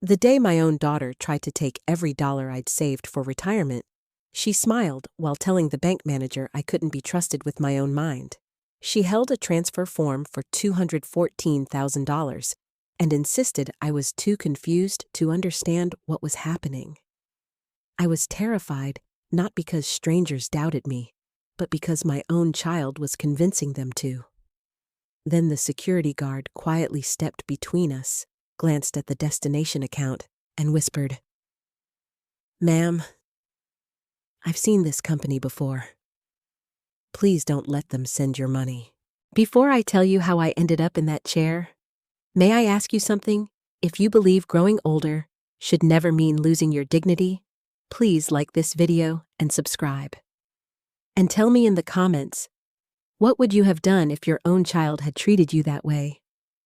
The day my own daughter tried to take every dollar I'd saved for retirement, she smiled while telling the bank manager I couldn't be trusted with my own mind. She held a transfer form for $214,000 and insisted I was too confused to understand what was happening. I was terrified, not because strangers doubted me, but because my own child was convincing them to. Then the security guard quietly stepped between us, glanced at the destination account, and whispered, "Ma'am, I've seen this company before. Please don't let them send your money." Before I tell you how I ended up in that chair, may I ask you something? If you believe growing older should never mean losing your dignity, please like this video and subscribe. And tell me in the comments, what would you have done if your own child had treated you that way?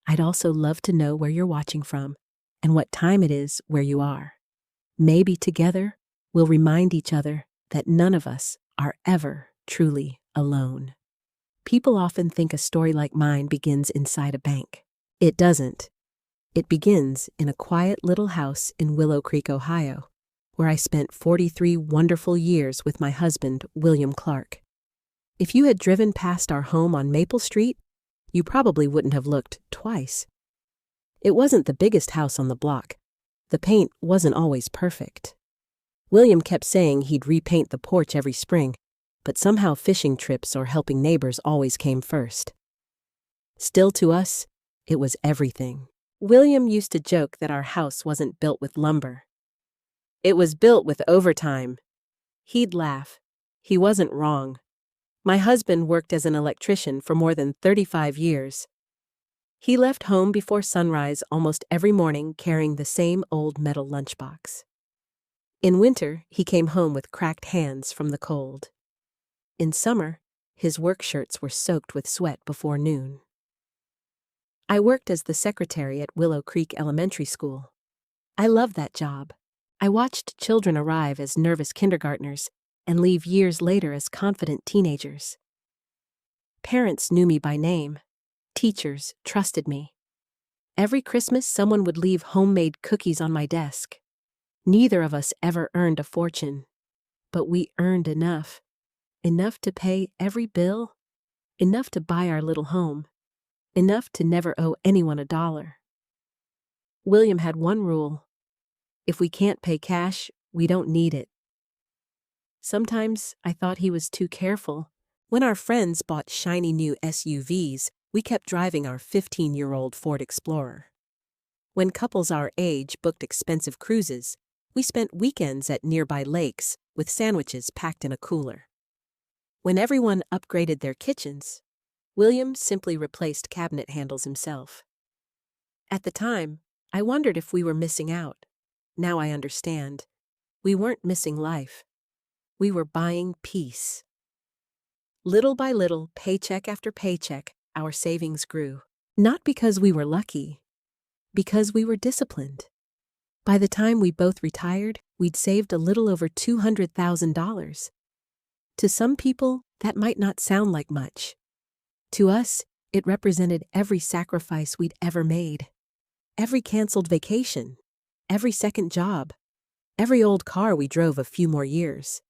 I'd also love to know where you're watching from and what time it is where you are. Maybe together we'll remind each other that none of us are ever truly alone. People often think a story like mine begins inside a bank. It doesn't. It begins in a quiet little house in Willow Creek, Ohio, where I spent 43 wonderful years with my husband, William Clark. If you had driven past our home on Maple Street, you probably wouldn't have looked twice. It wasn't the biggest house on the block. The paint wasn't always perfect. William kept saying he'd repaint the porch every spring, but somehow fishing trips or helping neighbors always came first. Still, to us, it was everything. William used to joke that our house wasn't built with lumber. It was built with overtime. He'd laugh. He wasn't wrong. My husband worked as an electrician for more than 35 years. He left home before sunrise almost every morning carrying the same old metal lunchbox. In winter, he came home with cracked hands from the cold. In summer, his work shirts were soaked with sweat before noon. I worked as the secretary at Willow Creek Elementary School. I loved that job. I watched children arrive as nervous kindergartners and leave years later as confident teenagers. Parents knew me by name. Teachers trusted me. Every Christmas, someone would leave homemade cookies on my desk. Neither of us ever earned a fortune, but we earned enough. Enough to pay every bill, enough to buy our little home, enough to never owe anyone a dollar. William had one rule: if we can't pay cash, we don't need it. Sometimes I thought he was too careful. When our friends bought shiny new SUVs, we kept driving our 15-year-old Ford Explorer. When couples our age booked expensive cruises, we spent weekends at nearby lakes with sandwiches packed in a cooler. When everyone upgraded their kitchens, William simply replaced cabinet handles himself. At the time, I wondered if we were missing out. Now I understand. We weren't missing life. We were buying peace. Little by little, paycheck after paycheck, our savings grew. Not because we were lucky, because we were disciplined. By the time we both retired, we'd saved a little over $200,000. To some people, that might not sound like much. To us, it represented every sacrifice we'd ever made. Every canceled vacation, every second job, every old car we drove a few more years.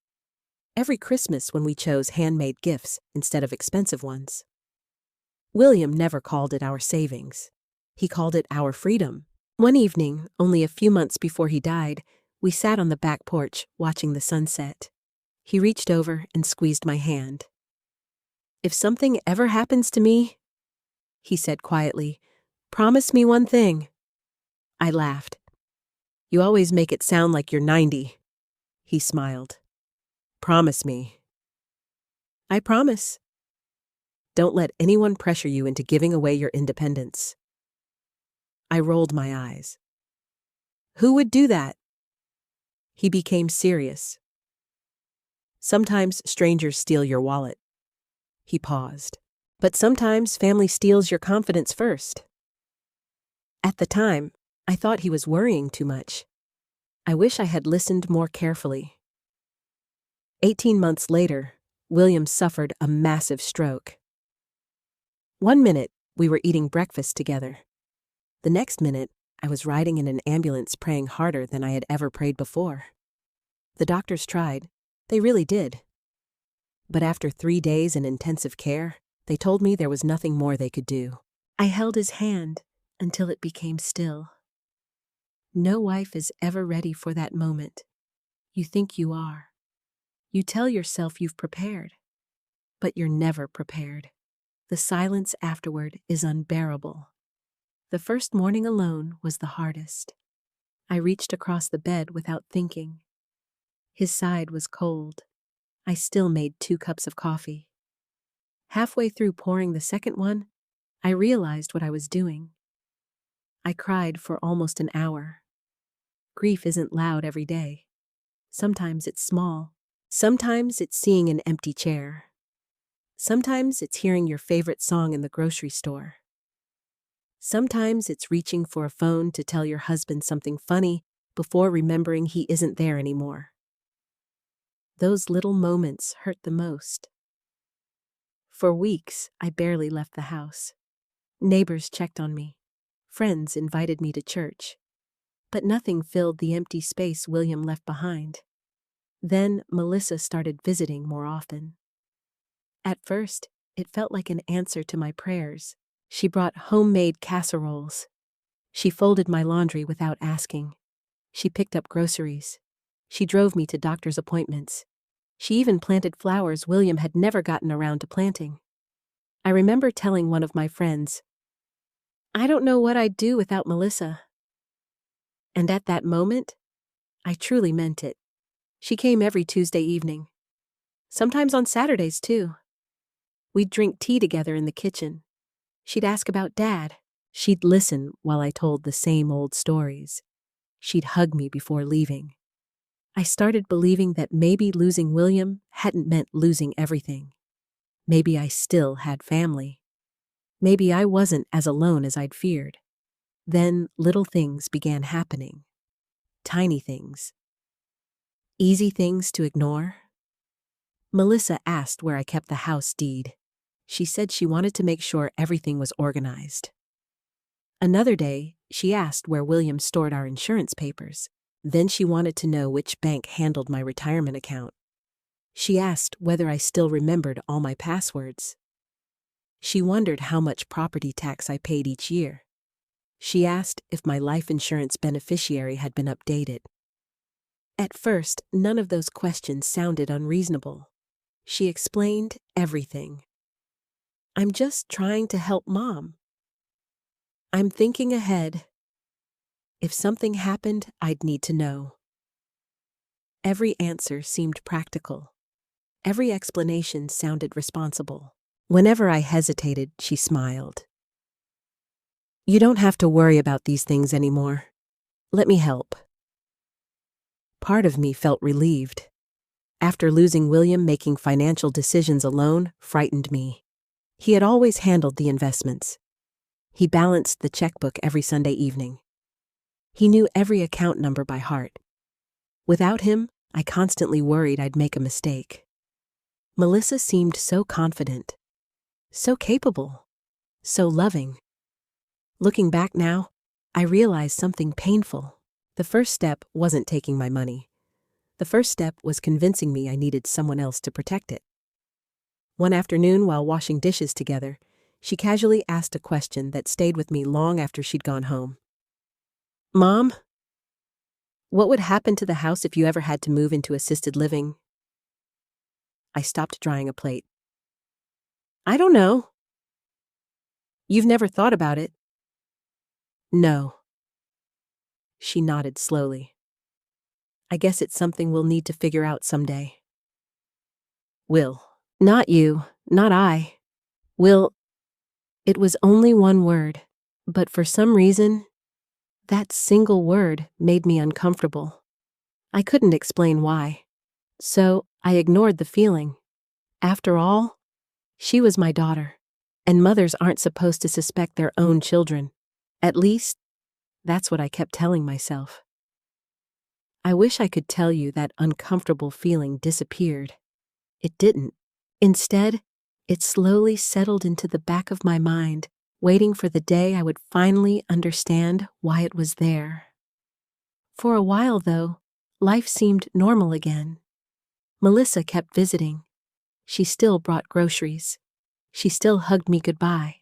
Every Christmas when we chose handmade gifts instead of expensive ones. William never called it our savings. He called it our freedom. One evening, only a few months before he died, we sat on the back porch watching the sunset. He reached over and squeezed my hand. "If something ever happens to me," he said quietly, "promise me one thing." I laughed. "You always make it sound like you're 90. He smiled. "Promise me." "I promise." "Don't let anyone pressure you into giving away your independence." I rolled my eyes. "Who would do that?" He became serious. "Sometimes strangers steal your wallet." He paused. "But sometimes family steals your confidence first." At the time, I thought he was worrying too much. I wish I had listened more carefully. 18 months later, William suffered a massive stroke. One minute, we were eating breakfast together. The next minute, I was riding in an ambulance praying harder than I had ever prayed before. The doctors tried. They really did. But after 3 days in intensive care, they told me there was nothing more they could do. I held his hand until it became still. No wife is ever ready for that moment. You think you are. You tell yourself you've prepared, but you're never prepared. The silence afterward is unbearable. The first morning alone was the hardest. I reached across the bed without thinking. His side was cold. I still made 2 cups of coffee. Halfway through pouring the second one, I realized what I was doing. I cried for almost an hour. Grief isn't loud every day. Sometimes it's small. Sometimes it's seeing an empty chair. Sometimes it's hearing your favorite song in the grocery store. Sometimes it's reaching for a phone to tell your husband something funny before remembering he isn't there anymore. Those little moments hurt the most. For weeks, I barely left the house. Neighbors checked on me. Friends invited me to church. But nothing filled the empty space William left behind. Then Melissa started visiting more often. At first, it felt like an answer to my prayers. She brought homemade casseroles. She folded my laundry without asking. She picked up groceries. She drove me to doctor's appointments. She even planted flowers William had never gotten around to planting. I remember telling one of my friends, "I don't know what I'd do without Melissa." And at that moment, I truly meant it. She came every Tuesday evening. Sometimes on Saturdays, too. We'd drink tea together in the kitchen. She'd ask about Dad. She'd listen while I told the same old stories. She'd hug me before leaving. I started believing that maybe losing William hadn't meant losing everything. Maybe I still had family. Maybe I wasn't as alone as I'd feared. Then little things began happening. Tiny things. Easy things to ignore. Melissa asked where I kept the house deed. She said she wanted to make sure everything was organized. Another day, she asked where William stored our insurance papers. Then she wanted to know which bank handled my retirement account. She asked whether I still remembered all my passwords. She wondered how much property tax I paid each year. She asked if my life insurance beneficiary had been updated. At first, none of those questions sounded unreasonable. She explained everything. "I'm just trying to help Mom. I'm thinking ahead. If something happened, I'd need to know." Every answer seemed practical. Every explanation sounded responsible. Whenever I hesitated, she smiled. "You don't have to worry about these things anymore. Let me help." Part of me felt relieved. After losing William, making financial decisions alone frightened me. He had always handled the investments. He balanced the checkbook every Sunday evening. He knew every account number by heart. Without him, I constantly worried I'd make a mistake. Melissa seemed so confident, so capable, so loving. Looking back now, I realized something painful. The first step wasn't taking my money. The first step was convincing me I needed someone else to protect it. One afternoon, while washing dishes together, she casually asked a question that stayed with me long after she'd gone home. "Mom, what would happen to the house if you ever had to move into assisted living?" I stopped drying a plate. "I don't know." "You've never thought about it?" "No." She nodded slowly. "I guess it's something we'll need to figure out someday." "Will." "Not you, not I. Will." It was only one word, but for some reason, that single word made me uncomfortable. I couldn't explain why. So I ignored the feeling. After all, she was my daughter, and mothers aren't supposed to suspect their own children. At least, that's what I kept telling myself. I wish I could tell you that uncomfortable feeling disappeared. It didn't. Instead, it slowly settled into the back of my mind waiting for the day I would finally understand why it was there. For a while, though, life seemed normal again. Melissa kept visiting. She still brought groceries. She still hugged me goodbye.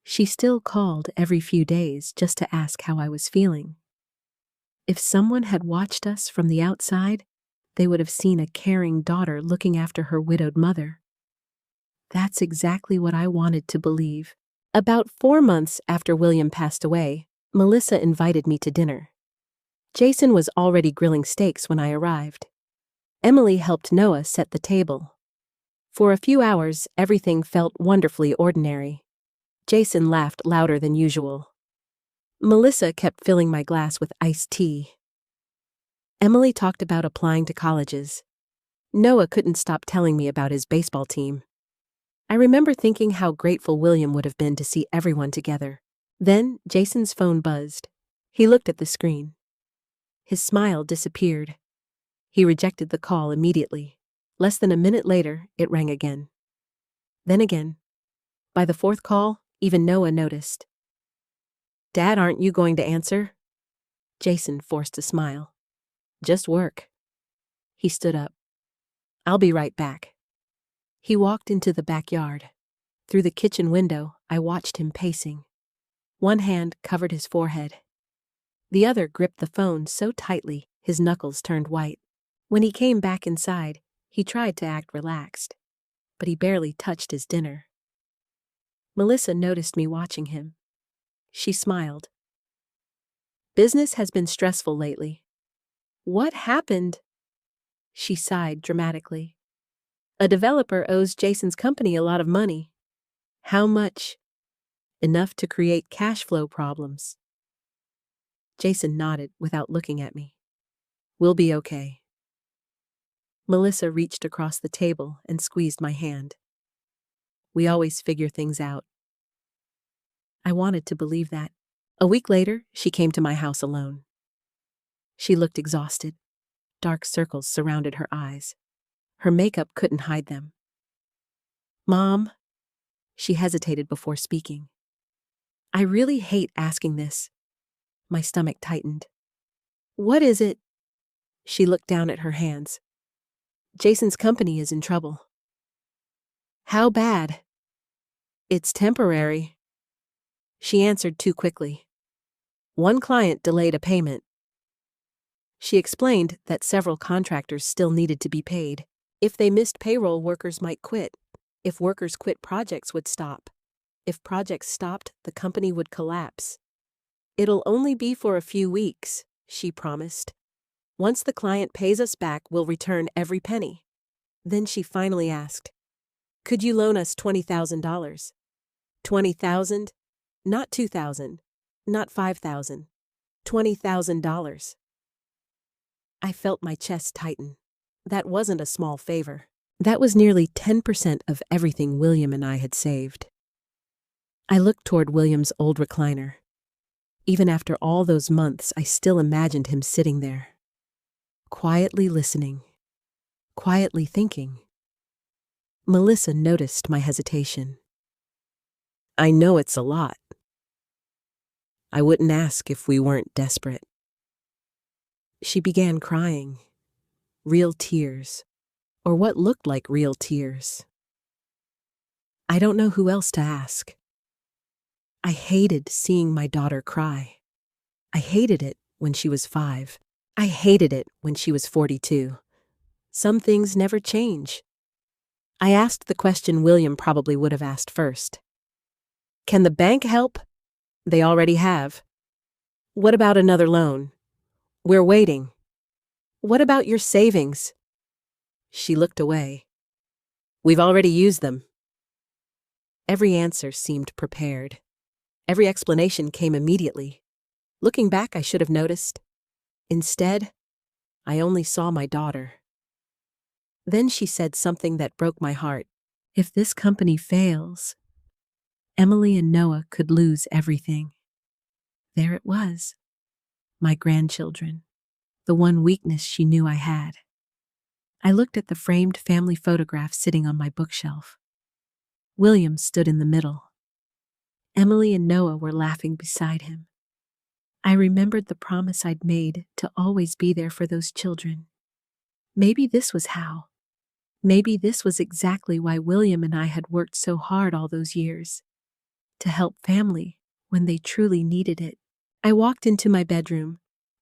She still called every few days just to ask how I was feeling. If someone had watched us from the outside, they would have seen a caring daughter looking after her widowed mother. That's exactly what I wanted to believe. About 4 months after William passed away, Melissa invited me to dinner. Jason was already grilling steaks when I arrived. Emily helped Noah set the table. For a few hours, everything felt wonderfully ordinary. Jason laughed louder than usual. Melissa kept filling my glass with iced tea. Emily talked about applying to colleges. Noah couldn't stop telling me about his baseball team. I remember thinking how grateful William would have been to see everyone together. Then Jason's phone buzzed. He looked at the screen. His smile disappeared. He rejected the call immediately. Less than a minute later, it rang again. Then again. By the 4th call, even Noah noticed. "Dad, aren't you going to answer?" Jason forced a smile. "Just work." He stood up. "I'll be right back." He walked into the backyard. Through the kitchen window, I watched him pacing. One hand covered his forehead. The other gripped the phone so tightly his knuckles turned white. When he came back inside, he tried to act relaxed, but he barely touched his dinner. Melissa noticed me watching him. She smiled. "Business has been stressful lately." "What happened?" She sighed dramatically. "A developer owes Jason's company a lot of money." "How much?" "Enough to create cash flow problems." Jason nodded without looking at me. "We'll be okay." Melissa reached across the table and squeezed my hand. "We always figure things out." I wanted to believe that. A week later, she came to my house alone. She looked exhausted. Dark circles surrounded her eyes. Her makeup couldn't hide them. "Mom," she hesitated before speaking. "I really hate asking this." My stomach tightened. "What is it?" She looked down at her hands. "Jason's company is in trouble." "How bad?" "It's temporary." She answered too quickly. "One client delayed a payment." She explained that several contractors still needed to be paid. If they missed payroll, workers might quit. If workers quit, projects would stop. If projects stopped, the company would collapse. "It'll only be for a few weeks," she promised. "Once the client pays us back, we'll return every penny." Then she finally asked, "Could you loan us $20,000? $20,000? Not $2,000. Not $5,000. $20,000. I felt my chest tighten. That wasn't a small favor. That was nearly 10% of everything William and I had saved. I looked toward William's old recliner. Even after all those months, I still imagined him sitting there, quietly listening, quietly thinking. Melissa noticed my hesitation. "I know it's a lot. I wouldn't ask if we weren't desperate." She began crying. Real tears, or what looked like real tears. I don't know who else to ask. I hated seeing my daughter cry. I hated it when she was 5. I hated it when she was 42. Some things never change. I asked the question William probably would have asked first. "Can the bank help?" "They already have." "What about another loan?" "We're waiting." "What about your savings?" She looked away. "We've already used them." Every answer seemed prepared. Every explanation came immediately. Looking back, I should have noticed. Instead, I only saw my daughter. Then she said something that broke my heart. "If this company fails, Emily and Noah could lose everything." There it was. My grandchildren. The one weakness she knew I had. I looked at the framed family photograph sitting on my bookshelf. William stood in the middle. Emily and Noah were laughing beside him. I remembered the promise I'd made to always be there for those children. Maybe this was how. Maybe this was exactly why William and I had worked so hard all those years. To help family when they truly needed it. I walked into my bedroom,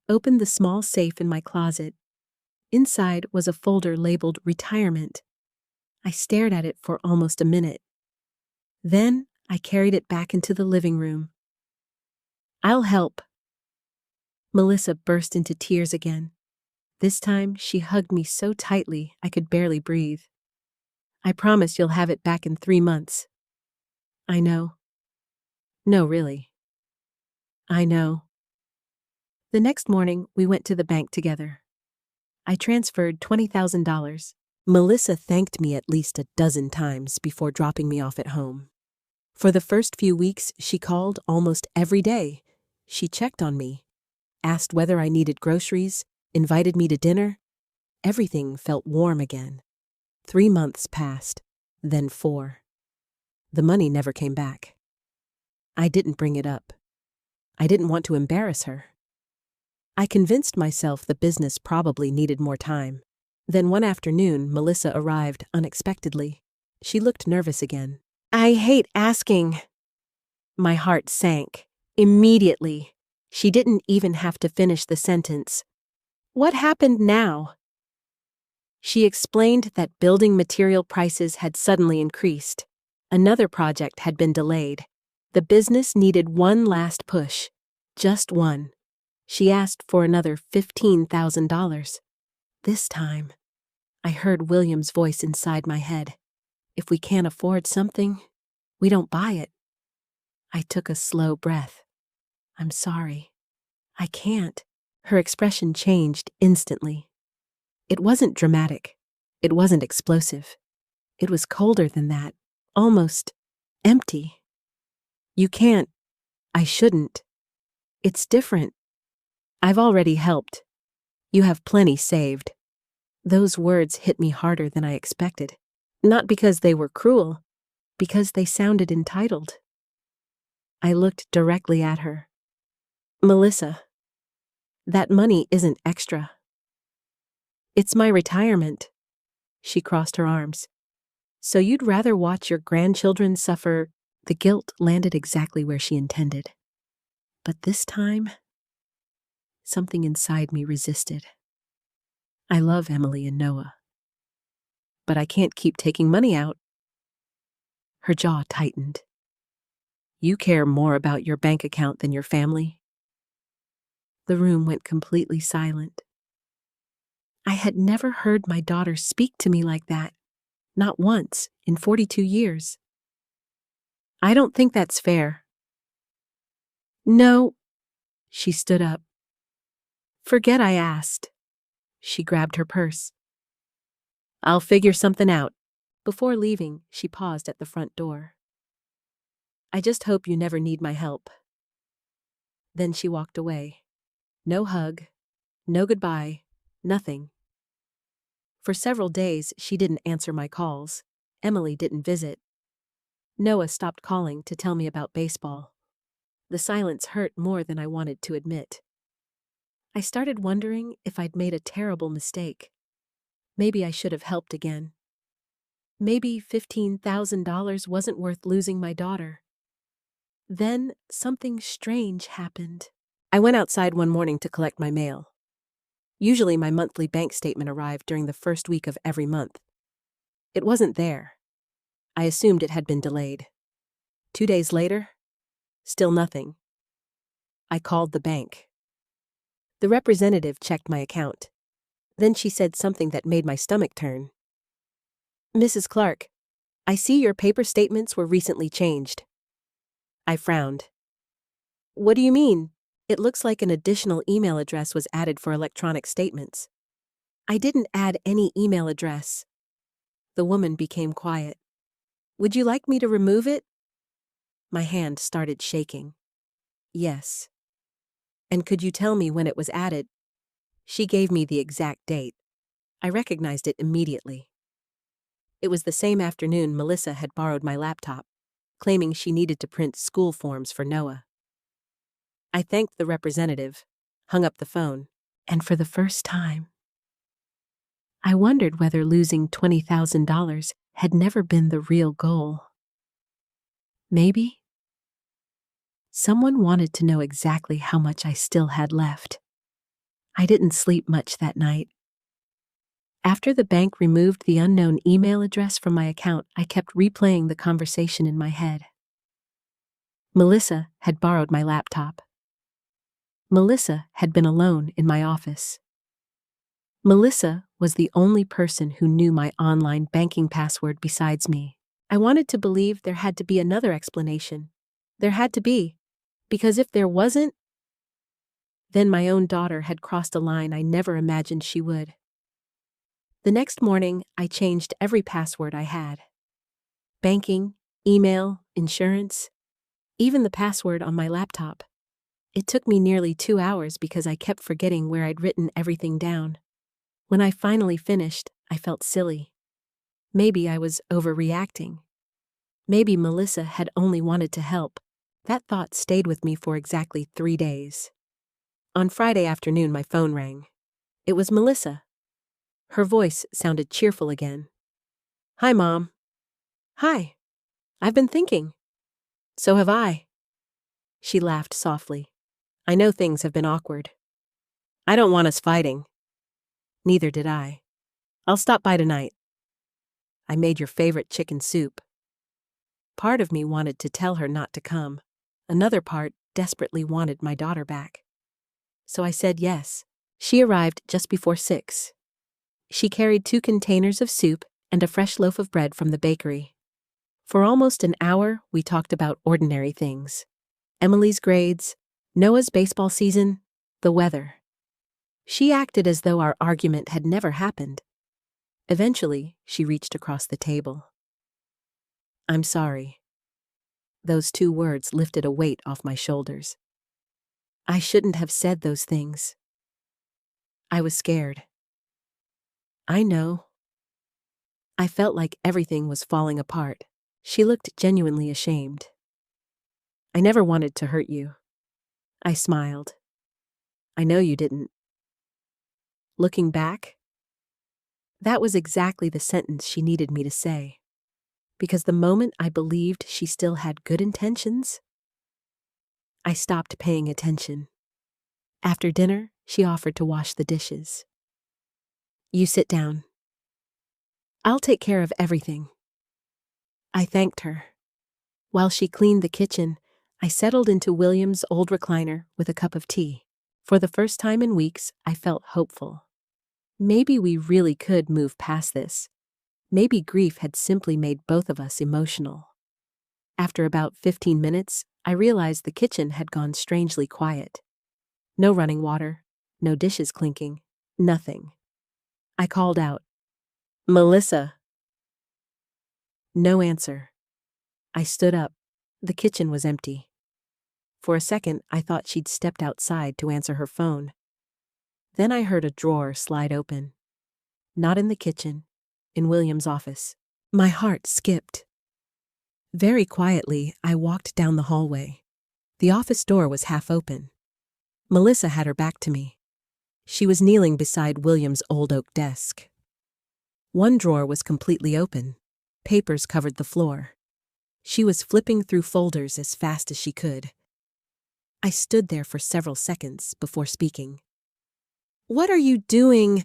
opened the small safe in my closet. Inside was a folder labeled retirement. I stared at it for almost a minute. Then I carried it back into the living room. "I'll help." Melissa burst into tears again. This time she hugged me so tightly I could barely breathe. "I promise you'll have it back in 3 months." "I know." "No, really." "I know." The next morning, we went to the bank together. I transferred $20,000. Melissa thanked me at least a dozen times before dropping me off at home. For the first few weeks, she called almost every day. She checked on me, asked whether I needed groceries, invited me to dinner. Everything felt warm again. 3 months passed, then 4. The money never came back. I didn't bring it up. I didn't want to embarrass her. I convinced myself the business probably needed more time. Then one afternoon, Melissa arrived unexpectedly. She looked nervous again. "I hate asking." My heart sank. Immediately. She didn't even have to finish the sentence. "What happened now?" She explained that building material prices had suddenly increased. Another project had been delayed. The business needed one last push. Just one. She asked for another $15,000. This time, I heard William's voice inside my head. "If we can't afford something, we don't buy it." I took a slow breath. "I'm sorry. I can't." Her expression changed instantly. It wasn't dramatic. It wasn't explosive. It was colder than that, almost empty. "You can't. I shouldn't. It's different. I've already helped. You have plenty saved." Those words hit me harder than I expected. Not because they were cruel, because they sounded entitled. I looked directly at her. "Melissa, that money isn't extra. It's my retirement." She crossed her arms. "So you'd rather watch your grandchildren suffer?" The guilt landed exactly where she intended. But this time, something inside me resisted. I love Emily and Noah. But I can't keep taking money out. Her jaw tightened. "You care more about your bank account than your family?" The room went completely silent. I had never heard my daughter speak to me like that. Not once in 42 years. "I don't think that's fair." "No." She stood up. "Forget I asked." She grabbed her purse. "I'll figure something out." Before leaving, she paused at the front door. "I just hope you never need my help." Then she walked away. No hug, no goodbye, nothing. For several days, she didn't answer my calls. Emily didn't visit. Noah stopped calling to tell me about baseball. The silence hurt more than I wanted to admit. I started wondering if I'd made a terrible mistake. Maybe I should have helped again. Maybe $15,000 wasn't worth losing my daughter. Then something strange happened. I went outside one morning to collect my mail. Usually my monthly bank statement arrived during the first week of every month. It wasn't there. I assumed it had been delayed. 2 days later, still nothing. I called the bank. The representative checked my account. Then she said something that made my stomach turn. "Mrs. Clark, I see your paper statements were recently changed." I frowned. "What do you mean? It looks like an additional email address was added for electronic statements." "I didn't add any email address." The woman became quiet. "Would you like me to remove it?" My hand started shaking. "Yes." "And could you tell me when it was added?" She gave me the exact date. I recognized it immediately. It was the same afternoon Melissa had borrowed my laptop. claiming she needed to print school forms for Noah. I thanked the representative, hung up the phone, and for the first time, I wondered whether losing $20,000 had never been the real goal. Maybe someone wanted to know exactly how much I still had left. I didn't sleep much that night. After the bank removed the unknown email address from my account, I kept replaying the conversation in my head. Melissa had borrowed my laptop. Melissa had been alone in my office. Melissa was the only person who knew my online banking password besides me. I wanted to believe there had to be another explanation. There had to be, because if there wasn't, then my own daughter had crossed a line I never imagined she would. The next morning, I changed every password I had. Banking, email, insurance, even the password on my laptop. It took me nearly 2 hours because I kept forgetting where I'd written everything down. When I finally finished, I felt silly. Maybe I was overreacting. Maybe Melissa had only wanted to help. That thought stayed with me for exactly 3 days. On Friday afternoon, my phone rang. It was Melissa. Her voice sounded cheerful again. "Hi, Mom." "Hi. I've been thinking." "So have I." She laughed softly. "I know things have been awkward. I don't want us fighting." "Neither did I. I'll stop by tonight. I made your favorite chicken soup." Part of me wanted to tell her not to come. Another part desperately wanted my daughter back. So I said yes. She arrived just before 6. She carried 2 containers of soup and a fresh loaf of bread from the bakery. For almost an hour, we talked about ordinary things. Emily's grades, Noah's baseball season, the weather. She acted as though our argument had never happened. Eventually, she reached across the table. "I'm sorry." Those 2 words lifted a weight off my shoulders. I shouldn't have said those things. I was scared. I know. I felt like everything was falling apart. She looked genuinely ashamed. "I never wanted to hurt you." I smiled. "I know you didn't." Looking back, that was exactly the sentence she needed me to say. Because the moment I believed she still had good intentions, I stopped paying attention. After dinner, she offered to wash the dishes. "You sit down. I'll take care of everything." I thanked her. While she cleaned the kitchen, I settled into William's old recliner with a cup of tea. For the first time in weeks, I felt hopeful. Maybe we really could move past this. Maybe grief had simply made both of us emotional. After about 15 minutes, I realized the kitchen had gone strangely quiet. No running water, no dishes clinking, nothing. I called out, "Melissa." No answer. I stood up. The kitchen was empty. For a second, I thought she'd stepped outside to answer her phone. Then I heard a drawer slide open. Not in the kitchen, in William's office. My heart skipped. Very quietly, I walked down the hallway. The office door was half open. Melissa had her back to me. She was kneeling beside William's old oak desk. One drawer was completely open. Papers covered the floor. She was flipping through folders as fast as she could. I stood there for several seconds before speaking. "What are you doing?"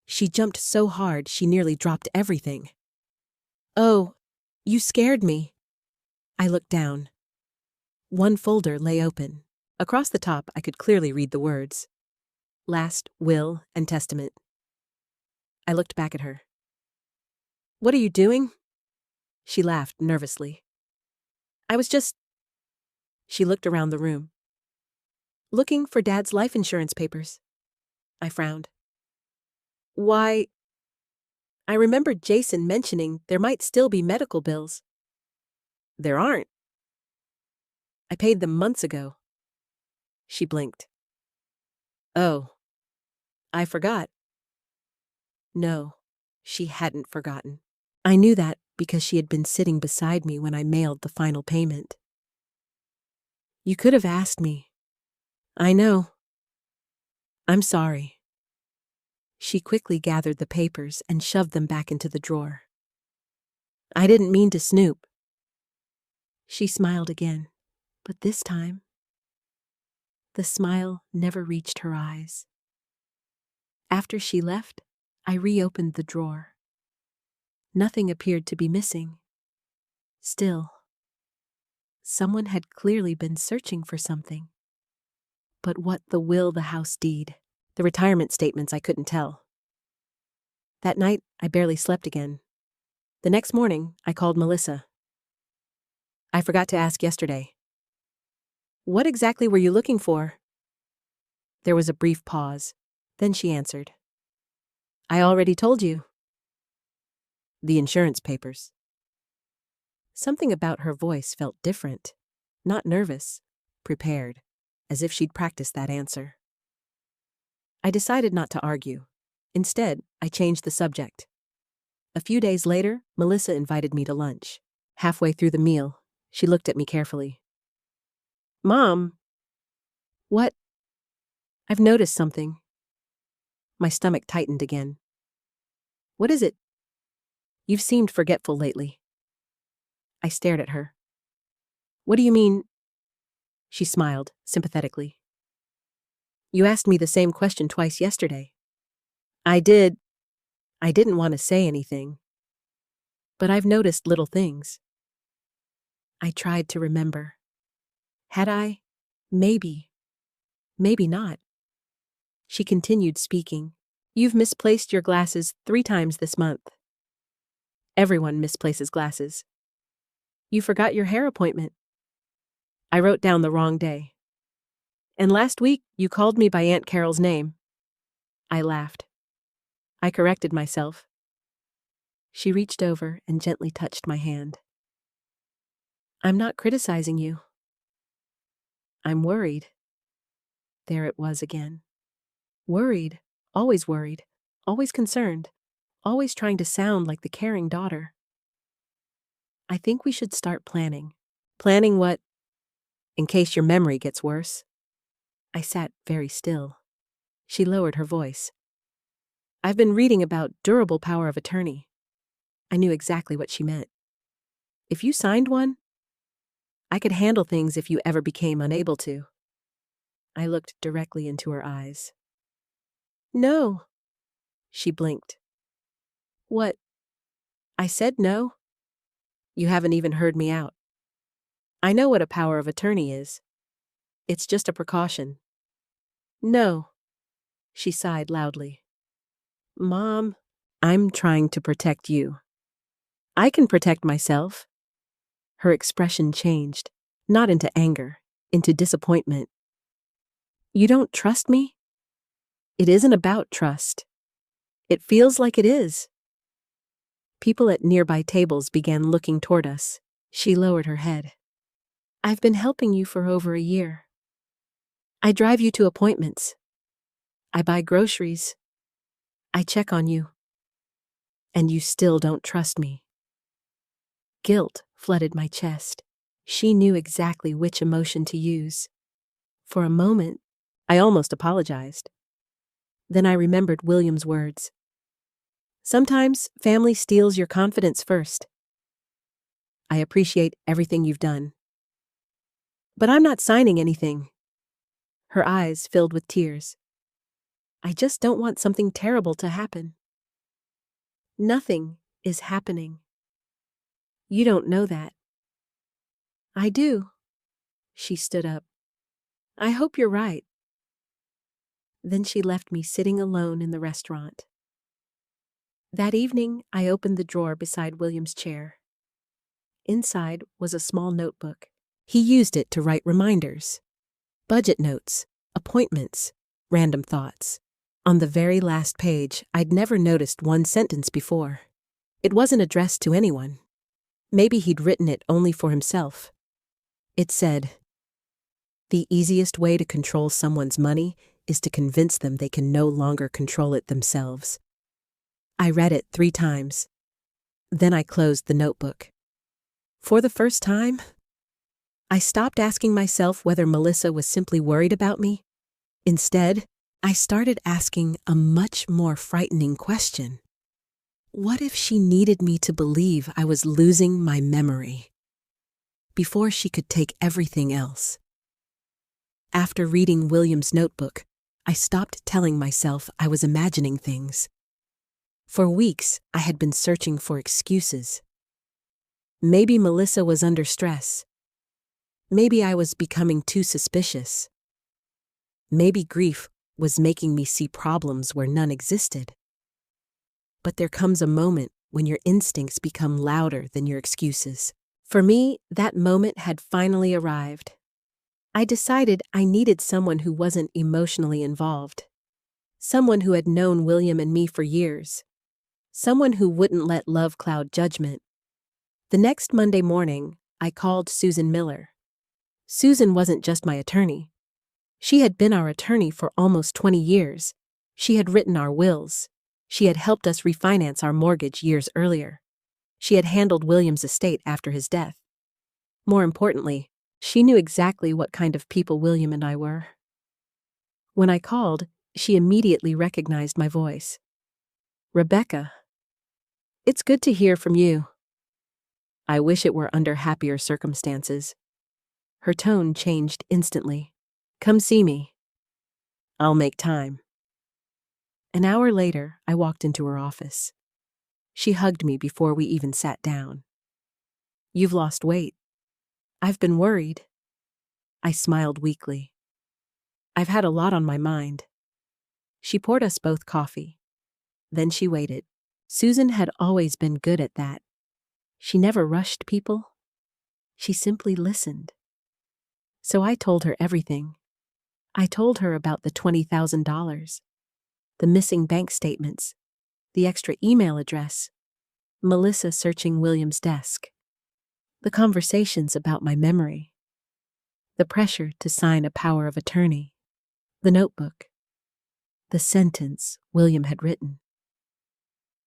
She jumped so hard she nearly dropped everything. "Oh, you scared me." I looked down. One folder lay open. Across the top, I could clearly read the words, "Last Will and Testament." I looked back at her. "What are you doing?" She laughed nervously. "I was just—" She looked around the room. "Looking for Dad's life insurance papers." I frowned. "Why?" I remembered Jason mentioning there might still be medical bills. "There aren't. I paid them months ago." She blinked. "Oh, I forgot." No, she hadn't forgotten. I knew that because she had been sitting beside me when I mailed the final payment. You could have asked me. I know. I'm sorry. She quickly gathered the papers and shoved them back into the drawer. I didn't mean to snoop. She smiled again, but this time, the smile never reached her eyes. After she left, I reopened the drawer. Nothing appeared to be missing. Still, someone had clearly been searching for something. But what the will, the house deed, the retirement statements, I couldn't tell. That night, I barely slept again. The next morning, I called Melissa. I forgot to ask yesterday. What exactly were you looking for? There was a brief pause. Then she answered. I already told you. The insurance papers. Something about her voice felt different. Not nervous, prepared, as if she'd practiced that answer. I decided not to argue. Instead, I changed the subject. A few days later, Melissa invited me to lunch. Halfway through the meal, she looked at me carefully. Mom. What? I've noticed something. My stomach tightened again. What is it? You've seemed forgetful lately. I stared at her. What do you mean? She smiled, sympathetically. You asked me the same question twice yesterday. I did. I didn't want to say anything. But I've noticed little things. I tried to remember. Had I? Maybe. Maybe not. She continued speaking. You've misplaced your glasses 3 times this month. Everyone misplaces glasses. You forgot your hair appointment. I wrote down the wrong day. And last week, you called me by Aunt Carol's name. I laughed. I corrected myself. She reached over and gently touched my hand. I'm not criticizing you. I'm worried. There it was again. Worried, always concerned, always trying to sound like the caring daughter. I think we should start planning. Planning what? In case your memory gets worse. I sat very still. She lowered her voice. I've been reading about durable power of attorney. I knew exactly what she meant. If you signed one, I could handle things if you ever became unable to. I looked directly into her eyes. No. She blinked. What? I said no. You haven't even heard me out. I know what a power of attorney is. It's just a precaution. No. She sighed loudly. Mom, I'm trying to protect you. I can protect myself. Her expression changed, not into anger, into disappointment. You don't trust me? It isn't about trust. It feels like it is. People at nearby tables began looking toward us. She lowered her head. I've been helping you for over a year. I drive you to appointments. I buy groceries. I check on you. And you still don't trust me. Guilt flooded my chest. She knew exactly which emotion to use. For a moment, I almost apologized. Then I remembered William's words. Sometimes family steals your confidence first. I appreciate everything you've done. But I'm not signing anything. Her eyes filled with tears. I just don't want something terrible to happen. Nothing is happening. You don't know that. I do. She stood up. I hope you're right. Then she left me sitting alone in the restaurant. That evening, I opened the drawer beside William's chair. Inside was a small notebook. He used it to write reminders, budget notes, appointments, random thoughts. On the very last page, I'd never noticed one sentence before. It wasn't addressed to anyone. Maybe he'd written it only for himself. It said, "The easiest way to control someone's money is to convince them they can no longer control it themselves." I read it 3 times. Then I closed the notebook. For the first time, I stopped asking myself whether Melissa was simply worried about me. Instead, I started asking a much more frightening question. What if she needed me to believe I was losing my memory before she could take everything else? After reading William's notebook, I stopped telling myself I was imagining things. For weeks, I had been searching for excuses. Maybe Melissa was under stress. Maybe I was becoming too suspicious. Maybe grief was making me see problems where none existed. But there comes a moment when your instincts become louder than your excuses. For me, that moment had finally arrived. I decided I needed someone who wasn't emotionally involved. Someone who had known William and me for years. Someone who wouldn't let love cloud judgment. The next Monday morning, I called Susan Miller. Susan wasn't just my attorney. She had been our attorney for almost 20 years. She had written our wills. She had helped us refinance our mortgage years earlier. She had handled William's estate after his death. More importantly, she knew exactly what kind of people William and I were. When I called, she immediately recognized my voice. "Rebecca, it's good to hear from you. I wish it were under happier circumstances." Her tone changed instantly. "Come see me. I'll make time." An hour later, I walked into her office. She hugged me before we even sat down. "You've lost weight." "I've been worried." I smiled weakly. "I've had a lot on my mind." She poured us both coffee. Then she waited. Susan had always been good at that. She never rushed people. She simply listened. So I told her everything. I told her about the $20,000, the missing bank statements, the extra email address, Melissa searching William's desk, the conversations about my memory, the pressure to sign a power of attorney, the notebook, the sentence William had written.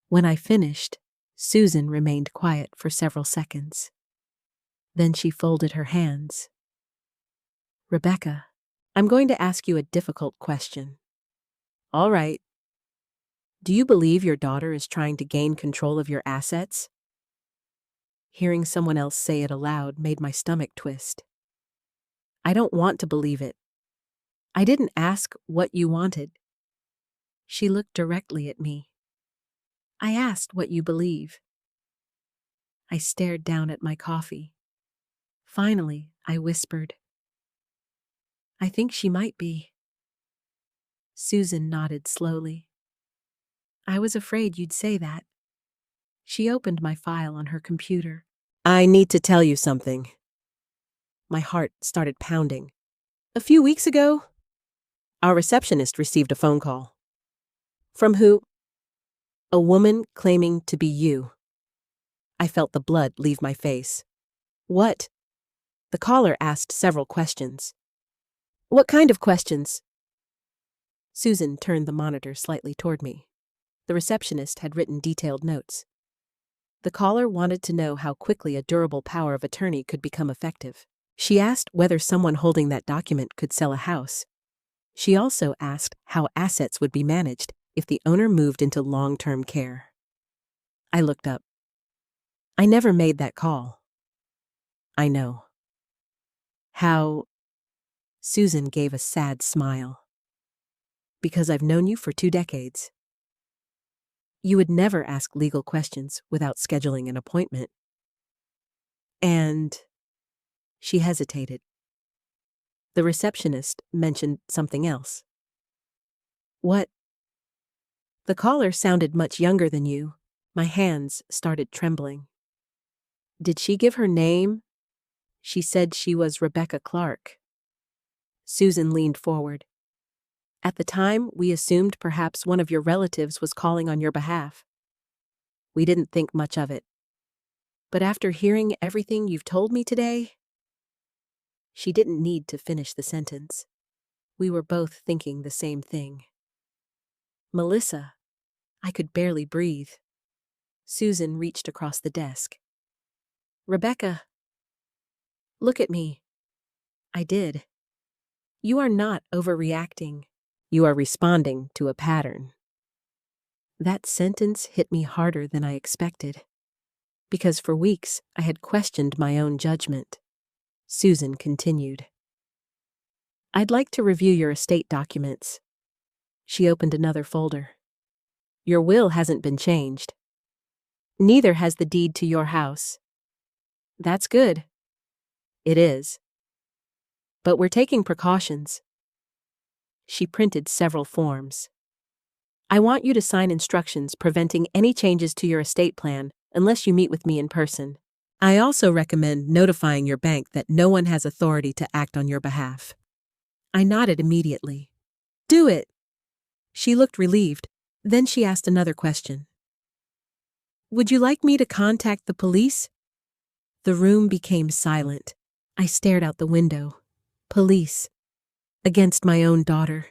When I finished, Susan remained quiet for several seconds. Then she folded her hands. "Rebecca, I'm going to ask you a difficult question." "All right. Do you believe your daughter is trying to gain control of your assets?" Hearing someone else say it aloud made my stomach twist. "I don't want to believe it. I didn't ask what you wanted." She looked directly at me. "I asked what you believe." I stared down at my coffee. Finally, I whispered, "I think she might be." Susan nodded slowly. "I was afraid you'd say that." She opened my file on her computer. "I need to tell you something." My heart started pounding. "A few weeks ago, our receptionist received a phone call." "From who?" "A woman claiming to be you." I felt the blood leave my face. "What?" The caller asked several questions. "What kind of questions?" Susan turned the monitor slightly toward me. The receptionist had written detailed notes. The caller wanted to know how quickly a durable power of attorney could become effective. She asked whether someone holding that document could sell a house. She also asked how assets would be managed if the owner moved into long-term care. I looked up. "I never made that call." "I know." "How?" Susan gave a sad smile. "Because I've known you for 2 decades. You would never ask legal questions without scheduling an appointment." And she hesitated. The receptionist mentioned something else. "What?" "The caller sounded much younger than you." My hands started trembling. "Did she give her name?" "She said she was Rebecca Clark." Susan leaned forward. "At the time, we assumed perhaps one of your relatives was calling on your behalf. We didn't think much of it. But after hearing everything you've told me today..." She didn't need to finish the sentence. We were both thinking the same thing. "Melissa..." I could barely breathe. Susan reached across the desk. Rebecca, look at me. I did. You are not overreacting. You are responding to a pattern. That sentence hit me harder than I expected, because for weeks I had questioned my own judgment. Susan continued. I'd like to review your estate documents. She opened another folder. Your will hasn't been changed. Neither has the deed to your house. That's good. It is. But we're taking precautions. She printed several forms. I want you to sign instructions preventing any changes to your estate plan unless you meet with me in person. I also recommend notifying your bank that no one has authority to act on your behalf. I nodded immediately. Do it. She looked relieved. Then she asked another question. Would you like me to contact the police? The room became silent. I stared out the window. Police. Against my own daughter.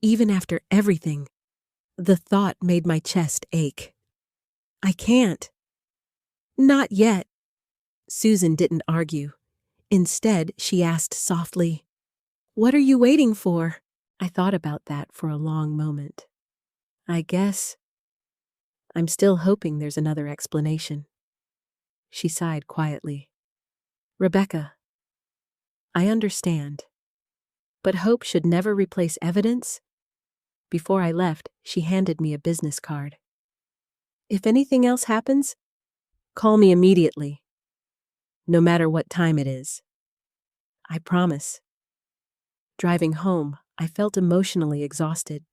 Even after everything. The thought made my chest ache. I can't. Not yet. Susan didn't argue. Instead, she asked softly, What are you waiting for? I thought about that for a long moment. I guess I'm still hoping there's another explanation. She sighed quietly. Rebecca, I understand. But hope should never replace evidence. Before I left, she handed me a business card. If anything else happens, call me immediately. No matter what time it is. I promise. Driving home, I felt emotionally exhausted.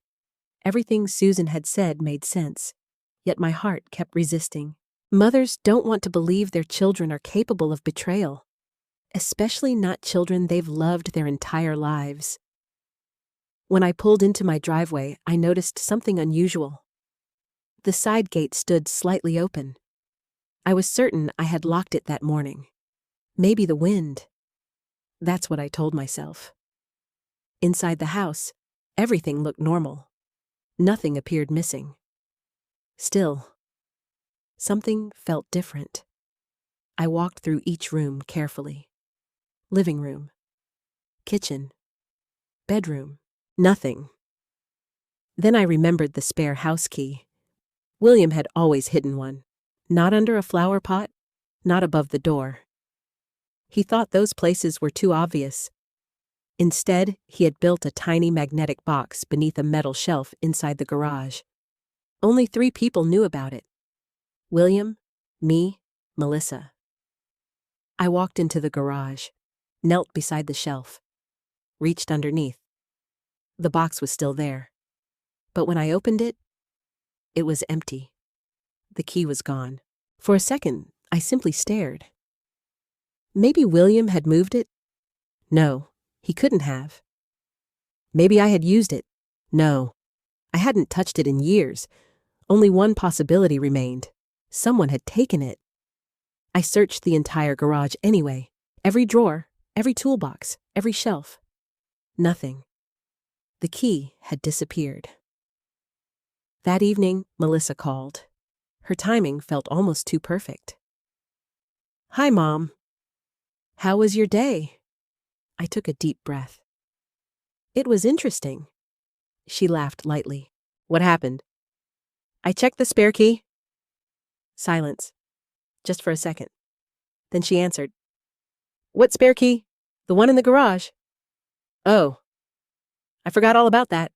Everything Susan had said made sense, yet my heart kept resisting. Mothers don't want to believe their children are capable of betrayal, especially not children they've loved their entire lives. When I pulled into my driveway, I noticed something unusual. The side gate stood slightly open. I was certain I had locked it that morning. Maybe the wind. That's what I told myself. Inside the house, everything looked normal. Nothing appeared missing. Still, something felt different. I walked through each room carefully. Living room, kitchen, bedroom, nothing. Then I remembered the spare house key. William had always hidden one. Not under a flower pot, not above the door. He thought those places were too obvious. Instead, he had built a tiny magnetic box beneath a metal shelf inside the garage. Only 3 people knew about it. William, me, Melissa. I walked into the garage, knelt beside the shelf, reached underneath. The box was still there. But when I opened it, it was empty. The key was gone. For a second, I simply stared. Maybe William had moved it? No, he couldn't have. Maybe I had used it? No, I hadn't touched it in years. Only one possibility remained. Someone had taken it. I searched the entire garage anyway. Every drawer, every toolbox, every shelf. Nothing. The key had disappeared. That evening, Melissa called. Her timing felt almost too perfect. Hi, Mom. How was your day? I took a deep breath. It was interesting. She laughed lightly. What happened? I checked the spare key. Silence. Just for a second. Then she answered. What spare key? The one in the garage. Oh. I forgot all about that.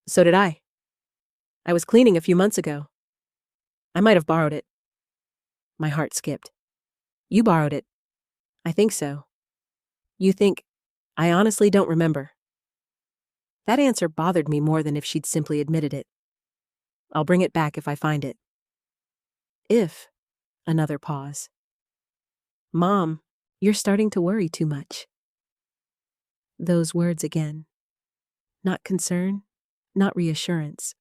So did I. I was cleaning a few months ago. I might have borrowed it. My heart skipped. You borrowed it. I think so. You think? I honestly don't remember. That answer bothered me more than if she'd simply admitted it. I'll bring it back if I find it. If. Another pause. Mom, you're starting to worry too much. Those words again. Not concern, not reassurance.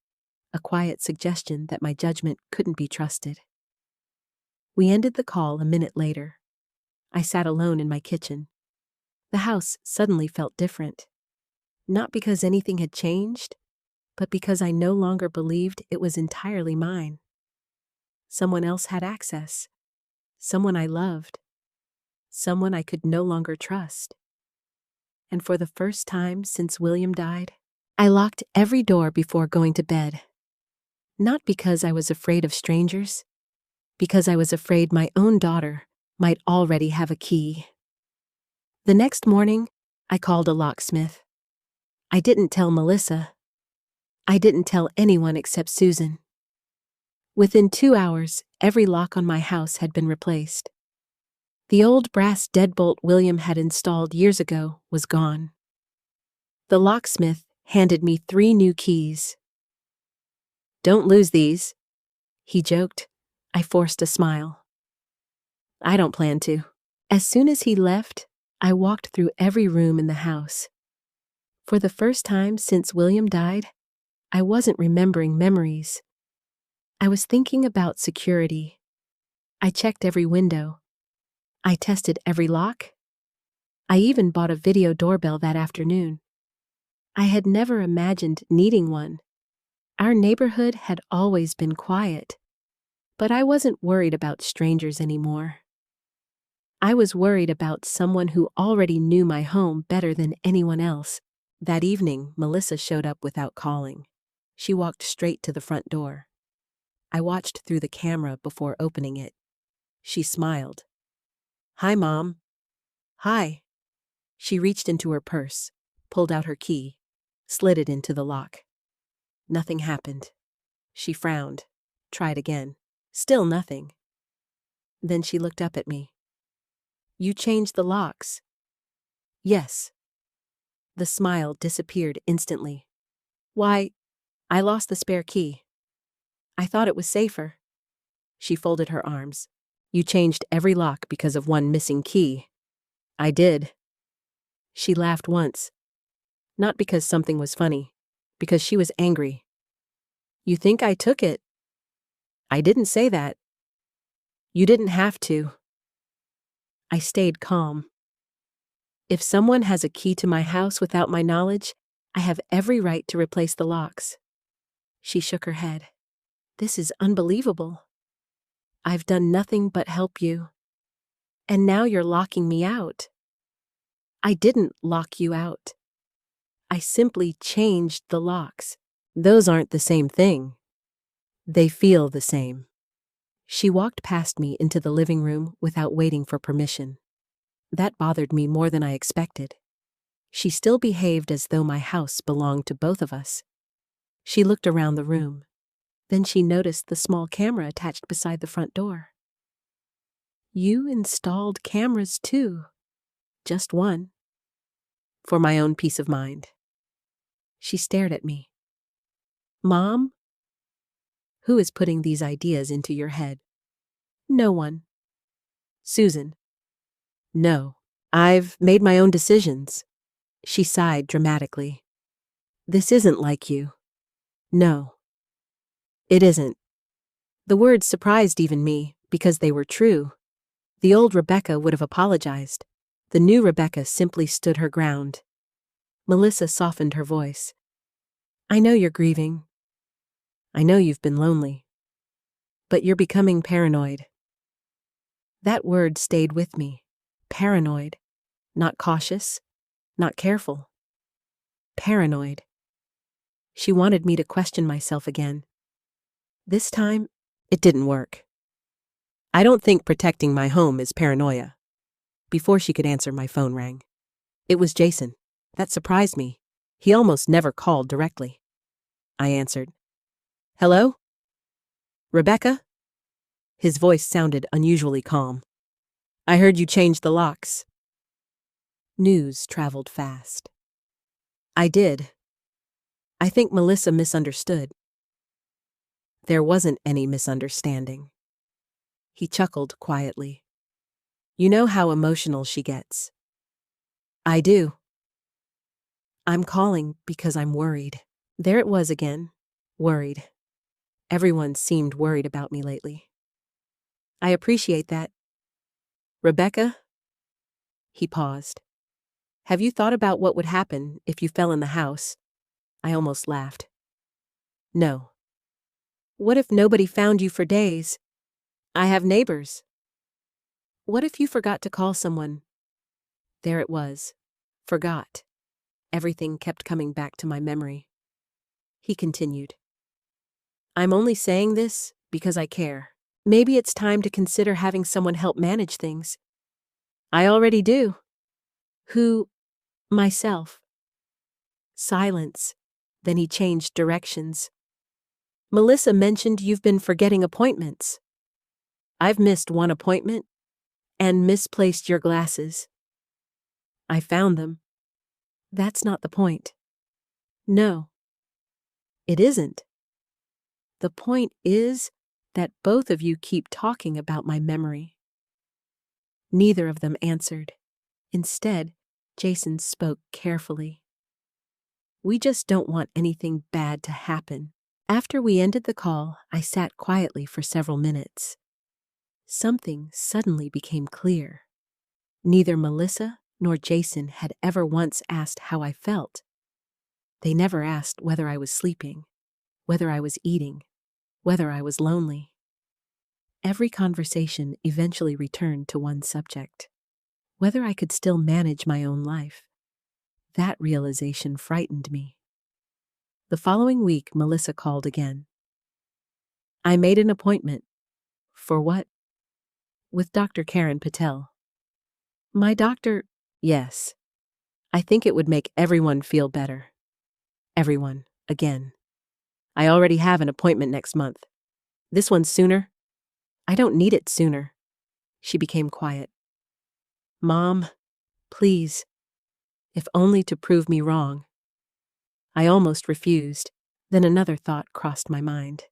A quiet suggestion that my judgment couldn't be trusted. We ended the call a minute later. I sat alone in my kitchen. The house suddenly felt different. Not because anything had changed, but because I no longer believed it was entirely mine. Someone else had access. Someone I loved. Someone I could no longer trust. And for the first time since William died, I locked every door before going to bed. Not because I was afraid of strangers, because I was afraid my own daughter might already have a key. The next morning, I called a locksmith. I didn't tell Melissa. I didn't tell anyone except Susan. Within 2 hours, every lock on my house had been replaced. The old brass deadbolt William had installed years ago was gone. The locksmith handed me 3 new keys. "Don't lose these," he joked. I forced a smile. "I don't plan to." As soon as he left, I walked through every room in the house. For the first time since William died, I wasn't remembering memories. I was thinking about security. I checked every window. I tested every lock. I even bought a video doorbell that afternoon. I had never imagined needing one. Our neighborhood had always been quiet, but I wasn't worried about strangers anymore. I was worried about someone who already knew my home better than anyone else. That evening, Melissa showed up without calling. She walked straight to the front door. I watched through the camera before opening it. She smiled. "Hi, Mom." "Hi." She reached into her purse, pulled out her key, slid it into the lock. Nothing happened. She frowned, tried again. Still nothing. Then she looked up at me. "You changed the locks." "Yes." The smile disappeared instantly. "Why, I lost the spare key. I thought it was safer." She folded her arms. "You changed every lock because of one missing key." "I did." She laughed once. Not because something was funny, because she was angry. "You think I took it?" "I didn't say that." "You didn't have to." I stayed calm. If someone has a key to my house without my knowledge, I have every right to replace the locks. She shook her head. "This is unbelievable. I've done nothing but help you. And now you're locking me out." "I didn't lock you out. I simply changed the locks. Those aren't the same thing. They feel the same." She walked past me into the living room without waiting for permission. That bothered me more than I expected. She still behaved as though my house belonged to both of us. She looked around the room. Then she noticed the small camera attached beside the front door. "You installed cameras too." "Just one. For my own peace of mind." She stared at me. "Mom? Who is putting these ideas into your head?" "No one." "Susan?" "No. I've made my own decisions." She sighed dramatically. "This isn't like you." "No. It isn't." The words surprised even me, because they were true. The old Rebecca would have apologized. The new Rebecca simply stood her ground. Melissa softened her voice. "I know you're grieving. I know you've been lonely. But you're becoming paranoid." That word stayed with me. Paranoid. Not cautious. Not careful. Paranoid. She wanted me to question myself again. This time, it didn't work. "I don't think protecting my home is paranoia." Before she could answer, my phone rang. It was Jason. That surprised me. He almost never called directly. I answered. "Hello? Rebecca?" His voice sounded unusually calm. "I heard you changed the locks." News traveled fast. "I did. I think Melissa misunderstood." There wasn't any misunderstanding. He chuckled quietly. "You know how emotional she gets." "I do. I'm calling because I'm worried." There it was again. Worried. Everyone seemed worried about me lately. "I appreciate that. Rebecca?" He paused. "Have you thought about what would happen if you fell in the house?" I almost laughed. "No." "What if nobody found you for days? I have neighbors. What if you forgot to call someone? There it was. Forgot. Everything kept coming back to my memory. He continued. I'm only saying this because I care. Maybe it's time to consider having someone help manage things. I already do. Who? Myself. Silence. Then he changed directions. Melissa mentioned you've been forgetting appointments. I've missed one appointment and misplaced your glasses. I found them. That's not the point. No, it isn't. The point is that both of you keep talking about my memory. Neither of them answered. Instead, Jason spoke carefully. We just don't want anything bad to happen. After we ended the call, I sat quietly for several minutes. Something suddenly became clear. Neither Melissa nor Jason had ever once asked how I felt. They never asked whether I was sleeping, whether I was eating, whether I was lonely. Every conversation eventually returned to one subject: whether I could still manage my own life. That realization frightened me. The following week, Melissa called again. I made an appointment. For what? With Dr. Karen Patel. My doctor? Yes. I think it would make everyone feel better. Everyone, again. I already have an appointment next month. This one's sooner? I don't need it sooner. She became quiet. Mom, please. If only to prove me wrong. I almost refused. Then another thought crossed my mind.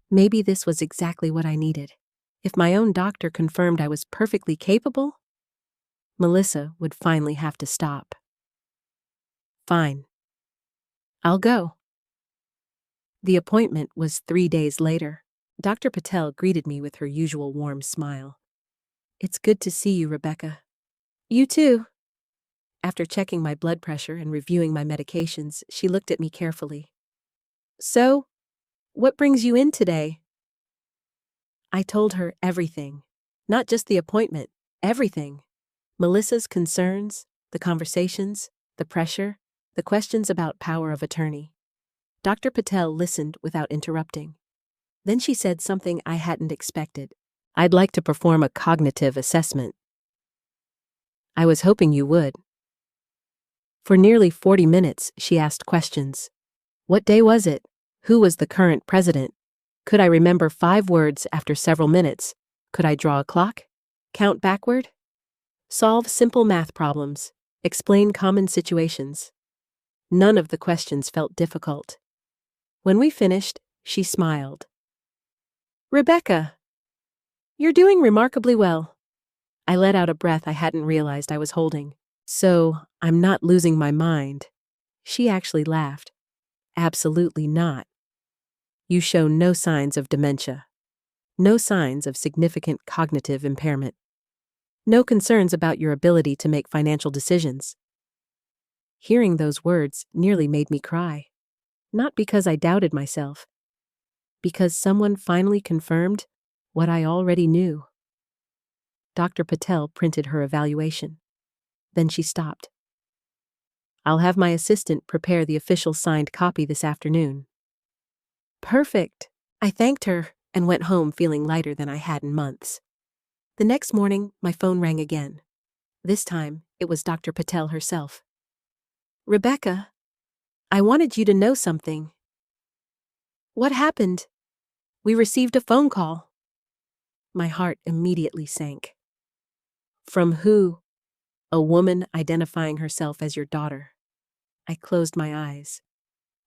Maybe this was exactly what I needed. If my own doctor confirmed I was perfectly capable, Melissa would finally have to stop. Fine. I'll go. The appointment was 3 days later. Dr. Patel greeted me with her usual warm smile. It's good to see you, Rebecca. You too. After checking my blood pressure and reviewing my medications, she looked at me carefully. So, what brings you in today? I told her everything. Not just the appointment, everything. Melissa's concerns, the conversations, the pressure, the questions about power of attorney. Dr. Patel listened without interrupting. Then she said something I hadn't expected. I'd like to perform a cognitive assessment. I was hoping you would. For nearly 40 minutes, she asked questions. What day was it? Who was the current president? Could I remember 5 words after several minutes? Could I draw a clock? Count backward? Solve simple math problems. Explain common situations. None of the questions felt difficult. When we finished, she smiled. Rebecca, you're doing remarkably well. I let out a breath I hadn't realized I was holding. So, I'm not losing my mind. She actually laughed. Absolutely not. You show no signs of dementia. No signs of significant cognitive impairment. No concerns about your ability to make financial decisions. Hearing those words nearly made me cry. Not because I doubted myself, because someone finally confirmed what I already knew. Dr. Patel printed her evaluation. Then she stopped. I'll have my assistant prepare the official signed copy this afternoon. Perfect. I thanked her and went home feeling lighter than I had in months. The next morning, my phone rang again. This time, it was Dr. Patel herself. Rebecca, I wanted you to know something. What happened? We received a phone call. My heart immediately sank. From who? A woman identifying herself as your daughter. I closed my eyes.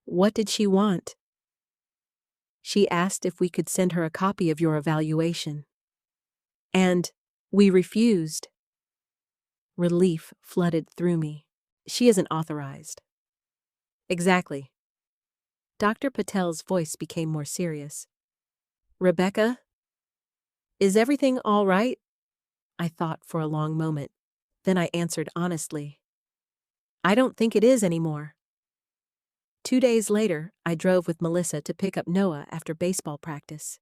What did she want? She asked if we could send her a copy of your evaluation. And we refused. Relief flooded through me. She isn't authorized. Exactly. Dr. Patel's voice became more serious. Rebecca? Is everything all right? I thought for a long moment. Then I answered honestly. I don't think it is anymore. 2 days later, I drove with Melissa to pick up Noah after baseball practice.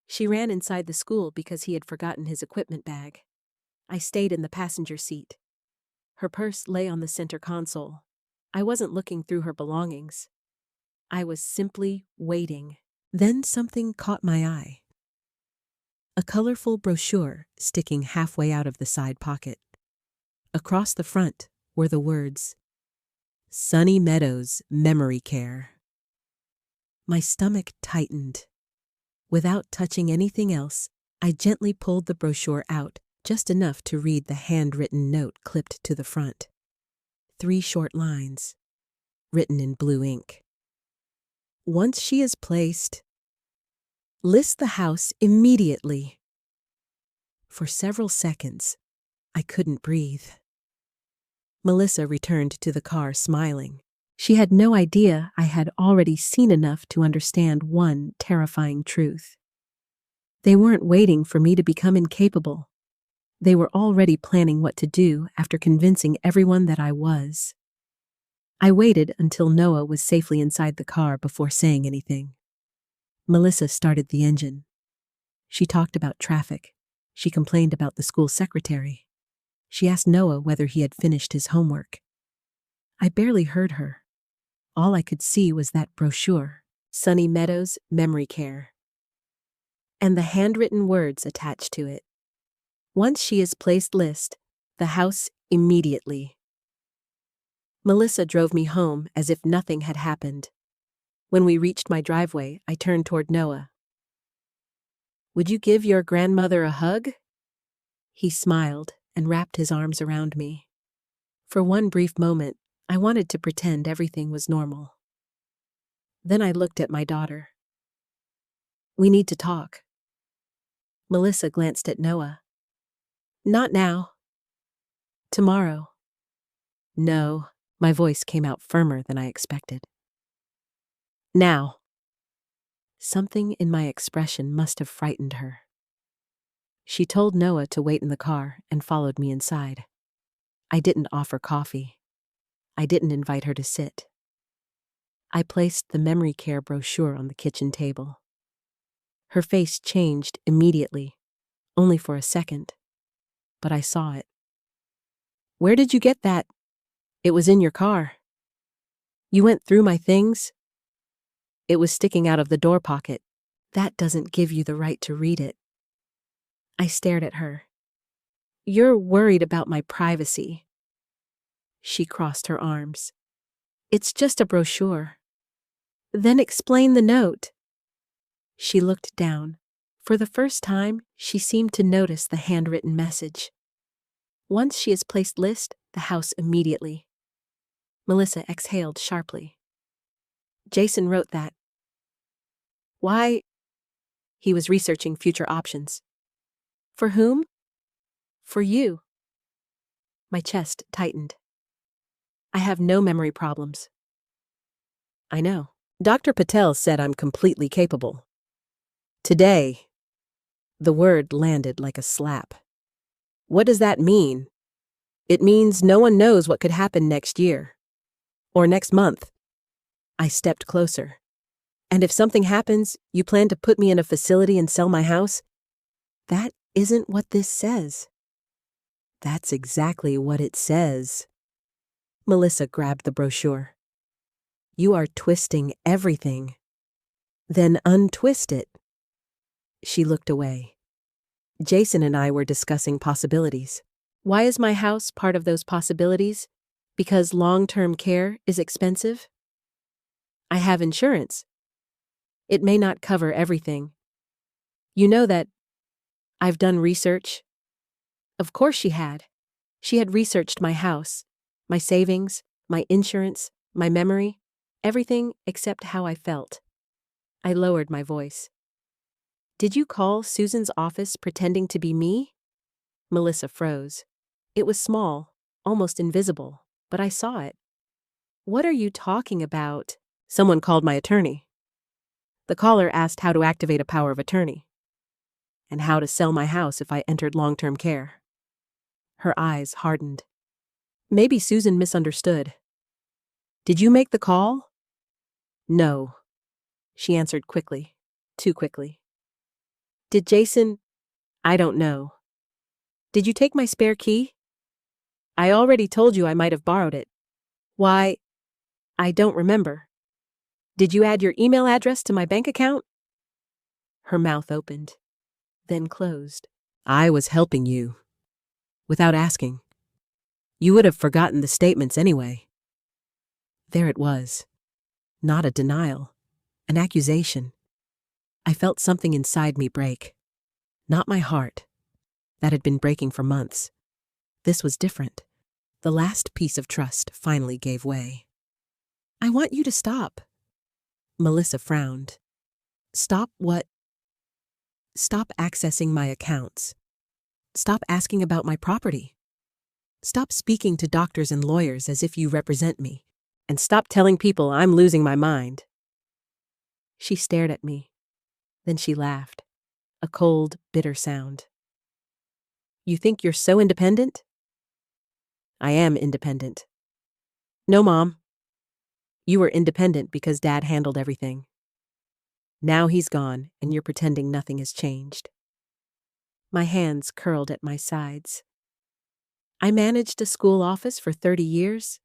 She ran inside the school because he had forgotten his equipment bag. I stayed in the passenger seat. Her purse lay on the center console. I wasn't looking through her belongings. I was simply waiting. Then something caught my eye. A colorful brochure sticking halfway out of the side pocket. Across the front were the words, Sunny Meadows Memory Care. My stomach tightened. Without touching anything else, I gently pulled the brochure out, just enough to read the handwritten note clipped to the front. 3 short lines, written in blue ink. Once she is placed, list the house immediately. For several seconds, I couldn't breathe. Melissa returned to the car smiling. She had no idea I had already seen enough to understand one terrifying truth. They weren't waiting for me to become incapable. They were already planning what to do after convincing everyone that I was. I waited until Noah was safely inside the car before saying anything. Melissa started the engine. She talked about traffic. She complained about the school secretary. She asked Noah whether he had finished his homework. I barely heard her. All I could see was that brochure, Sunny Meadows Memory Care, and the handwritten words attached to it. Once she is placed, list the house immediately. Melissa drove me home as if nothing had happened. When we reached my driveway, I turned toward Noah. Would you give your grandmother a hug? He smiled and wrapped his arms around me. For one brief moment, I wanted to pretend everything was normal. Then I looked at my daughter. We need to talk. Melissa glanced at Noah. Not now. Tomorrow. No, my voice came out firmer than I expected. Now. Something in my expression must have frightened her. She told Noah to wait in the car and followed me inside. I didn't offer coffee. I didn't invite her to sit. I placed the memory care brochure on the kitchen table. Her face changed immediately, only for a second, but I saw it. Where did you get that? It was in your car. You went through my things? It was sticking out of the door pocket. That doesn't give you the right to read it. I stared at her. You're worried about my privacy. She crossed her arms. It's just a brochure. Then explain the note. She looked down. For the first time, she seemed to notice the handwritten message. Once she is placed, list the house immediately. Melissa exhaled sharply. Jason wrote that. Why? He was researching future options. For whom? For you. My chest tightened. I have no memory problems. I know. Dr. Patel said I'm completely capable. Today, the word landed like a slap. What does that mean? It means no one knows what could happen next year. Or next month. I stepped closer. And if something happens, you plan to put me in a facility and sell my house? That isn't what this says. That's exactly what it says. Melissa grabbed the brochure. You are twisting everything. Then untwist it. She looked away. Jason and I were discussing possibilities. Why is my house part of those possibilities? Because long-term care is expensive? I have insurance. It may not cover everything. You know that I've done research. Of course she had. She had researched my house, my savings, my insurance, my memory, everything except how I felt. I lowered my voice. Did you call Susan's office pretending to be me? Melissa froze. It was small, almost invisible, but I saw it. What are you talking about? Someone called my attorney. The caller asked how to activate a power of attorney and how to sell my house if I entered long-term care. Her eyes hardened. Maybe Susan misunderstood. Did you make the call? No, she answered quickly, too quickly. Did Jason? I don't know. Did you take my spare key? I already told you I might have borrowed it. Why? I don't remember. Did you add your email address to my bank account? Her mouth opened, then closed. I was helping you. Without asking. You would have forgotten the statements anyway. There it was. Not a denial. An accusation. I felt something inside me break. Not my heart. That had been breaking for months. This was different. The last piece of trust finally gave way. I want you to stop. Melissa frowned. Stop what? Stop accessing my accounts. Stop asking about my property. Stop speaking to doctors and lawyers as if you represent me. And stop telling people I'm losing my mind. She stared at me. Then she laughed. A cold, bitter sound. You think you're so independent? I am independent. No, Mom. You were independent because Dad handled everything. Now he's gone, and you're pretending nothing has changed. My hands curled at my sides. I managed a school office for 30 years.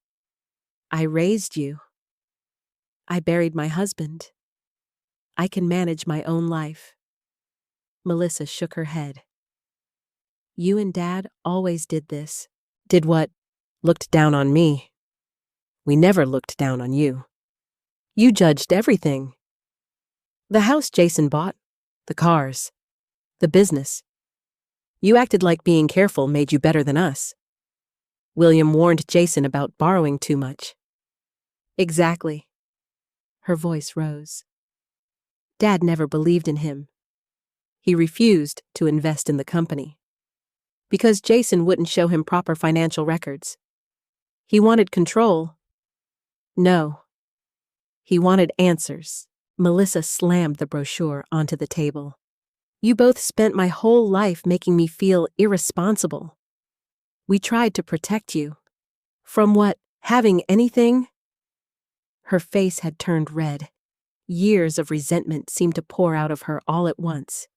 I raised you. I buried my husband. I can manage my own life. Melissa shook her head. You and Dad always did this. Did what? Looked down on me. We never looked down on you. You judged everything. The house Jason bought, the cars, the business. You acted like being careful made you better than us. William warned Jason about borrowing too much. Exactly. Her voice rose. Dad never believed in him. He refused to invest in the company. Because Jason wouldn't show him proper financial records. He wanted control. No. He wanted answers. Melissa slammed the brochure onto the table. You both spent my whole life making me feel irresponsible. We tried to protect you. From what? Having anything? Her face had turned red. Years of resentment seemed to pour out of her all at once.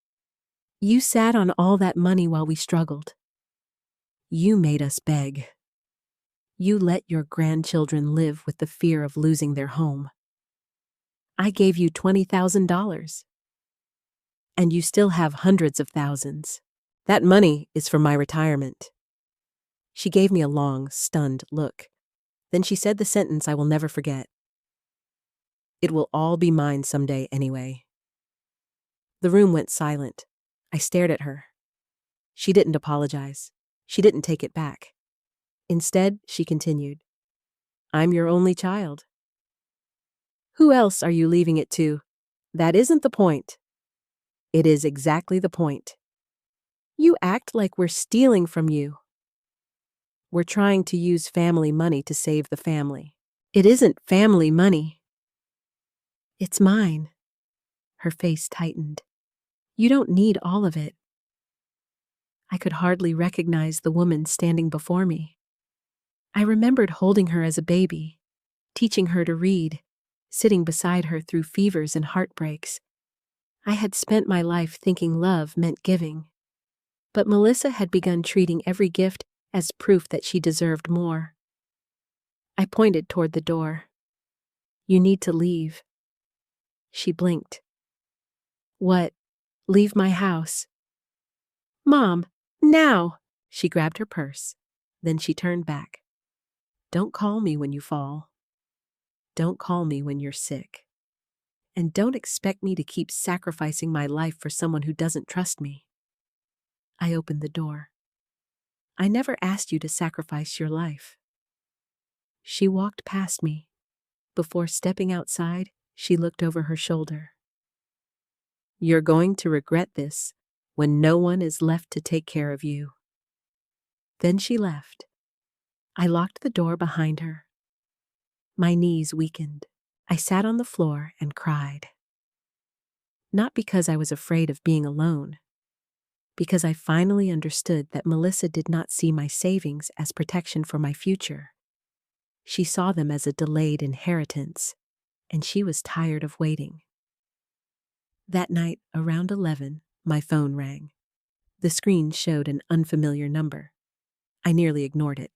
You sat on all that money while we struggled. You made us beg. You let your grandchildren live with the fear of losing their home. I gave you $20,000. And you still have hundreds of thousands. That money is for my retirement. She gave me a long, stunned look. Then she said the sentence I will never forget. It will all be mine someday anyway. The room went silent. I stared at her. She didn't apologize. She didn't take it back. Instead, she continued, I'm your only child. Who else are you leaving it to? That isn't the point. It is exactly the point. You act like we're stealing from you. We're trying to use family money to save the family. It isn't family money. It's mine. Her face tightened. You don't need all of it. I could hardly recognize the woman standing before me. I remembered holding her as a baby, teaching her to read, sitting beside her through fevers and heartbreaks. I had spent my life thinking love meant giving. But Melissa had begun treating every gift as proof that she deserved more. I pointed toward the door. You need to leave. She blinked. What? Leave my house? Mom, now! She grabbed her purse. Then she turned back. Don't call me when you fall. Don't call me when you're sick. And don't expect me to keep sacrificing my life for someone who doesn't trust me. I opened the door. I never asked you to sacrifice your life. She walked past me. Before stepping outside, she looked over her shoulder. You're going to regret this when no one is left to take care of you. Then she left. I locked the door behind her. My knees weakened. I sat on the floor and cried. Not because I was afraid of being alone, because I finally understood that Melissa did not see my savings as protection for my future. She saw them as a delayed inheritance, and she was tired of waiting. That night, around 11, My phone rang. The screen showed an unfamiliar number. I nearly ignored it.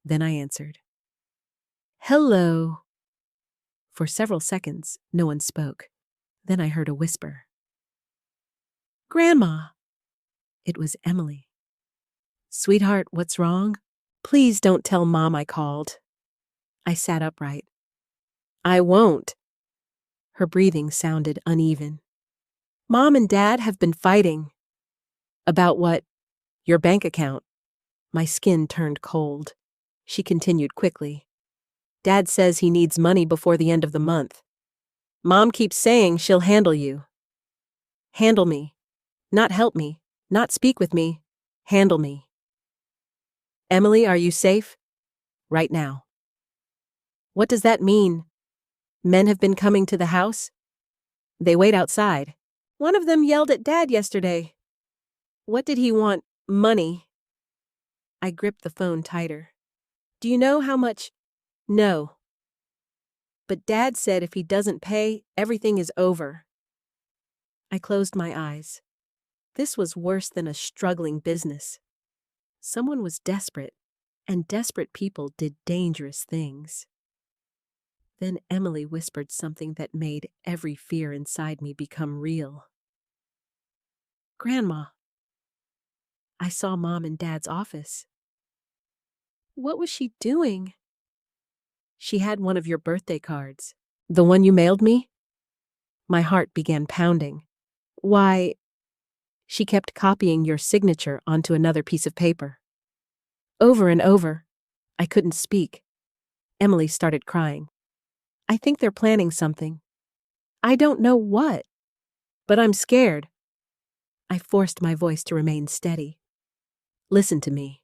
Then I answered. Hello. For several seconds, no one spoke. Then I heard a whisper. Grandma. It was Emily. Sweetheart, what's wrong? Please don't tell Mom I called. I sat upright. I won't. Her breathing sounded uneven. Mom and Dad have been fighting. About what? Your bank account. My skin turned cold. She continued quickly. Dad says he needs money before the end of the month. Mom keeps saying she'll handle you. Handle me. Not help me. Not speak with me. Handle me. Emily, are you safe? Right now. What does that mean? Men have been coming to the house? They wait outside. One of them yelled at Dad yesterday. What did he want? Money. I gripped the phone tighter. Do you know how much? No. But Dad said if he doesn't pay, everything is over. I closed my eyes. This was worse than a struggling business. Someone was desperate, and desperate people did dangerous things. Then Emily whispered something that made every fear inside me become real. Grandma. I saw Mom in Dad's office. What was she doing? She had one of your birthday cards. The one you mailed me? My heart began pounding. Why? She kept copying your signature onto another piece of paper. Over and over. I couldn't speak. Emily started crying. I think they're planning something. I don't know what. But I'm scared. I forced my voice to remain steady. Listen to me.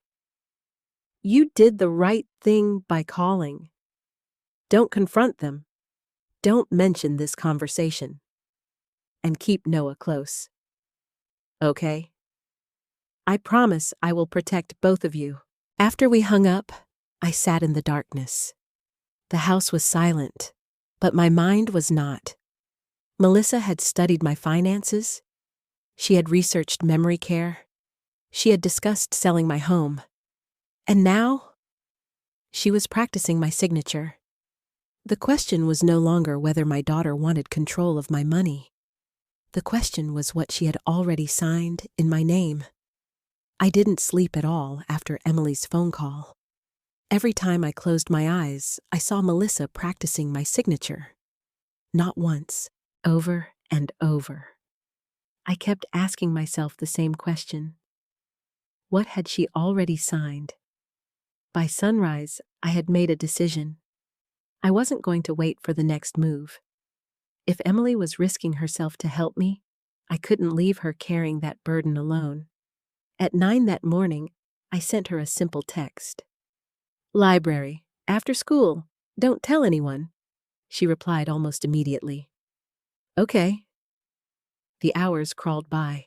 You did the right thing by calling. Don't confront them. Don't mention this conversation. And keep Noah close. Okay? I promise I will protect both of you. After we hung up, I sat in the darkness. The house was silent, but my mind was not. Melissa had studied my finances. She had researched memory care. She had discussed selling my home. And now, she was practicing my signature. The question was no longer whether my daughter wanted control of my money. The question was what she had already signed in my name. I didn't sleep at all after Emily's phone call. Every time I closed my eyes, I saw Melissa practicing my signature. Not once, over and over. I kept asking myself the same question. What had she already signed? By sunrise, I had made a decision. I wasn't going to wait for the next move. If Emily was risking herself to help me, I couldn't leave her carrying that burden alone. At 9 that morning, I sent her a simple text. Library, after school, don't tell anyone. She replied almost immediately. Okay. The hours crawled by.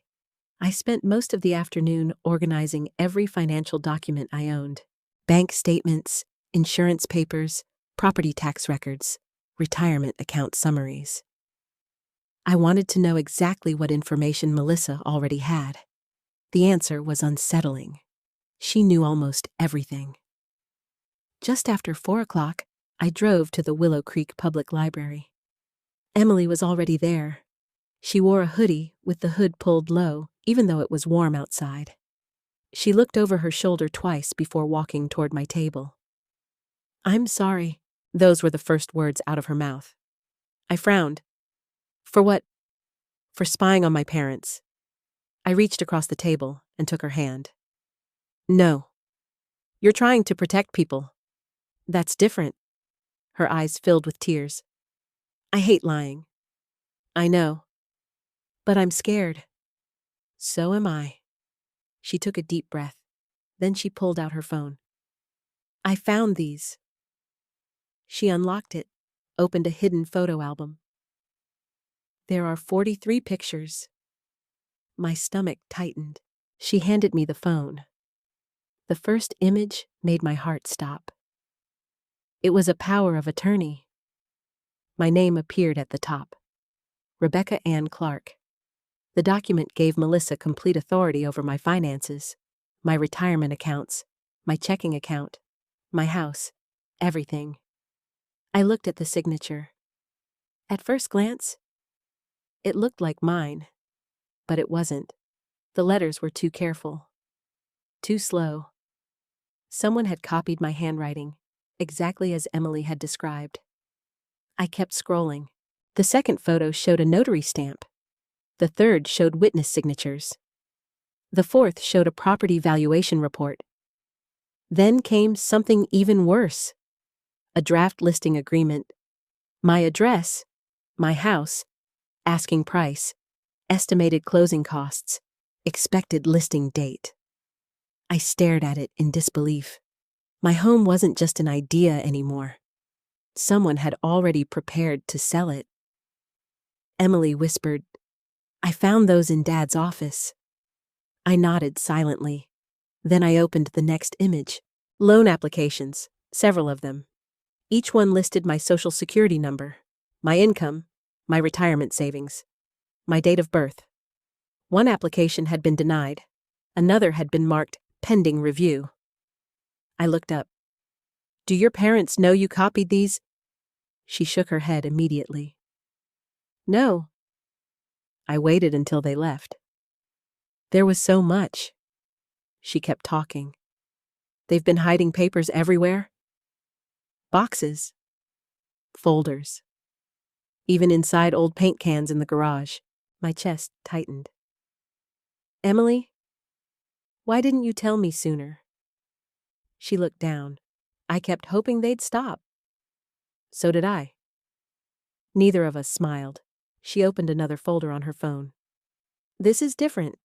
I spent most of the afternoon organizing every financial document I owned. Bank statements, insurance papers, property tax records, retirement account summaries. I wanted to know exactly what information Melissa already had. The answer was unsettling. She knew almost everything. Just after 4 o'clock, I drove to the Willow Creek Public Library. Emily was already there. She wore a hoodie with the hood pulled low, even though it was warm outside. She looked over her shoulder twice before walking toward my table. I'm sorry. Those were the first words out of her mouth. I frowned. For what? For spying on my parents. I reached across the table and took her hand. No. You're trying to protect people. That's different. Her eyes filled with tears. I hate lying. I know. But I'm scared. So am I. She took a deep breath. Then she pulled out her phone. I found these. She unlocked it, opened a hidden photo album. There are 43 pictures. My stomach tightened. She handed me the phone. The first image made my heart stop. It was a power of attorney. My name appeared at the top. Rebecca Ann Clark. The document gave Melissa complete authority over my finances, my retirement accounts, my checking account, my house, everything. I looked at the signature. At first glance, it looked like mine, but it wasn't. The letters were too careful, too slow. Someone had copied my handwriting, exactly as Emily had described. I kept scrolling. The second photo showed a notary stamp. The third showed witness signatures. The fourth showed a property valuation report. Then came something even worse. A draft listing agreement. My address, my house, asking price, estimated closing costs, expected listing date. I stared at it in disbelief. My home wasn't just an idea anymore. Someone had already prepared to sell it. Emily whispered, "I found those in Dad's office." I nodded silently. Then I opened the next image. Loan applications, several of them. Each one listed my social security number, my income, my retirement savings, my date of birth. One application had been denied. Another had been marked pending review. I looked up. "Do your parents know you copied these?" She shook her head immediately. "No." I waited until they left. "There was so much." She kept talking. "They've been hiding papers everywhere. Boxes. Folders. Even inside old paint cans in the garage." My chest tightened. "Emily, why didn't you tell me sooner?" She looked down. "I kept hoping they'd stop." "So did I." Neither of us smiled. She opened another folder on her phone. "This is different."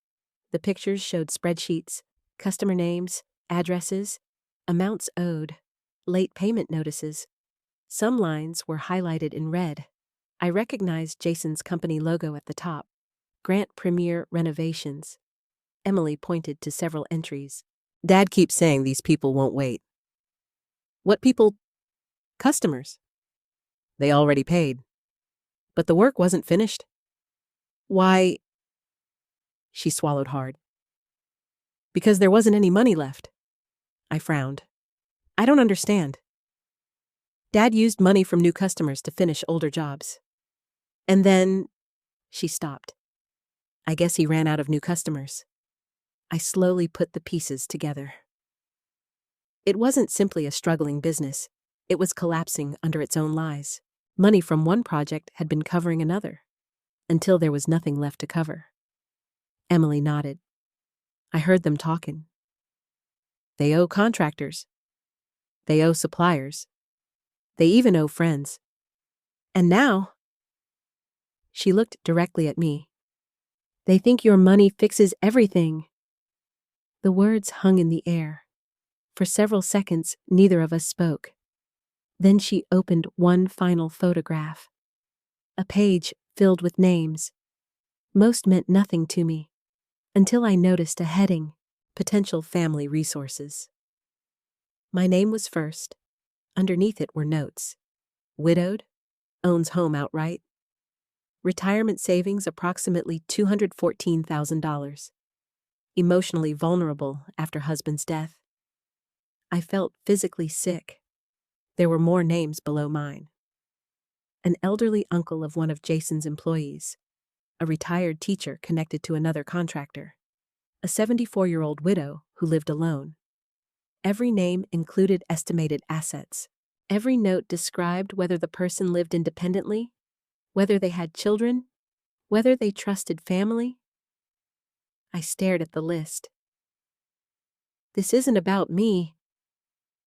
The pictures showed spreadsheets, customer names, addresses, amounts owed, late payment notices. Some lines were highlighted in red. I recognized Jason's company logo at the top. Grant Premier Renovations. Emily pointed to several entries. "Dad keeps saying these people won't wait." "What people?" "Customers. They already paid. But the work wasn't finished." "Why?" She swallowed hard. "Because there wasn't any money left." I frowned. "I don't understand." "Dad used money from new customers to finish older jobs. And then..." She stopped. "I guess he ran out of new customers." I slowly put the pieces together. It wasn't simply a struggling business. It was collapsing under its own lies. Money from one project had been covering another, until there was nothing left to cover. Emily nodded. I heard them talking. They owe contractors. They owe suppliers. They even owe friends. And now, she looked directly at me. They think your money fixes everything. The words hung in the air. For several seconds, neither of us spoke. Then she opened one final photograph. A page filled with names. Most meant nothing to me, until I noticed a heading, Potential Family Resources. My name was first. Underneath it were notes. Widowed, owns home outright. Retirement savings approximately $214,000. Emotionally vulnerable after husband's death. I felt physically sick. There were more names below mine. An elderly uncle of one of Jason's employees. A retired teacher connected to another contractor. A 74-year-old widow who lived alone. Every name included estimated assets. Every note described whether the person lived independently, whether they had children, whether they trusted family. I stared at the list. This isn't about me.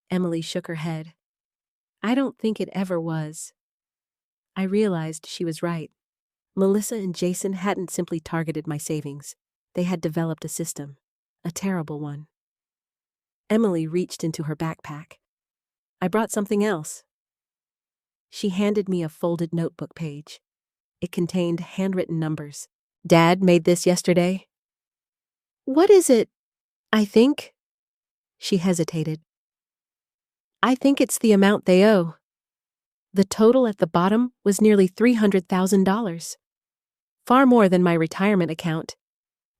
Emily shook her head. I don't think it ever was. I realized she was right. Melissa and Jason hadn't simply targeted my savings. They had developed a system, a terrible one. Emily reached into her backpack. I brought something else. She handed me a folded notebook page. It contained handwritten numbers. Dad made this yesterday. What is it? I think. She hesitated. I think it's the amount they owe. The total at the bottom was nearly $300,000. Far more than my retirement account.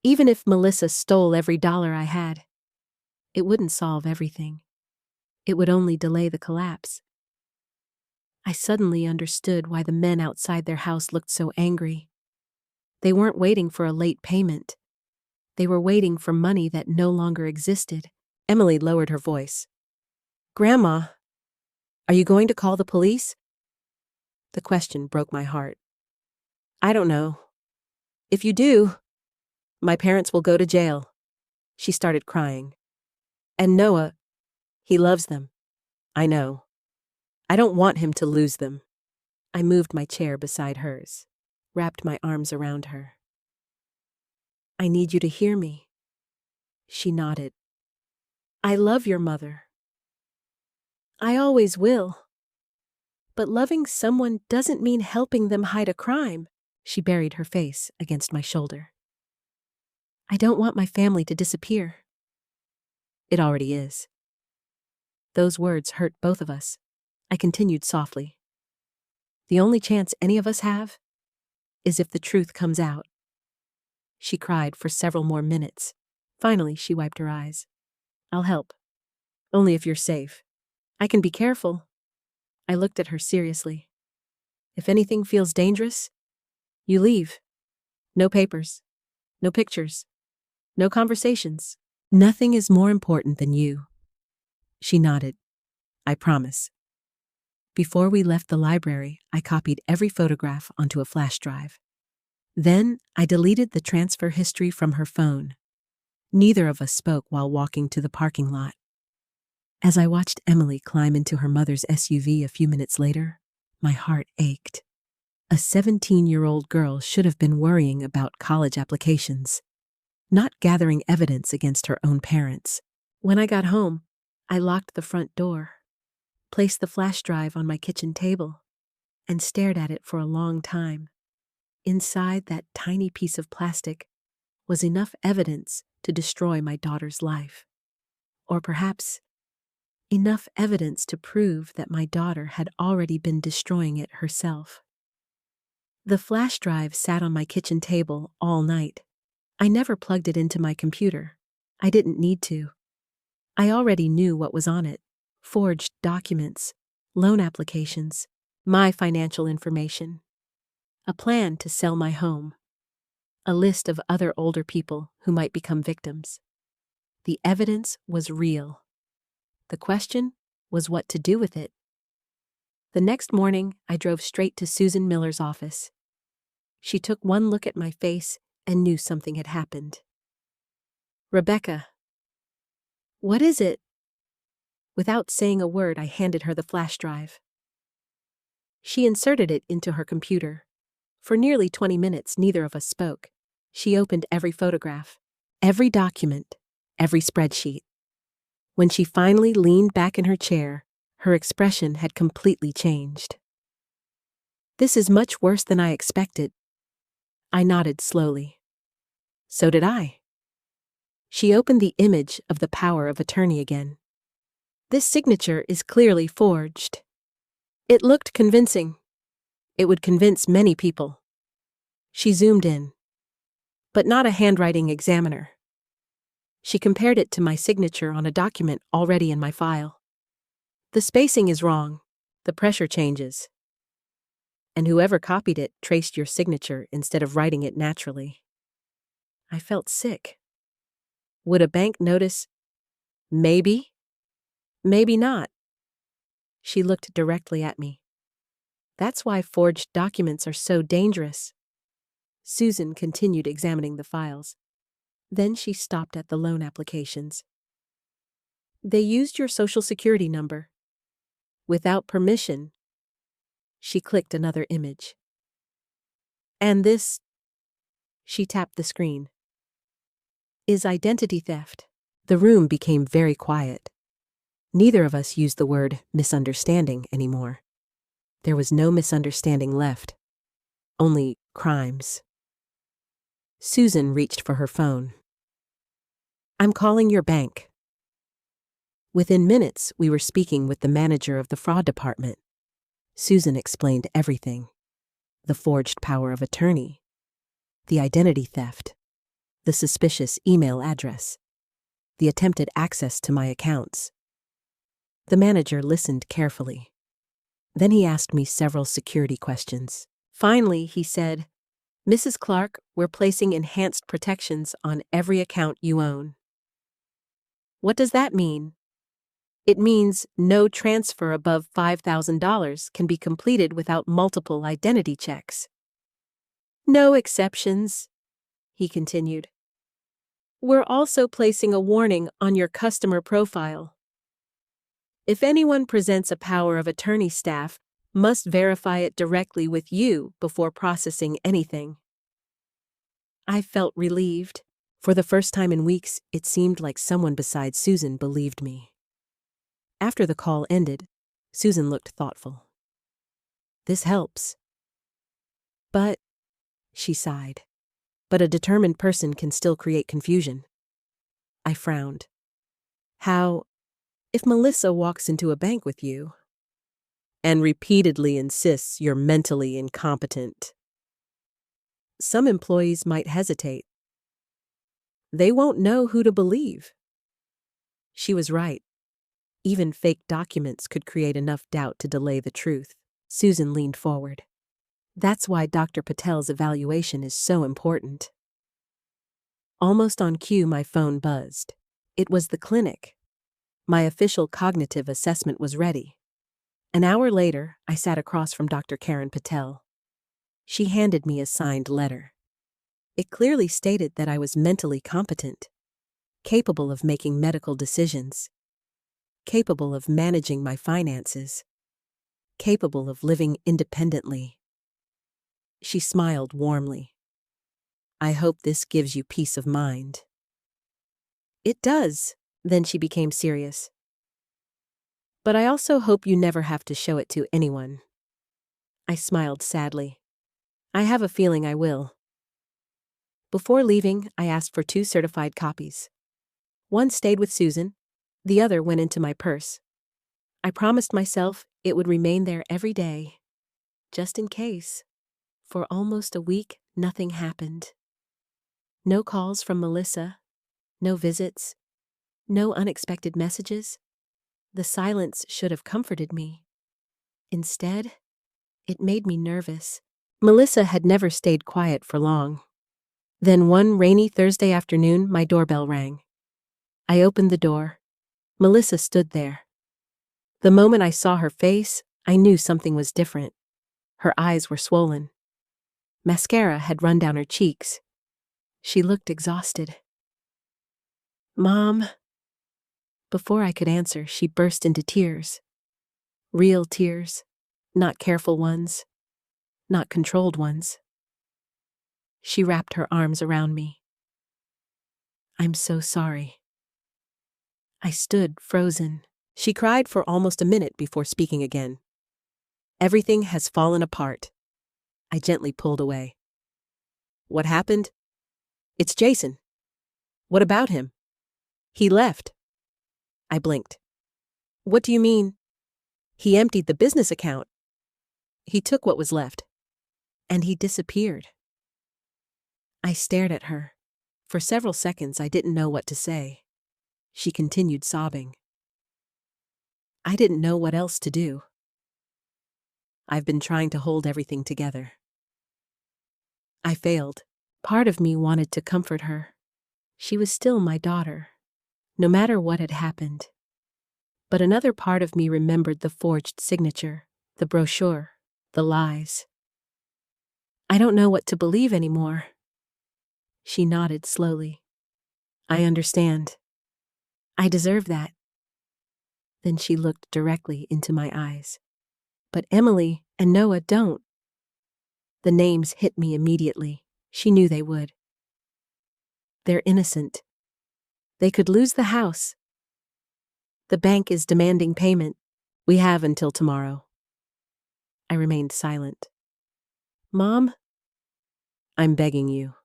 Even if Melissa stole every dollar I had, it wouldn't solve everything. It would only delay the collapse. I suddenly understood why the men outside their house looked so angry. They weren't waiting for a late payment. They were waiting for money that no longer existed. Emily lowered her voice. Grandma, are you going to call the police? The question broke my heart. I don't know. If you do, my parents will go to jail. She started crying. And Noah, he loves them. I know. I don't want him to lose them. I moved my chair beside hers, wrapped my arms around her. I need you to hear me. She nodded. I love your mother. I always will. But loving someone doesn't mean helping them hide a crime. She buried her face against my shoulder. I don't want my family to disappear. It already is. Those words hurt both of us. I continued softly. The only chance any of us have is if the truth comes out. She cried for several more minutes. Finally, she wiped her eyes. I'll help. Only if you're safe. I can be careful. I looked at her seriously. If anything feels dangerous, you leave. No papers. No pictures. No conversations. Nothing is more important than you. She nodded. I promise. Before we left the library, I copied every photograph onto a flash drive. Then I deleted the transfer history from her phone. Neither of us spoke while walking to the parking lot. As I watched Emily climb into her mother's SUV a few minutes later, my heart ached. A 17-year-old girl should have been worrying about college applications, not gathering evidence against her own parents. When I got home, I locked the front door, placed the flash drive on my kitchen table, and stared at it for a long time. Inside that tiny piece of plastic was enough evidence to destroy my daughter's life. Or perhaps enough evidence to prove that my daughter had already been destroying it herself. The flash drive sat on my kitchen table all night. I never plugged it into my computer. I didn't need to. I already knew what was on it. Forged documents, loan applications, my financial information, a plan to sell my home, a list of other older people who might become victims. The evidence was real. The question was what to do with it. The next morning, I drove straight to Susan Miller's office. She took one look at my face and knew something had happened. Rebecca. What is it? Without saying a word, I handed her the flash drive. She inserted it into her computer. For nearly 20 minutes, neither of us spoke. She opened every photograph, every document, every spreadsheet. When she finally leaned back in her chair, her expression had completely changed. This is much worse than I expected. I nodded slowly. So did I. She opened the image of the power of attorney again. This signature is clearly forged. It looked convincing. It would convince many people. She zoomed in. But not a handwriting examiner. She compared it to my signature on a document already in my file. The spacing is wrong. The pressure changes. And whoever copied it traced your signature instead of writing it naturally. I felt sick. Would a bank notice? Maybe. Maybe not. She looked directly at me. That's why forged documents are so dangerous. Susan continued examining the files. Then she stopped at the loan applications. They used your social security number. Without permission. She clicked another image. And this, she tapped the screen, is identity theft. The room became very quiet. Neither of us used the word misunderstanding anymore. There was no misunderstanding left. Only crimes. Susan reached for her phone. I'm calling your bank. Within minutes, we were speaking with the manager of the fraud department. Susan explained everything. The forged power of attorney. the identity theft, the suspicious email address, the attempted access to my accounts. The manager listened carefully. Then he asked me several security questions. Finally, he said, "Mrs. Clark, we're placing enhanced protections on every account you own." What does that mean? It means no transfer above $5,000 can be completed without multiple identity checks. No exceptions, he continued. We're also placing a warning on your customer profile. If anyone presents a power of attorney staff, must verify it directly with you before processing anything. I felt relieved. For the first time in weeks, it seemed like someone besides Susan believed me. After the call ended, Susan looked thoughtful. This helps. But, she sighed, but a determined person can still create confusion. I frowned. How, if Melissa walks into a bank with you and repeatedly insists you're mentally incompetent? Some employees might hesitate. They won't know who to believe. She was right. Even fake documents could create enough doubt to delay the truth. Susan leaned forward. That's why Dr. Patel's evaluation is so important. Almost on cue, my phone buzzed. It was the clinic. My official cognitive assessment was ready. An hour later, I sat across from Dr. Karen Patel. She handed me a signed letter. It clearly stated that I was mentally competent, capable of making medical decisions, capable of managing my finances, capable of living independently. She smiled warmly. I hope this gives you peace of mind. It does. Then she became serious. But I also hope you never have to show it to anyone. I smiled sadly. I have a feeling I will. Before leaving, I asked for 2 certified copies. One stayed with Susan, the other went into my purse. I promised myself it would remain there every day, just in case. For almost a week, nothing happened. No calls from Melissa, no visits, no unexpected messages. The silence should have comforted me. Instead, it made me nervous. Melissa had never stayed quiet for long. Then one rainy Thursday afternoon, my doorbell rang. I opened the door. Melissa stood there. The moment I saw her face, I knew something was different. Her eyes were swollen. Mascara had run down her cheeks. She looked exhausted. "Mom." Before I could answer, she burst into tears. Real tears, not careful ones, not controlled ones. She wrapped her arms around me. "I'm so sorry." I stood frozen. She cried for almost a minute before speaking again. "Everything has fallen apart." I gently pulled away. "What happened?" "It's Jason." "What about him?" "He left." I blinked. "What do you mean?" "He emptied the business account. He took what was left. And he disappeared." I stared at her. For several seconds, I didn't know what to say. She continued sobbing. I didn't know what else to do. I've been trying to hold everything together. I failed. Part of me wanted to comfort her. She was still my daughter, no matter what had happened. But another part of me remembered the forged signature, the brochure, the lies. "I don't know what to believe anymore." She nodded slowly. "I understand. I deserve that." Then she looked directly into my eyes. "But Emily and Noah don't." The names hit me immediately. She knew they would. They're innocent. They could lose the house. The bank is demanding payment. We have until tomorrow. I remained silent. "Mom?" "I'm begging you.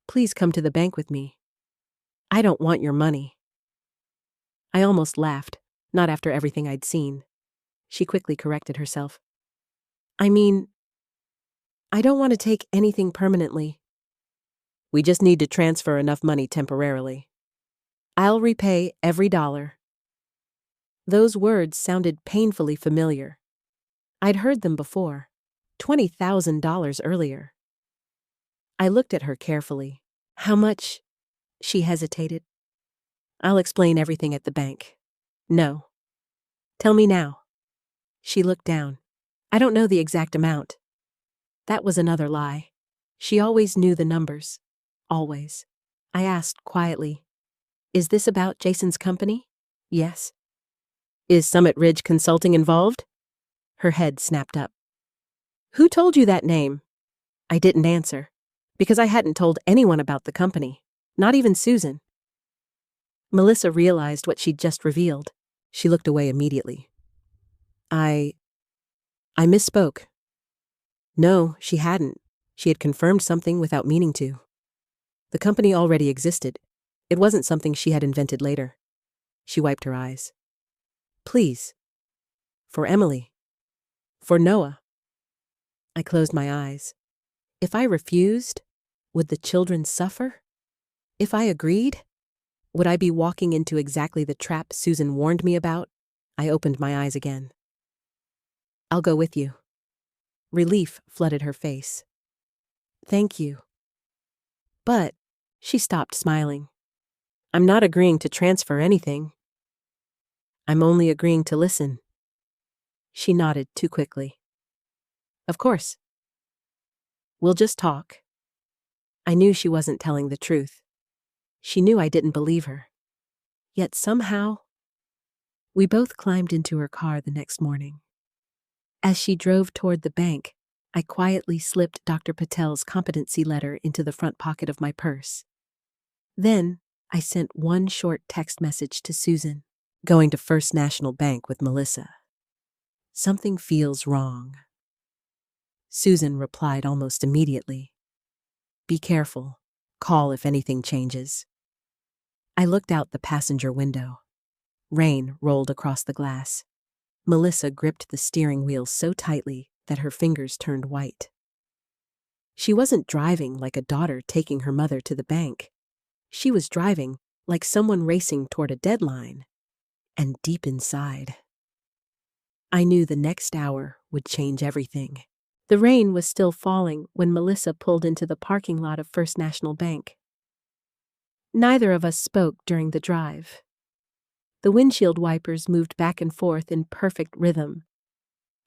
Please come to the bank with me. I don't want your money." I almost laughed, not after everything I'd seen. She quickly corrected herself. "I mean, I don't want to take anything permanently. We just need to transfer enough money temporarily. I'll repay every dollar." Those words sounded painfully familiar. I'd heard them before, $20,000 earlier. I looked at her carefully. "How much?" She hesitated. "I'll explain everything at the bank." "No. Tell me now." She looked down. "I don't know the exact amount." That was another lie. She always knew the numbers. Always. I asked quietly, "Is this about Jason's company?" "Yes." "Is Summit Ridge Consulting involved?" Her head snapped up. "Who told you that name?" I didn't answer, because I hadn't told anyone about the company, not even Susan. Melissa realized what she'd just revealed. She looked away immediately. I misspoke. No, she hadn't. She had confirmed something without meaning to. The company already existed. It wasn't something she had invented later. She wiped her eyes. "Please. For Emily. For Noah." I closed my eyes. If I refused, would the children suffer? If I agreed, would I be walking into exactly the trap Susan warned me about? I opened my eyes again. "I'll go with you." Relief flooded her face. "Thank you." "But," she stopped smiling, "I'm not agreeing to transfer anything. I'm only agreeing to listen." She nodded too quickly. "Of course. We'll just talk." I knew she wasn't telling the truth. She knew I didn't believe her. Yet somehow, we both climbed into her car the next morning. As she drove toward the bank, I quietly slipped Dr. Patel's competency letter into the front pocket of my purse. Then, I sent one short text message to Susan. "Going to First National Bank with Melissa. Something feels wrong." Susan replied almost immediately. "Be careful. Call if anything changes." I looked out the passenger window. Rain rolled across the glass. Melissa gripped the steering wheel so tightly that her fingers turned white. She wasn't driving like a daughter taking her mother to the bank. She was driving like someone racing toward a deadline. And deep inside, I knew the next hour would change everything. The rain was still falling when Melissa pulled into the parking lot of First National Bank. Neither of us spoke during the drive. The windshield wipers moved back and forth in perfect rhythm.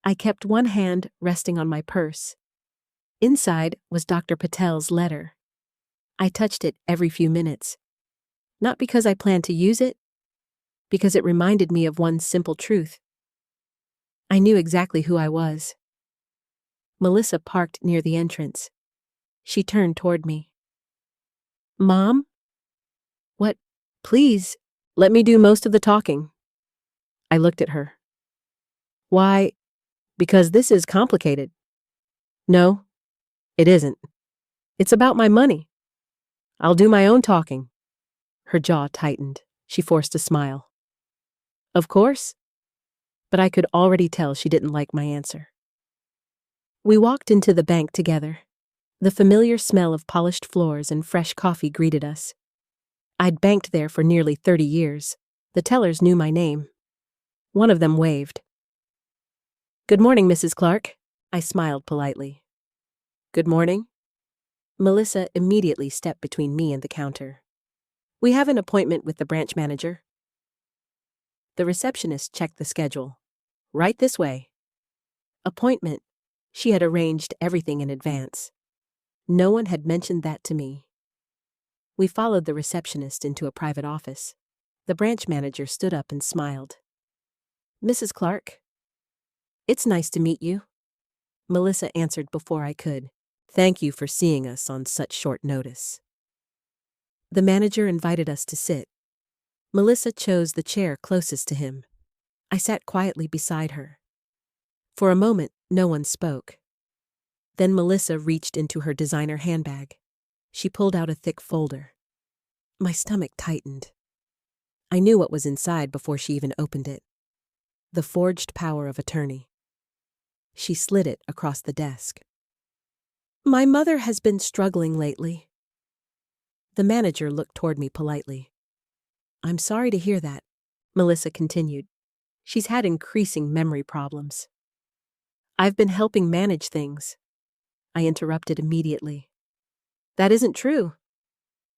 I kept one hand resting on my purse. Inside was Dr. Patel's letter. I touched it every few minutes. Not because I planned to use it, because it reminded me of one simple truth. I knew exactly who I was. Melissa parked near the entrance. She turned toward me. "Mom?" "What? Please, let me do most of the talking." I looked at her. "Why? Because this is complicated." "No, it isn't. It's about my money. I'll do my own talking." Her jaw tightened. She forced a smile. "Of course." But I could already tell she didn't like my answer. We walked into the bank together. The familiar smell of polished floors and fresh coffee greeted us. I'd banked there for nearly 30 years. The tellers knew my name. One of them waved. "Good morning, Mrs. Clark." I smiled politely. "Good morning." Melissa immediately stepped between me and the counter. "We have an appointment with the branch manager." The receptionist checked the schedule. "Right this way." Appointment. She had arranged everything in advance. No one had mentioned that to me. We followed the receptionist into a private office. The branch manager stood up and smiled. "Mrs. Clark?" "It's nice to meet you." Melissa answered before I could. "Thank you for seeing us on such short notice." The manager invited us to sit. Melissa chose the chair closest to him. I sat quietly beside her. For a moment, no one spoke. Then Melissa reached into her designer handbag. She pulled out a thick folder. My stomach tightened. I knew what was inside before she even opened it. The forged power of attorney. She slid it across the desk. "My mother has been struggling lately. The manager looked toward me politely. "I'm sorry to hear that," Melissa continued. "She's had increasing memory problems." "I've been helping manage things," I interrupted immediately. "That isn't true."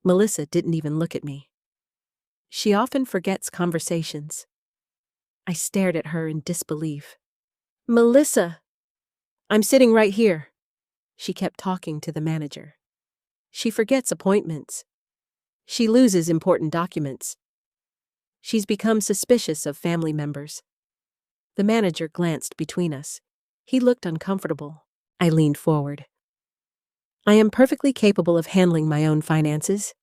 Melissa didn't even look at me. "She often forgets conversations." I stared at her in disbelief. "Melissa, I'm sitting right here." She kept talking to the manager. "She forgets appointments. She loses important documents. She's become suspicious of family members." The manager glanced between us. He looked uncomfortable. I leaned forward. "I am perfectly capable of handling my own finances."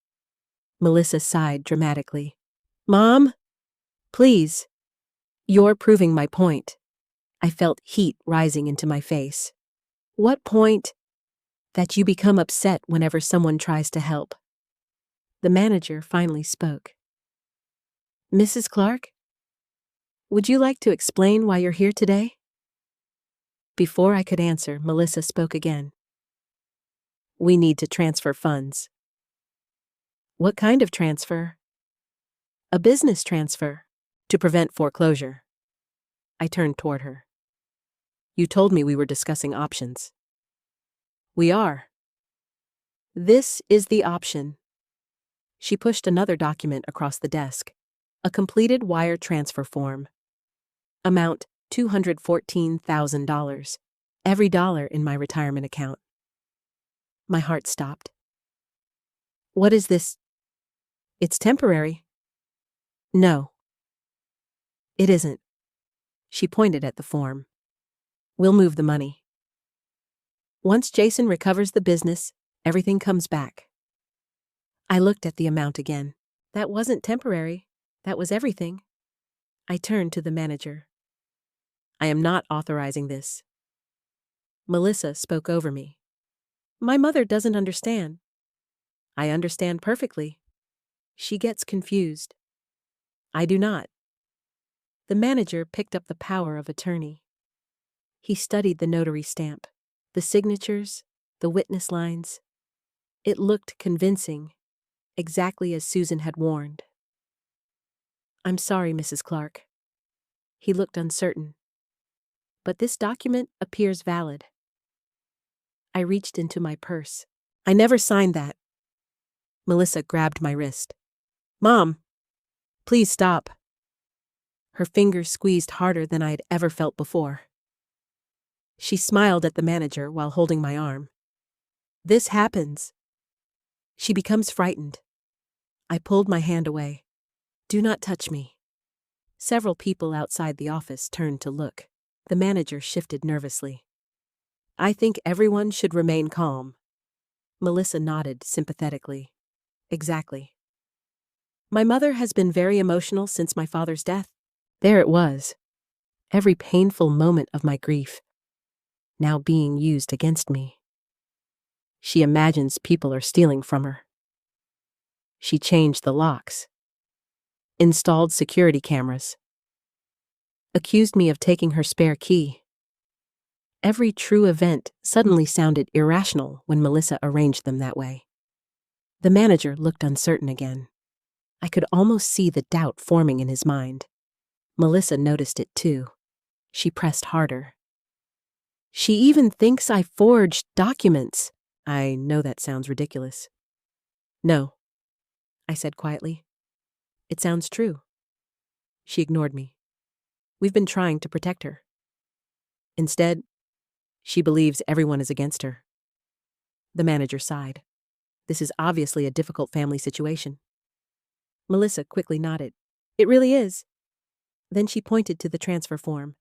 Melissa sighed dramatically. "Mom, please." "You're proving my point." I felt heat rising into my face. "What point?" "That you become upset whenever someone tries to help." The manager finally spoke. "Mrs. Clark, would you like to explain why you're here today?" Before I could answer, Melissa spoke again. "We need to transfer funds." "What kind of transfer?" "A business transfer, to prevent foreclosure." I turned toward her. "You told me we were discussing options." "We are." "This is the option." She pushed another document across the desk. A completed wire transfer form. Amount $214,000. Every dollar in my retirement account. My heart stopped. "What is this?" "It's temporary." "No, it isn't." She pointed at the form. "We'll move the money. Once Jason recovers the business, everything comes back." I looked at the amount again. That wasn't temporary. That was everything. I turned to the manager. "I am not authorizing this." Melissa spoke over me. "My mother doesn't understand." "I understand perfectly. She gets confused." "I do not." The manager picked up the power of attorney. He studied the notary stamp, the signatures, the witness lines. It looked convincing, exactly as Susan had warned. "I'm sorry, Mrs. Clark." He looked uncertain. "But this document appears valid." I reached into my purse. "I never signed that." Melissa grabbed my wrist. "Mom, please stop." Her fingers squeezed harder than I had ever felt before. She smiled at the manager while holding my arm. "This happens." She becomes frightened. I pulled my hand away. "Do not touch me." Several people outside the office turned to look. The manager shifted nervously. "I think everyone should remain calm." Melissa nodded sympathetically. "Exactly. My mother has been very emotional since my father's death." There it was. Every painful moment of my grief, now being used against me. She imagines people are stealing from her. She changed the locks. Installed security cameras. Accused me of taking her spare key. Every true event suddenly sounded irrational when Melissa arranged them that way. The manager looked uncertain again. I could almost see the doubt forming in his mind. Melissa noticed it too. She pressed harder. "She even thinks I forged documents." I know that sounds ridiculous. "No," I said quietly. "It sounds true." She ignored me. "We've been trying to protect her. Instead, she believes everyone is against her." The manager sighed. "This is obviously a difficult family situation." Melissa quickly nodded. "It really is." Then she pointed to the transfer form.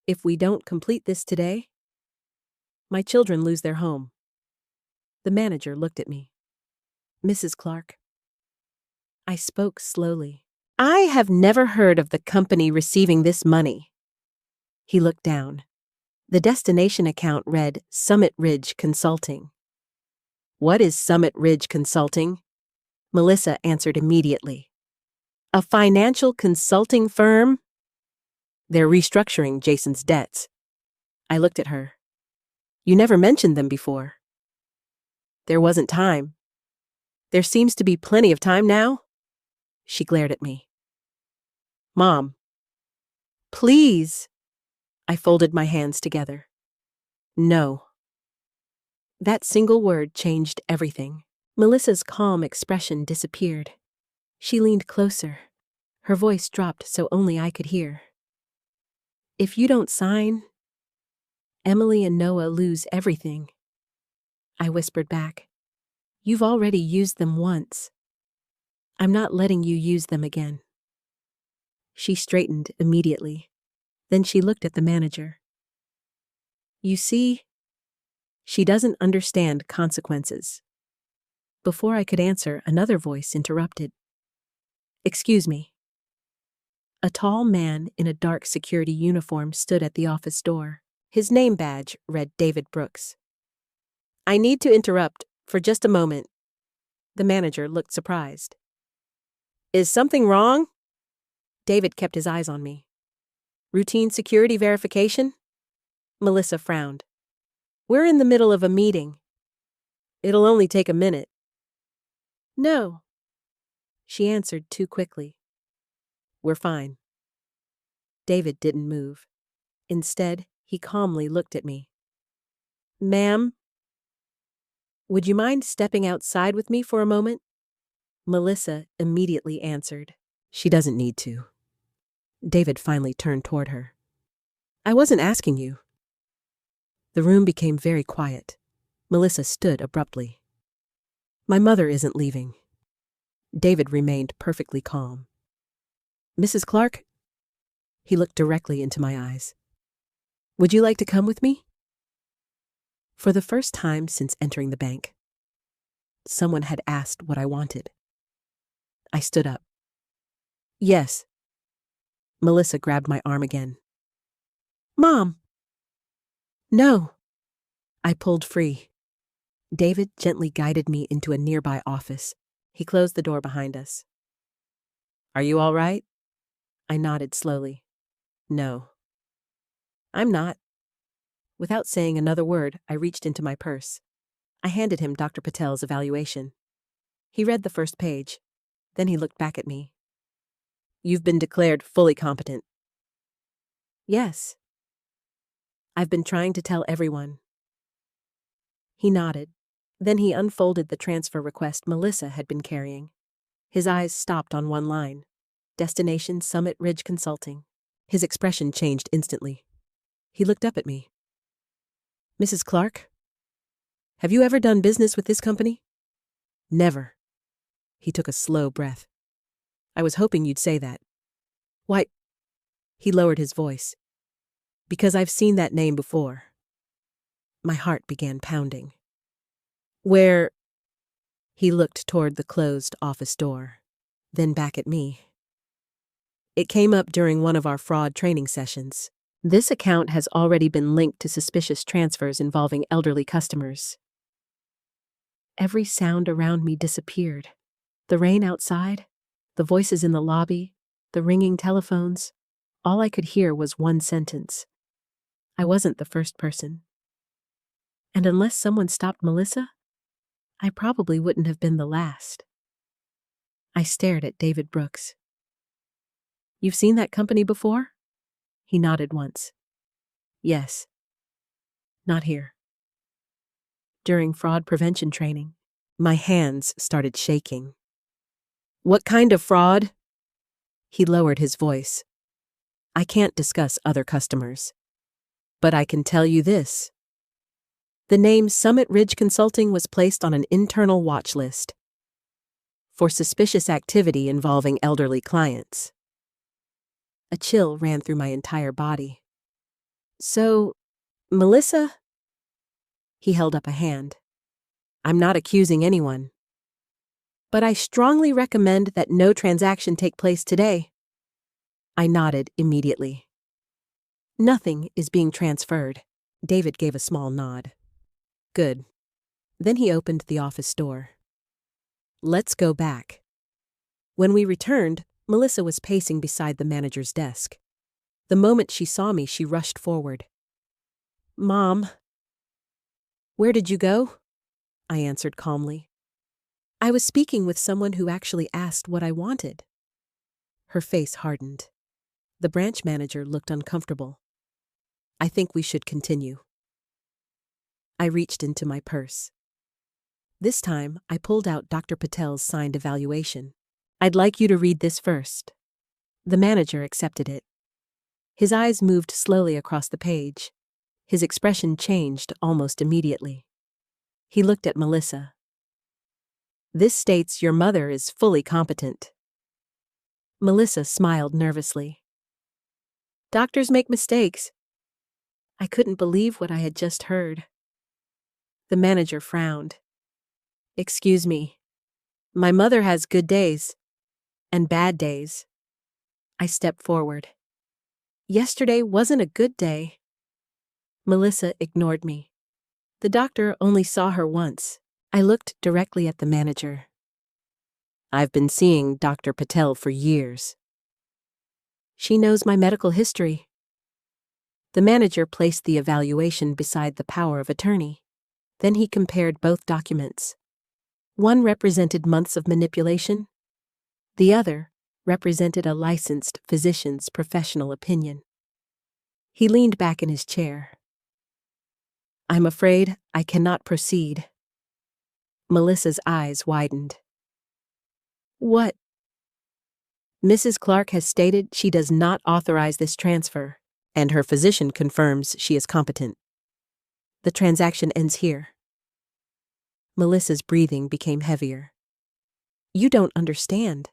"If we don't complete this today, my children lose their home." The manager looked at me. "Mrs. Clark." I spoke slowly. "I have never heard of the company receiving this money." He looked down. The destination account read Summit Ridge Consulting. "What is Summit Ridge Consulting?" Melissa answered immediately. "A financial consulting firm?" "They're restructuring Jason's debts." I looked at her. "You never mentioned them before." "There wasn't time." There seems to be plenty of time now. She glared at me. Mom. Please. I folded my hands together. No. That single word changed everything. Melissa's calm expression disappeared. She leaned closer. Her voice dropped so only I could hear. If you don't sign, Emily and Noah lose everything. I whispered back. You've already used them once. I'm not letting you use them again. She straightened immediately. Then she looked at the manager. You see, she doesn't understand consequences. Before I could answer, another voice interrupted. Excuse me. A tall man in a dark security uniform stood at the office door. His name badge read David Brooks. I need to interrupt for just a moment. The manager looked surprised. Is something wrong? David kept his eyes on me. Routine security verification? Melissa frowned. We're in the middle of a meeting. It'll only take a minute. No. She answered too quickly. We're fine. David didn't move. Instead, he calmly looked at me. Ma'am, would you mind stepping outside with me for a moment? Melissa immediately answered. She doesn't need to. David finally turned toward her. I wasn't asking you. The room became very quiet. Melissa stood abruptly. My mother isn't leaving. David remained perfectly calm. Mrs. Clark? He looked directly into my eyes. Would you like to come with me? For the first time since entering the bank, someone had asked what I wanted. I stood up. Yes. Melissa grabbed my arm again. Mom! No. I pulled free. David gently guided me into a nearby office. He closed the door behind us. Are you all right? I nodded slowly. No. I'm not. Without saying another word, I reached into my purse. I handed him Dr. Patel's evaluation. He read the first page. Then he looked back at me. You've been declared fully competent. Yes. I've been trying to tell everyone. He nodded. Then he unfolded the transfer request Melissa had been carrying. His eyes stopped on one line. Destination Summit Ridge Consulting. His expression changed instantly. He looked up at me. Mrs. Clark? Have you ever done business with this company? Never. He took a slow breath. I was hoping you'd say that. Why? He lowered his voice. Because I've seen that name before. My heart began pounding. Where? He looked toward the closed office door, then back at me. It came up during one of our fraud training sessions. This account has already been linked to suspicious transfers involving elderly customers. Every sound around me disappeared. The rain outside, the voices in the lobby, the ringing telephones. All I could hear was one sentence. I wasn't the first person. And unless someone stopped Melissa, I probably wouldn't have been the last. I stared at David Brooks. You've seen that company before? He nodded once. Yes. Not here. During fraud prevention training, my hands started shaking. What kind of fraud? He lowered his voice. I can't discuss other customers. But I can tell you this. The name Summit Ridge Consulting was placed on an internal watch list for suspicious activity involving elderly clients. A chill ran through my entire body. So, Melissa? He held up a hand. I'm not accusing anyone. But I strongly recommend that no transaction take place today. I nodded immediately. Nothing is being transferred. David gave a small nod. Good. Then he opened the office door. Let's go back. When we returned, Melissa was pacing beside the manager's desk. The moment she saw me, she rushed forward. Mom. Where did you go? I answered calmly. I was speaking with someone who actually asked what I wanted. Her face hardened. The branch manager looked uncomfortable. I think we should continue. I reached into my purse. This time, I pulled out Dr. Patel's signed evaluation. I'd like you to read this first. The manager accepted it. His eyes moved slowly across the page. His expression changed almost immediately. He looked at Melissa. This states your mother is fully competent. Melissa smiled nervously. Doctors make mistakes. I couldn't believe what I had just heard. The manager frowned. Excuse me. My mother has good days and bad days. I stepped forward. Yesterday wasn't a good day. Melissa ignored me. The doctor only saw her once. I looked directly at the manager. I've been seeing Dr. Patel for years. She knows my medical history. The manager placed the evaluation beside the power of attorney. Then he compared both documents. One represented months of manipulation. The other represented a licensed physician's professional opinion. He leaned back in his chair. I'm afraid I cannot proceed. Melissa's eyes widened. What? Mrs. Clark has stated she does not authorize this transfer, and her physician confirms she is competent. The transaction ends here. Melissa's breathing became heavier. You don't understand.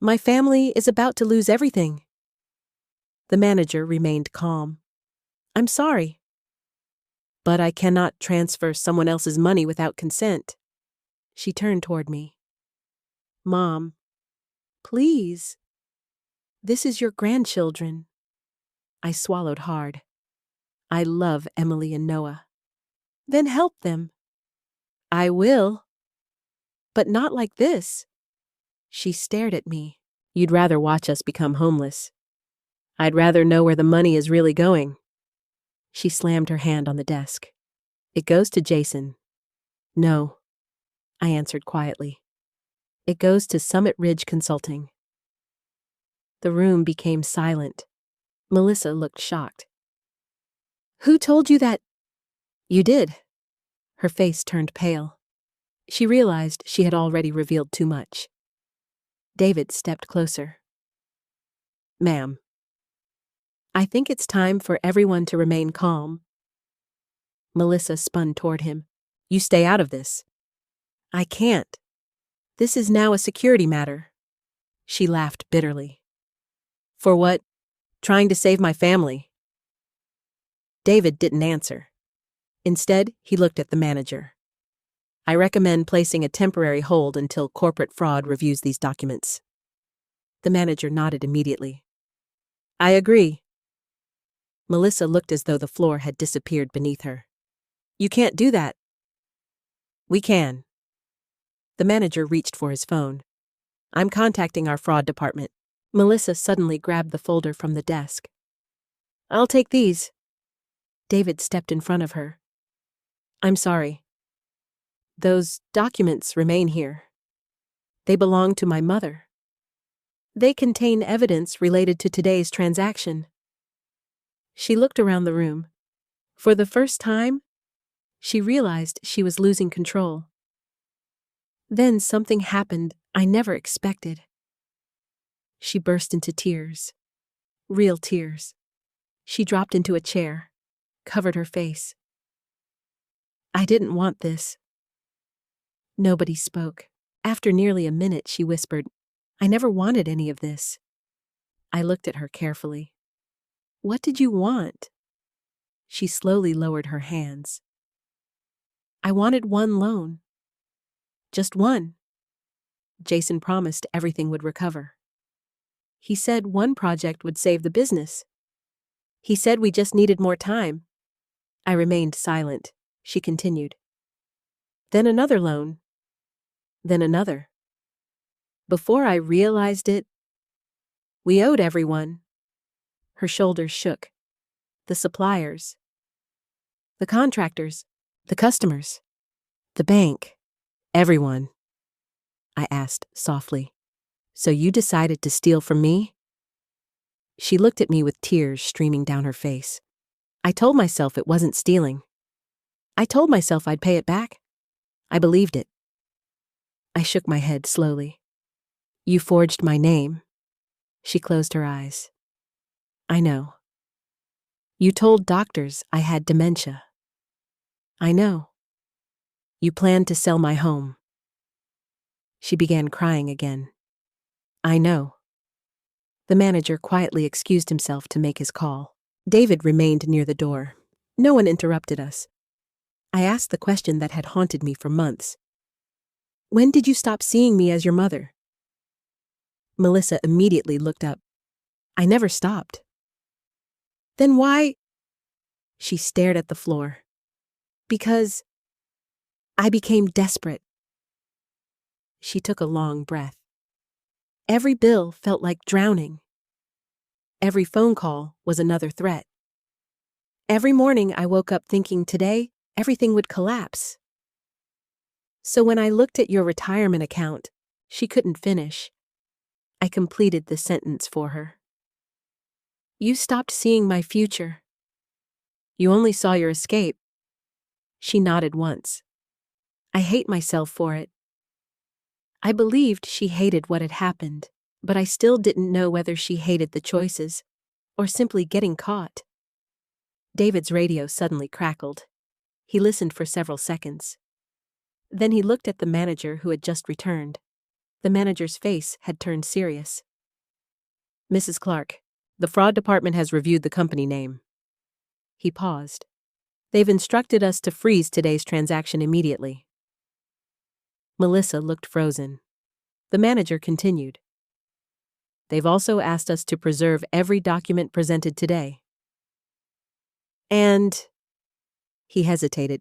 My family is about to lose everything. The manager remained calm. I'm sorry. But I cannot transfer someone else's money without consent. She turned toward me. Mom, please. This is your grandchildren. I swallowed hard. I love Emily and Noah. Then help them. I will. But not like this. She stared at me. You'd rather watch us become homeless. I'd rather know where the money is really going. She slammed her hand on the desk. It goes to Jason. No, I answered quietly. It goes to Summit Ridge Consulting. The room became silent. Melissa looked shocked. Who told you that? You did. Her face turned pale. She realized she had already revealed too much. David stepped closer. Ma'am, I think it's time for everyone to remain calm. Melissa spun toward him. You stay out of this. I can't. This is now a security matter. She laughed bitterly. For what? Trying to save my family. David didn't answer. Instead, he looked at the manager. I recommend placing a temporary hold until corporate fraud reviews these documents. The manager nodded immediately. I agree. Melissa looked as though the floor had disappeared beneath her. You can't do that. We can. The manager reached for his phone. I'm contacting our fraud department. Melissa suddenly grabbed the folder from the desk. I'll take these. David stepped in front of her. I'm sorry. Those documents remain here. They belong to my mother. They contain evidence related to today's transaction. She looked around the room. For the first time, she realized she was losing control. Then something happened I never expected. She burst into tears. Real tears. She dropped into a chair, covered her face. I didn't want this. Nobody spoke. After nearly a minute, she whispered, I never wanted any of this. I looked at her carefully. What did you want? She slowly lowered her hands. I wanted one loan. Just one. Jason promised everything would recover. He said one project would save the business. He said we just needed more time. I remained silent. She continued. Then another loan. Then another. Before I realized it, we owed everyone. Her shoulders shook. The suppliers. The contractors. The customers. The bank. Everyone. I asked softly. So you decided to steal from me? She looked at me with tears streaming down her face. I told myself it wasn't stealing. I told myself I'd pay it back. I believed it. I shook my head slowly. You forged my name. She closed her eyes. I know. You told doctors I had dementia. I know. You planned to sell my home. She began crying again. I know. The manager quietly excused himself to make his call. David remained near the door. No one interrupted us. I asked the question that had haunted me for months. When did you stop seeing me as your mother? Melissa immediately looked up. I never stopped. Then why? She stared at the floor. Because I became desperate. She took a long breath. Every bill felt like drowning. Every phone call was another threat. Every morning I woke up thinking today everything would collapse. So when I looked at your retirement account, she couldn't finish. I completed the sentence for her. You stopped seeing my future. You only saw your escape. She nodded once. I hate myself for it. I believed she hated what had happened, but I still didn't know whether she hated the choices or simply getting caught. David's radio suddenly crackled. He listened for several seconds. Then he looked at the manager who had just returned. The manager's face had turned serious. Mrs. Clark, the fraud department has reviewed the company name. He paused. They've instructed us to freeze today's transaction immediately. Melissa looked frozen. The manager continued. They've also asked us to preserve every document presented today. And he hesitated.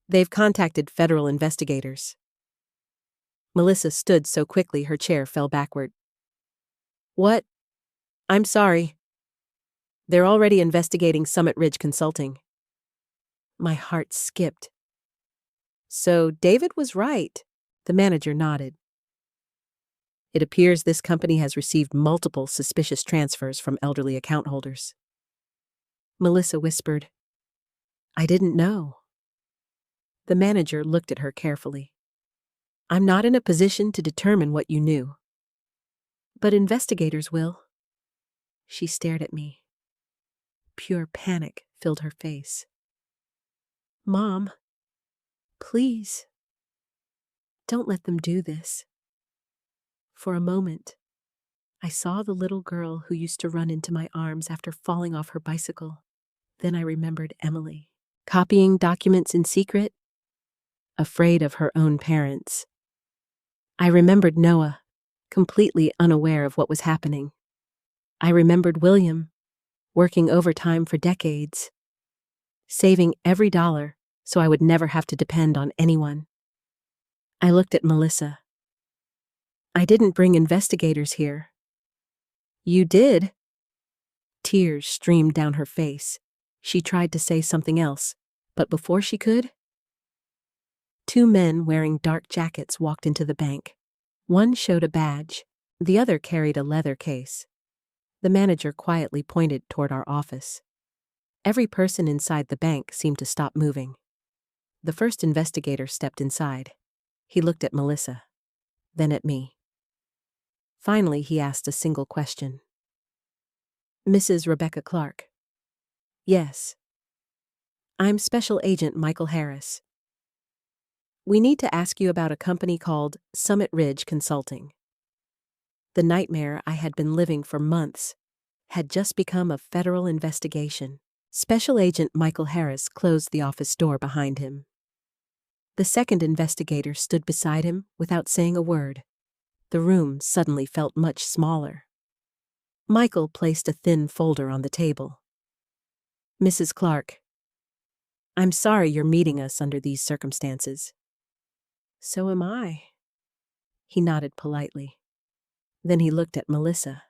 They've contacted federal investigators. Melissa stood so quickly her chair fell backward. What? I'm sorry. They're already investigating Summit Ridge Consulting. My heart skipped. So David was right. The manager nodded. It appears this company has received multiple suspicious transfers from elderly account holders. Melissa whispered, I didn't know. The manager looked at her carefully. I'm not in a position to determine what you knew. But investigators will. She stared at me. Pure panic filled her face. Mom, please, don't let them do this. For a moment, I saw the little girl who used to run into my arms after falling off her bicycle. Then I remembered Emily, copying documents in secret, afraid of her own parents. I remembered Noah, completely unaware of what was happening. I remembered William, working overtime for decades, saving every dollar so I would never have to depend on anyone. I looked at Melissa. I didn't bring investigators here. You did. Tears streamed down her face. She tried to say something else, but before she could, two men wearing dark jackets walked into the bank. One showed a badge, the other carried a leather case. The manager quietly pointed toward our office. Every person inside the bank seemed to stop moving. The first investigator stepped inside. He looked at Melissa, then at me. Finally, he asked a single question. Mrs. Rebecca Clark. Yes. I'm Special Agent Michael Harris. We need to ask you about a company called Summit Ridge Consulting. The nightmare I had been living for months had just become a federal investigation. Special Agent Michael Harris closed the office door behind him. The second investigator stood beside him without saying a word. The room suddenly felt much smaller. Michael placed a thin folder on the table. Mrs. Clark, I'm sorry you're meeting us under these circumstances. So am I. He nodded politely. Then he looked at Melissa.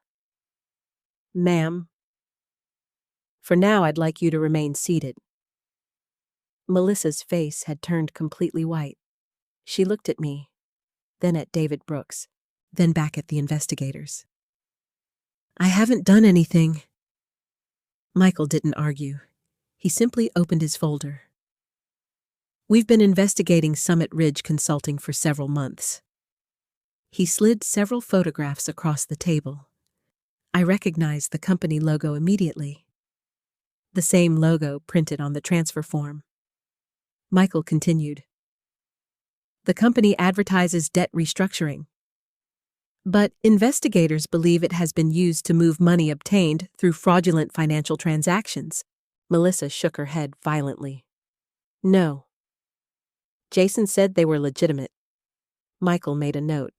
Ma'am, for now I'd like you to remain seated. Melissa's face had turned completely white. She looked at me. then at David Brooks, then back at the investigators. I haven't done anything. Michael didn't argue. He simply opened his folder. We've been investigating Summit Ridge Consulting for several months. He slid several photographs across the table. I recognized the company logo immediately. The same logo printed on the transfer form. Michael continued. The company advertises debt restructuring. But investigators believe it has been used to move money obtained through fraudulent financial transactions. Melissa shook her head violently. No. Jason said they were legitimate. Michael made a note.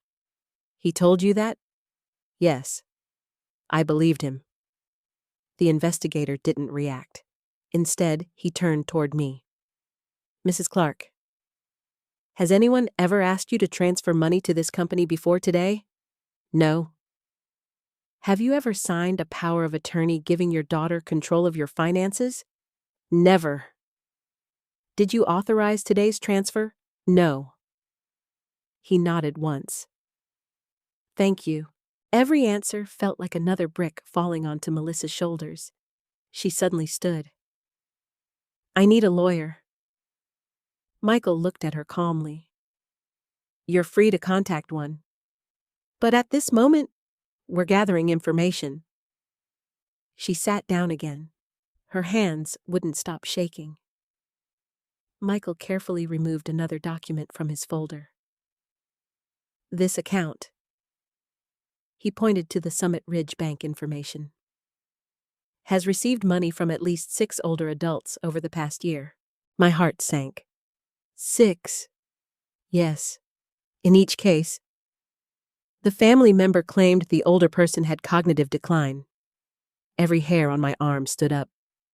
He told you that? Yes. I believed him. The investigator didn't react. Instead, he turned toward me. Mrs. Clark, has anyone ever asked you to transfer money to this company before today? No. Have you ever signed a power of attorney giving your daughter control of your finances? Never. Did you authorize today's transfer? No. He nodded once. Thank you. Every answer felt like another brick falling onto Melissa's shoulders. She suddenly stood. I need a lawyer. Michael looked at her calmly. You're free to contact one. But at this moment, we're gathering information. She sat down again. Her hands wouldn't stop shaking. Michael carefully removed another document from his folder. This account. He pointed to the Summit Ridge Bank information. Has received money from at least 6 older adults over the past year. My heart sank. 6. Yes. In each case, the family member claimed the older person had cognitive decline. Every hair on my arm stood up.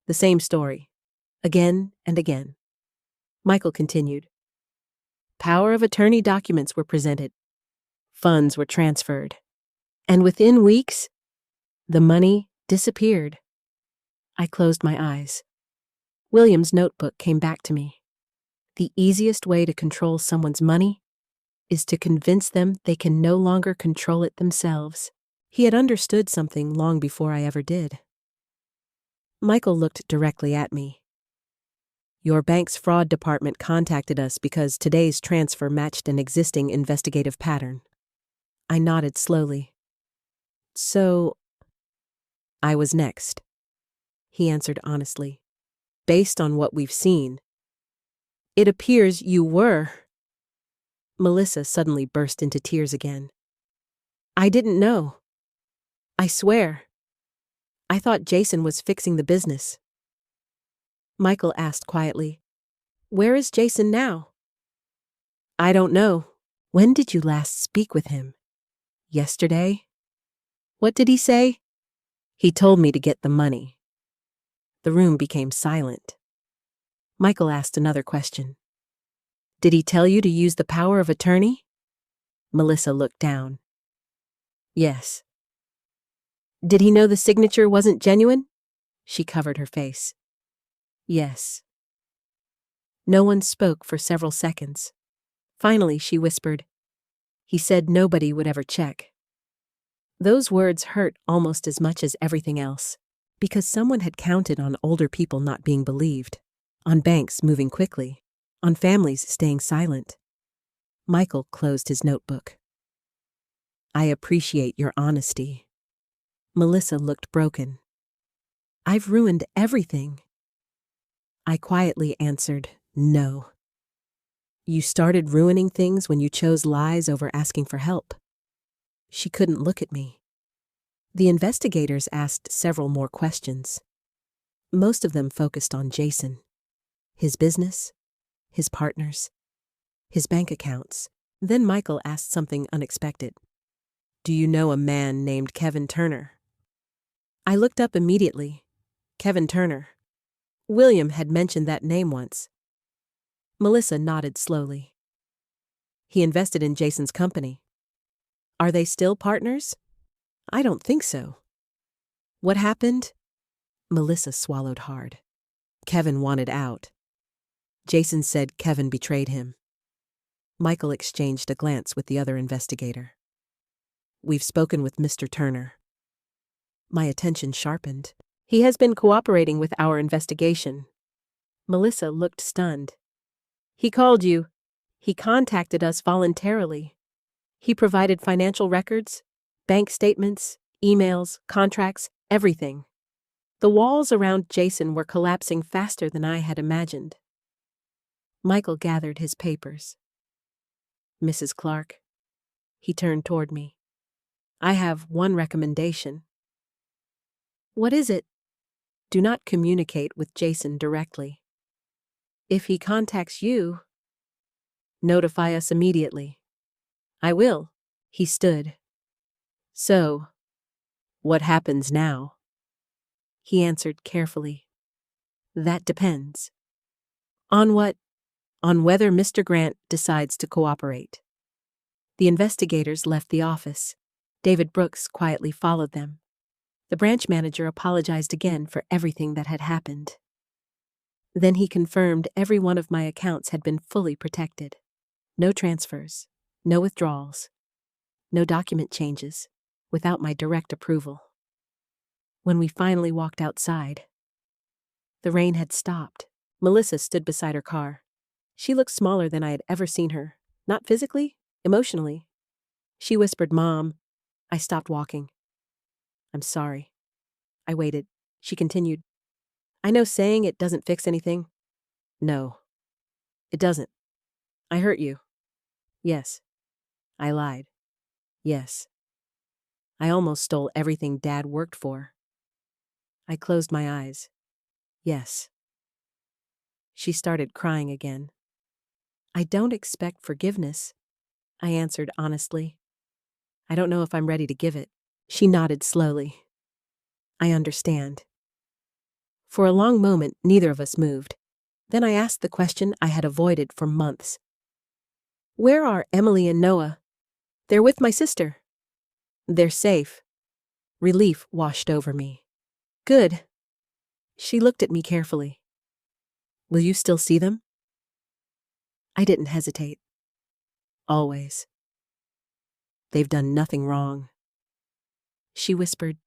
The same story. Again and again. Michael continued. Power of attorney documents were presented. Funds were transferred. And within weeks, the money disappeared. I closed my eyes. William's notebook came back to me. The easiest way to control someone's money is to convince them they can no longer control it themselves. He had understood something long before I ever did. Michael looked directly at me. Your bank's fraud department contacted us because today's transfer matched an existing investigative pattern. I nodded slowly. So, I was next. He answered honestly. Based on what we've seen, it appears you were. Melissa suddenly burst into tears again. I didn't know. I swear. I thought Jason was fixing the business. Michael asked quietly, Where is Jason now? I don't know. When did you last speak with him? Yesterday? What did he say? He told me to get the money. The room became silent. Michael asked another question. Did he tell you to use the power of attorney? Melissa looked down. Yes. Did he know the signature wasn't genuine? She covered her face. Yes. No one spoke for several seconds. Finally, she whispered, He said nobody would ever check. Those words hurt almost as much as everything else, because someone had counted on older people not being believed, on banks moving quickly, on families staying silent. Michael closed his notebook. I appreciate your honesty. Melissa looked broken. I've ruined everything. I quietly answered, no. You started ruining things when you chose lies over asking for help. She couldn't look at me. The investigators asked several more questions. Most of them focused on Jason, his business, his partners, his bank accounts. Then Michael asked something unexpected. Do you know a man named Kevin Turner? I looked up immediately. Kevin Turner. William had mentioned that name once. Melissa nodded slowly. He invested in Jason's company. Are they still partners? I don't think so. What happened? Melissa swallowed hard. Kevin wanted out. Jason said Kevin betrayed him. Michael exchanged a glance with the other investigator. "We've spoken with Mr. Turner." My attention sharpened. "He has been cooperating with our investigation." Melissa looked stunned. "He called you. He contacted us voluntarily. He provided financial records, bank statements, emails, contracts, everything." The walls around Jason were collapsing faster than I had imagined. Michael gathered his papers. "Mrs. Clark." He turned toward me. "I have one recommendation." "What is it?" "Do not communicate with Jason directly. If he contacts you, notify us immediately." "I will." He stood. "So, what happens now?" He answered carefully. "That depends." "On what?" "On whether Mr. Grant decides to cooperate." The investigators left the office. David Brooks quietly followed them. The branch manager apologized again for everything that had happened. Then he confirmed every one of my accounts had been fully protected. No transfers, no withdrawals, no document changes, without my direct approval. When we finally walked outside, the rain had stopped. Melissa stood beside her car. She looked smaller than I had ever seen her, not physically, emotionally. She whispered, "Mom." I stopped walking. "I'm sorry." I waited. She continued, "I know saying it doesn't fix anything." "No, it doesn't. I hurt you." "Yes." I lied. "Yes." I almost stole everything Dad worked for. I closed my eyes. "Yes." She started crying again. "I don't expect forgiveness," I answered honestly. "I don't know if I'm ready to give it." She nodded slowly. "I understand." For a long moment, neither of us moved. Then I asked the question I had avoided for months. "Where are Emily and Noah?" "They're with my sister." "They're safe." Relief washed over me. "Good." She looked at me carefully. "Will you still see them?" I didn't hesitate. "Always. They've done nothing wrong." She whispered,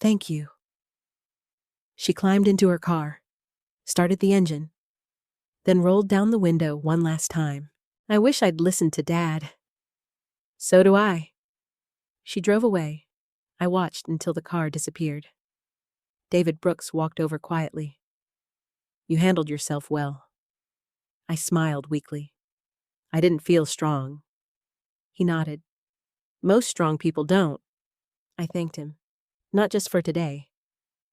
"Thank you." She climbed into her car, started the engine, then rolled down the window one last time. I wish I'd listened to Dad. "So do I." She drove away. I watched until the car disappeared. David Brooks walked over quietly. "You handled yourself well." I smiled weakly. I didn't feel strong. He nodded. "Most strong people don't." I thanked him. Not just for today.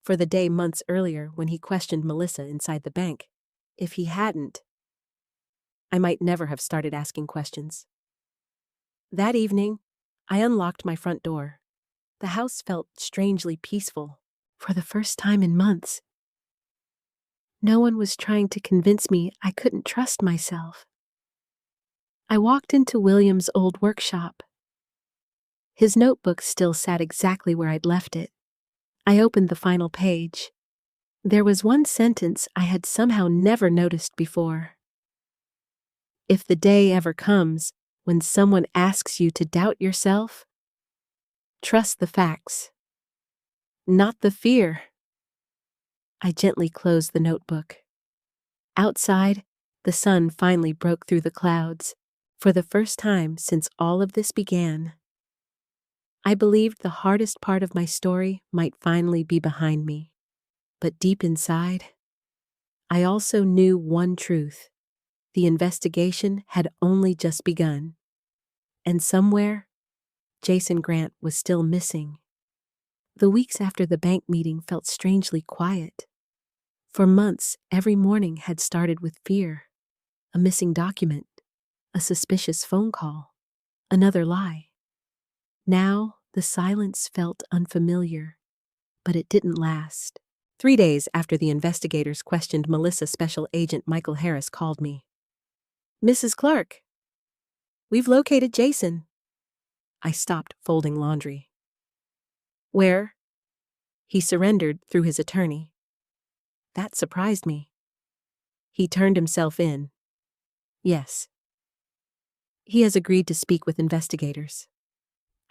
For the day months earlier when he questioned Melissa inside the bank. If he hadn't, I might never have started asking questions. That evening, I unlocked my front door. The house felt strangely peaceful. For the first time in months. No one was trying to convince me I couldn't trust myself. I walked into William's old workshop. His notebook still sat exactly where I'd left it. I opened the final page. There was one sentence I had somehow never noticed before. "If the day ever comes when someone asks you to doubt yourself, trust the facts, not the fear." I gently closed the notebook. Outside, the sun finally broke through the clouds, for the first time since all of this began. I believed the hardest part of my story might finally be behind me. But deep inside, I also knew one truth. The investigation had only just begun. And somewhere, Jason Grant was still missing. The weeks after the bank meeting felt strangely quiet. For months, every morning had started with fear. A missing document, a suspicious phone call, another lie. Now, the silence felt unfamiliar, but it didn't last. 3 days after the investigators questioned Melissa, Special Agent Michael Harris called me. "Mrs. Clark, we've located Jason." I stopped folding laundry. "Where?" "He surrendered through his attorney." That surprised me. "He turned himself in." "Yes." He has agreed to speak with investigators.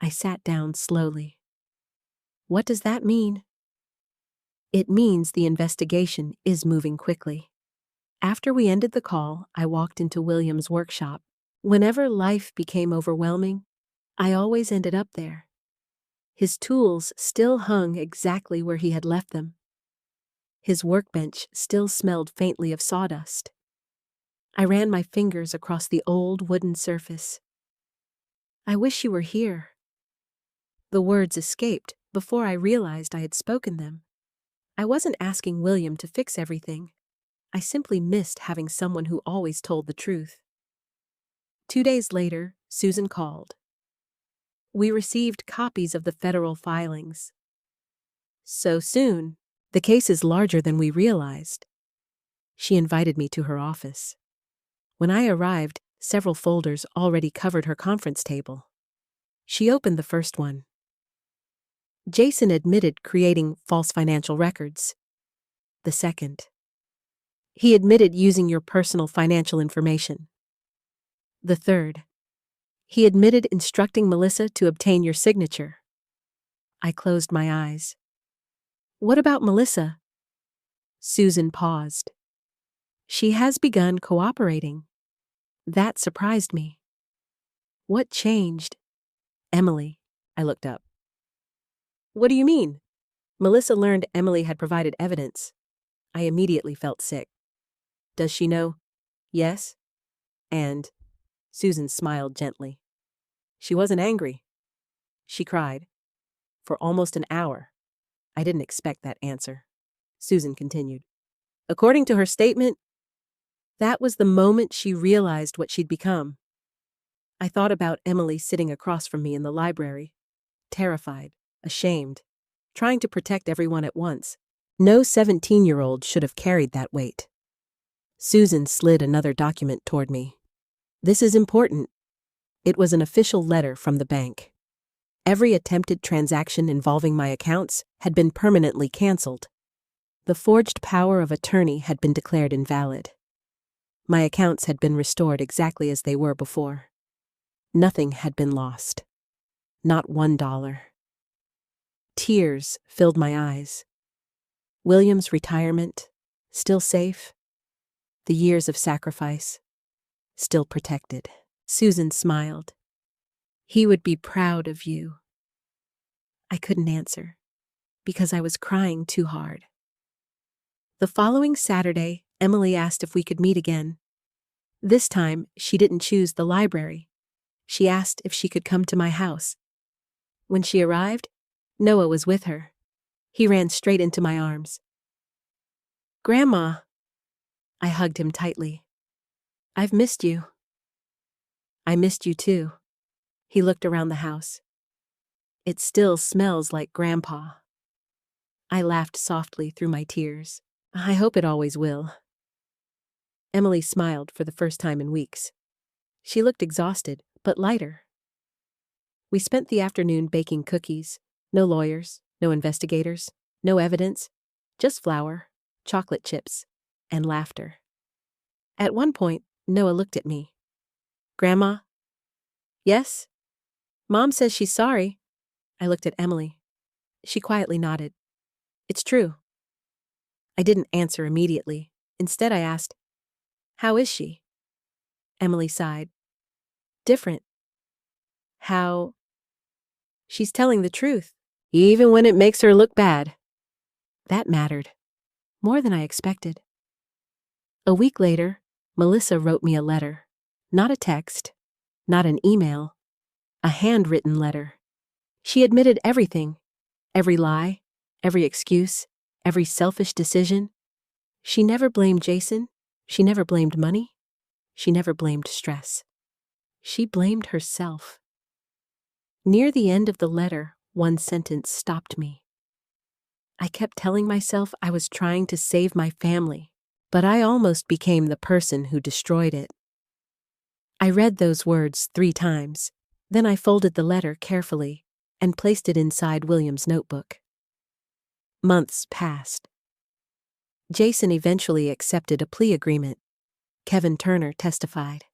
I sat down slowly. What does that mean? It means the investigation is moving quickly. After we ended the call, I walked into William's workshop. Whenever life became overwhelming, I always ended up there. His tools still hung exactly where he had left them. His workbench still smelled faintly of sawdust. I ran my fingers across the old wooden surface. I wish you were here. The words escaped before I realized I had spoken them. I wasn't asking William to fix everything. I simply missed having someone who always told the truth. 2 days later, Susan called. We received copies of the federal filings. So soon, the case is larger than we realized. She invited me to her office. When I arrived, several folders already covered her conference table. She opened the first one. Jason admitted creating false financial records. The second. He admitted using your personal financial information. The third. He admitted instructing Melissa to obtain your signature. I closed my eyes. What about Melissa? Susan paused. She has begun cooperating. That surprised me. What changed? Emily. I looked up. What do you mean? Melissa learned Emily had provided evidence. I immediately felt sick. Does she know? Yes. And Susan smiled gently. She wasn't angry. She cried. For almost an hour. I didn't expect that answer. Susan continued. According to her statement, that was the moment she realized what she'd become. I thought about Emily sitting across from me in the library, terrified, ashamed, trying to protect everyone at once. No 17-year-old should have carried that weight. Susan slid another document toward me. This is important. It was an official letter from the bank. Every attempted transaction involving my accounts had been permanently canceled. The forged power of attorney had been declared invalid. My accounts had been restored exactly as they were before. Nothing had been lost. Not $1. Tears filled my eyes. William's retirement, still safe. The years of sacrifice, still protected. Susan smiled. He would be proud of you. I couldn't answer, because I was crying too hard. The following Saturday, Emily asked if we could meet again. This time, she didn't choose the library. She asked if she could come to my house. When she arrived, Noah was with her. He ran straight into my arms. Grandma. I hugged him tightly. I've missed you. I missed you too. He looked around the house. It still smells like Grandpa. I laughed softly through my tears. I hope it always will. Emily smiled for the first time in weeks. She looked exhausted, but lighter. We spent the afternoon baking cookies. No lawyers, no investigators, no evidence, just flour, chocolate chips, and laughter. At one point, Noah looked at me. Grandma? Yes? Mom says she's sorry. I looked at Emily. She quietly nodded. It's true. I didn't answer immediately. Instead, I asked, how is she? Emily sighed. Different. How? She's telling the truth, even when it makes her look bad. That mattered. More than I expected. A week later, Melissa wrote me a letter. Not a text, not an email, a handwritten letter. She admitted everything. Every lie, every excuse, every selfish decision. She never blamed Jason. She never blamed money. She never blamed stress. She blamed herself. Near the end of the letter, one sentence stopped me. I kept telling myself I was trying to save my family, but I almost became the person who destroyed it. I read those words 3 times. Then I folded the letter carefully and placed it inside William's notebook. Months passed. Jason eventually accepted a plea agreement. Kevin Turner testified.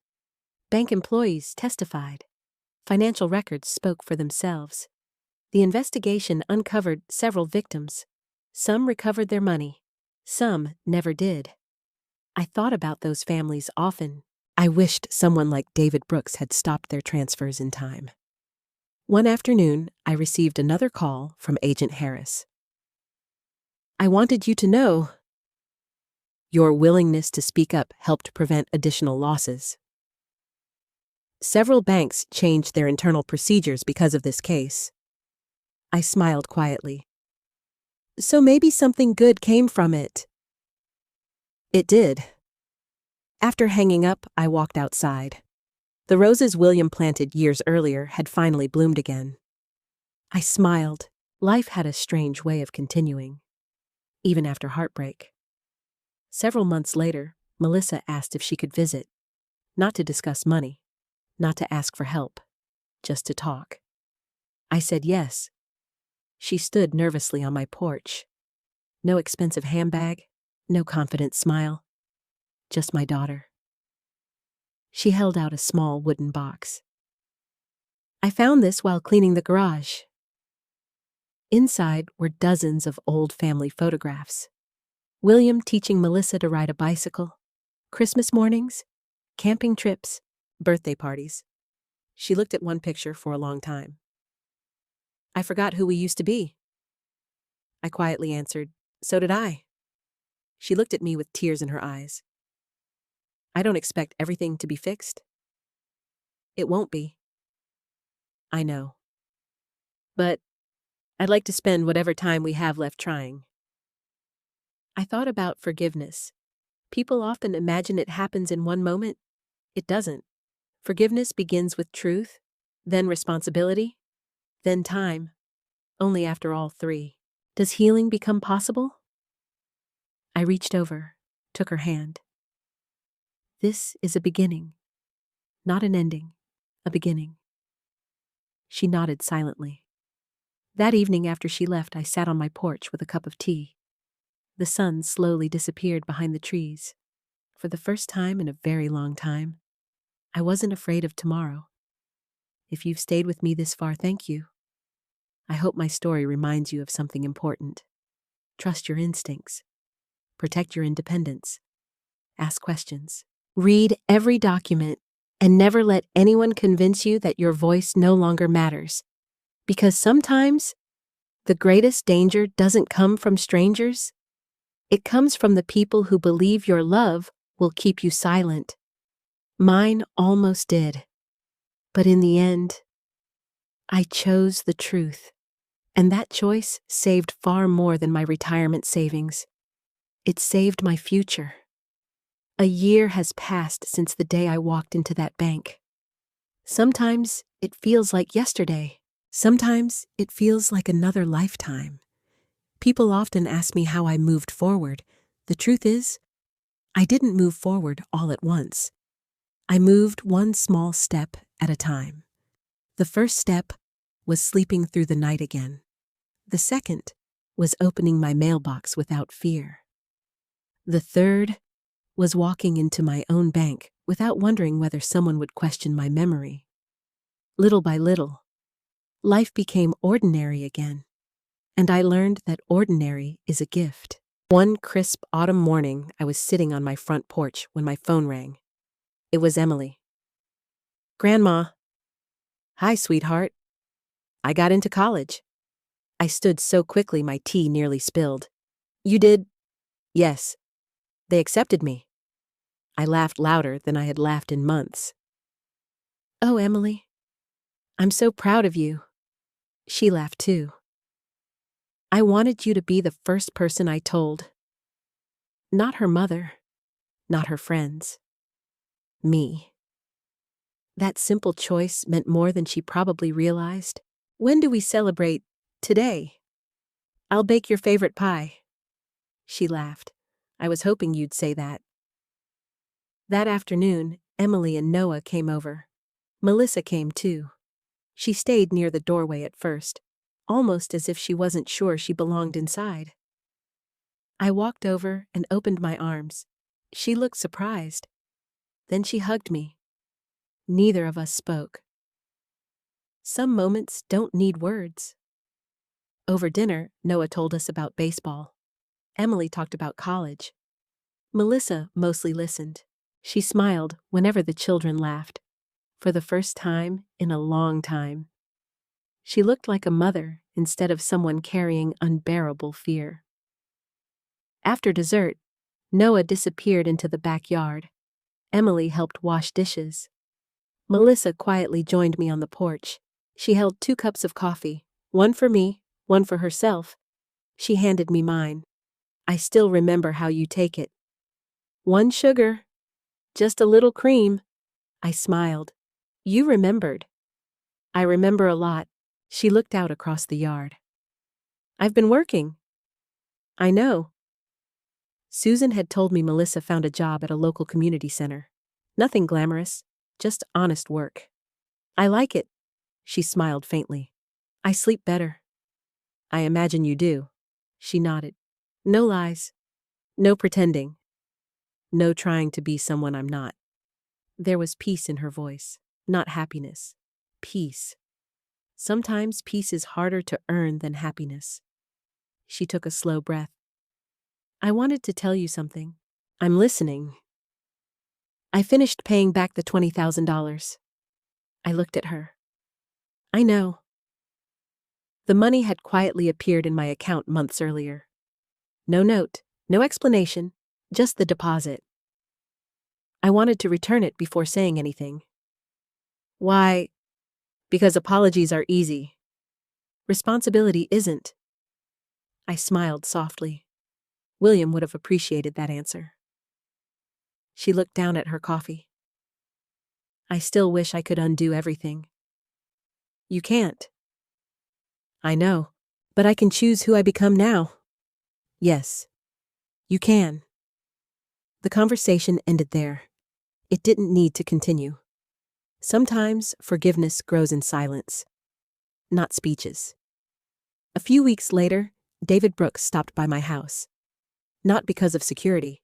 Bank employees testified. Financial records spoke for themselves. The investigation uncovered several victims. Some recovered their money. Some never did. I thought about those families often. I wished someone like David Brooks had stopped their transfers in time. One afternoon, I received another call from Agent Harris. "I wanted you to know your willingness to speak up helped prevent additional losses. Several banks changed their internal procedures because of this case." I smiled quietly. "So maybe something good came from it." It did. After hanging up, I walked outside. The roses William planted years earlier had finally bloomed again. I smiled. Life had a strange way of continuing, even after heartbreak. Several months later, Melissa asked if she could visit, not to discuss money, not to ask for help, just to talk. I said yes. She stood nervously on my porch. No expensive handbag, no confident smile, just my daughter. She held out a small wooden box. "I found this while cleaning the garage." Inside were dozens of old family photographs. William teaching Melissa to ride a bicycle, Christmas mornings, camping trips, birthday parties. She looked at one picture for a long time. "I forgot who we used to be." I quietly answered, "So did I." She looked at me with tears in her eyes. "I don't expect everything to be fixed." "It won't be." "I know. But I'd like to spend whatever time we have left trying." I thought about forgiveness. People often imagine it happens in one moment. It doesn't. Forgiveness begins with truth, then responsibility, then time. Only after all three does healing become possible. I reached over, took her hand. "This is a beginning, not an ending, a beginning." She nodded silently. That evening after she left, I sat on my porch with a cup of tea. The sun slowly disappeared behind the trees. For the first time in a very long time, I wasn't afraid of tomorrow. If you've stayed with me this far, thank you. I hope my story reminds you of something important. Trust your instincts. Protect your independence. Ask questions. Read every document and never let anyone convince you that your voice no longer matters. Because sometimes the greatest danger doesn't come from strangers. It comes from the people who believe your love will keep you silent. Mine almost did. But in the end, I chose the truth. And that choice saved far more than my retirement savings. It saved my future. A year has passed since the day I walked into that bank. Sometimes it feels like yesterday. Sometimes it feels like another lifetime. People often ask me how I moved forward. The truth is, I didn't move forward all at once. I moved one small step at a time. The first step was sleeping through the night again. The second was opening my mailbox without fear. The third was walking into my own bank without wondering whether someone would question my memory. Little by little, life became ordinary again, and I learned that ordinary is a gift. One crisp autumn morning, I was sitting on my front porch when my phone rang. It was Emily. "Grandma." "Hi, sweetheart. I got into college." I stood so quickly my tea nearly spilled. "You did?" "Yes. They accepted me." I laughed louder than I had laughed in months. "Oh, Emily, I'm so proud of you." She laughed too. "I wanted you to be the first person I told." Not her mother, not her friends. Me. That simple choice meant more than she probably realized. "When do we celebrate?" "Today. I'll bake your favorite pie." She laughed. "I was hoping you'd say that." That afternoon, Emily and Noah came over. Melissa came too. She stayed near the doorway at first, almost as if she wasn't sure she belonged inside. I walked over and opened my arms. She looked surprised. Then she hugged me. Neither of us spoke. Some moments don't need words. Over dinner, Noah told us about baseball. Emily talked about college. Melissa mostly listened. She smiled whenever the children laughed, for the first time in a long time. She looked like a mother instead of someone carrying unbearable fear. After dessert, Noah disappeared into the backyard. Emily helped wash dishes. Melissa quietly joined me on the porch. She held 2 cups of coffee, one for me, one for herself. She handed me mine. I still remember how you take it. 1 sugar. Just a little cream. I smiled. You remembered. I remember a lot. She looked out across the yard. I've been working. I know. Susan had told me Melissa found a job at a local community center. Nothing glamorous, just honest work. I like it. She smiled faintly. I sleep better. I imagine you do. She nodded. No lies. No pretending. No trying to be someone I'm not. There was peace in her voice, not happiness. Peace. Sometimes peace is harder to earn than happiness. She took a slow breath. I wanted to tell you something. I'm listening. I finished paying back the $20,000. I looked at her. I know. The money had quietly appeared in my account months earlier. No note, no explanation, just the deposit. I wanted to return it before saying anything. Why? Because apologies are easy. Responsibility isn't. I smiled softly. William would have appreciated that answer. She looked down at her coffee. I still wish I could undo everything. You can't. I know, but I can choose who I become now. Yes, you can. The conversation ended there. It didn't need to continue. Sometimes forgiveness grows in silence, not speeches. A few weeks later, David Brooks stopped by my house. Not because of security,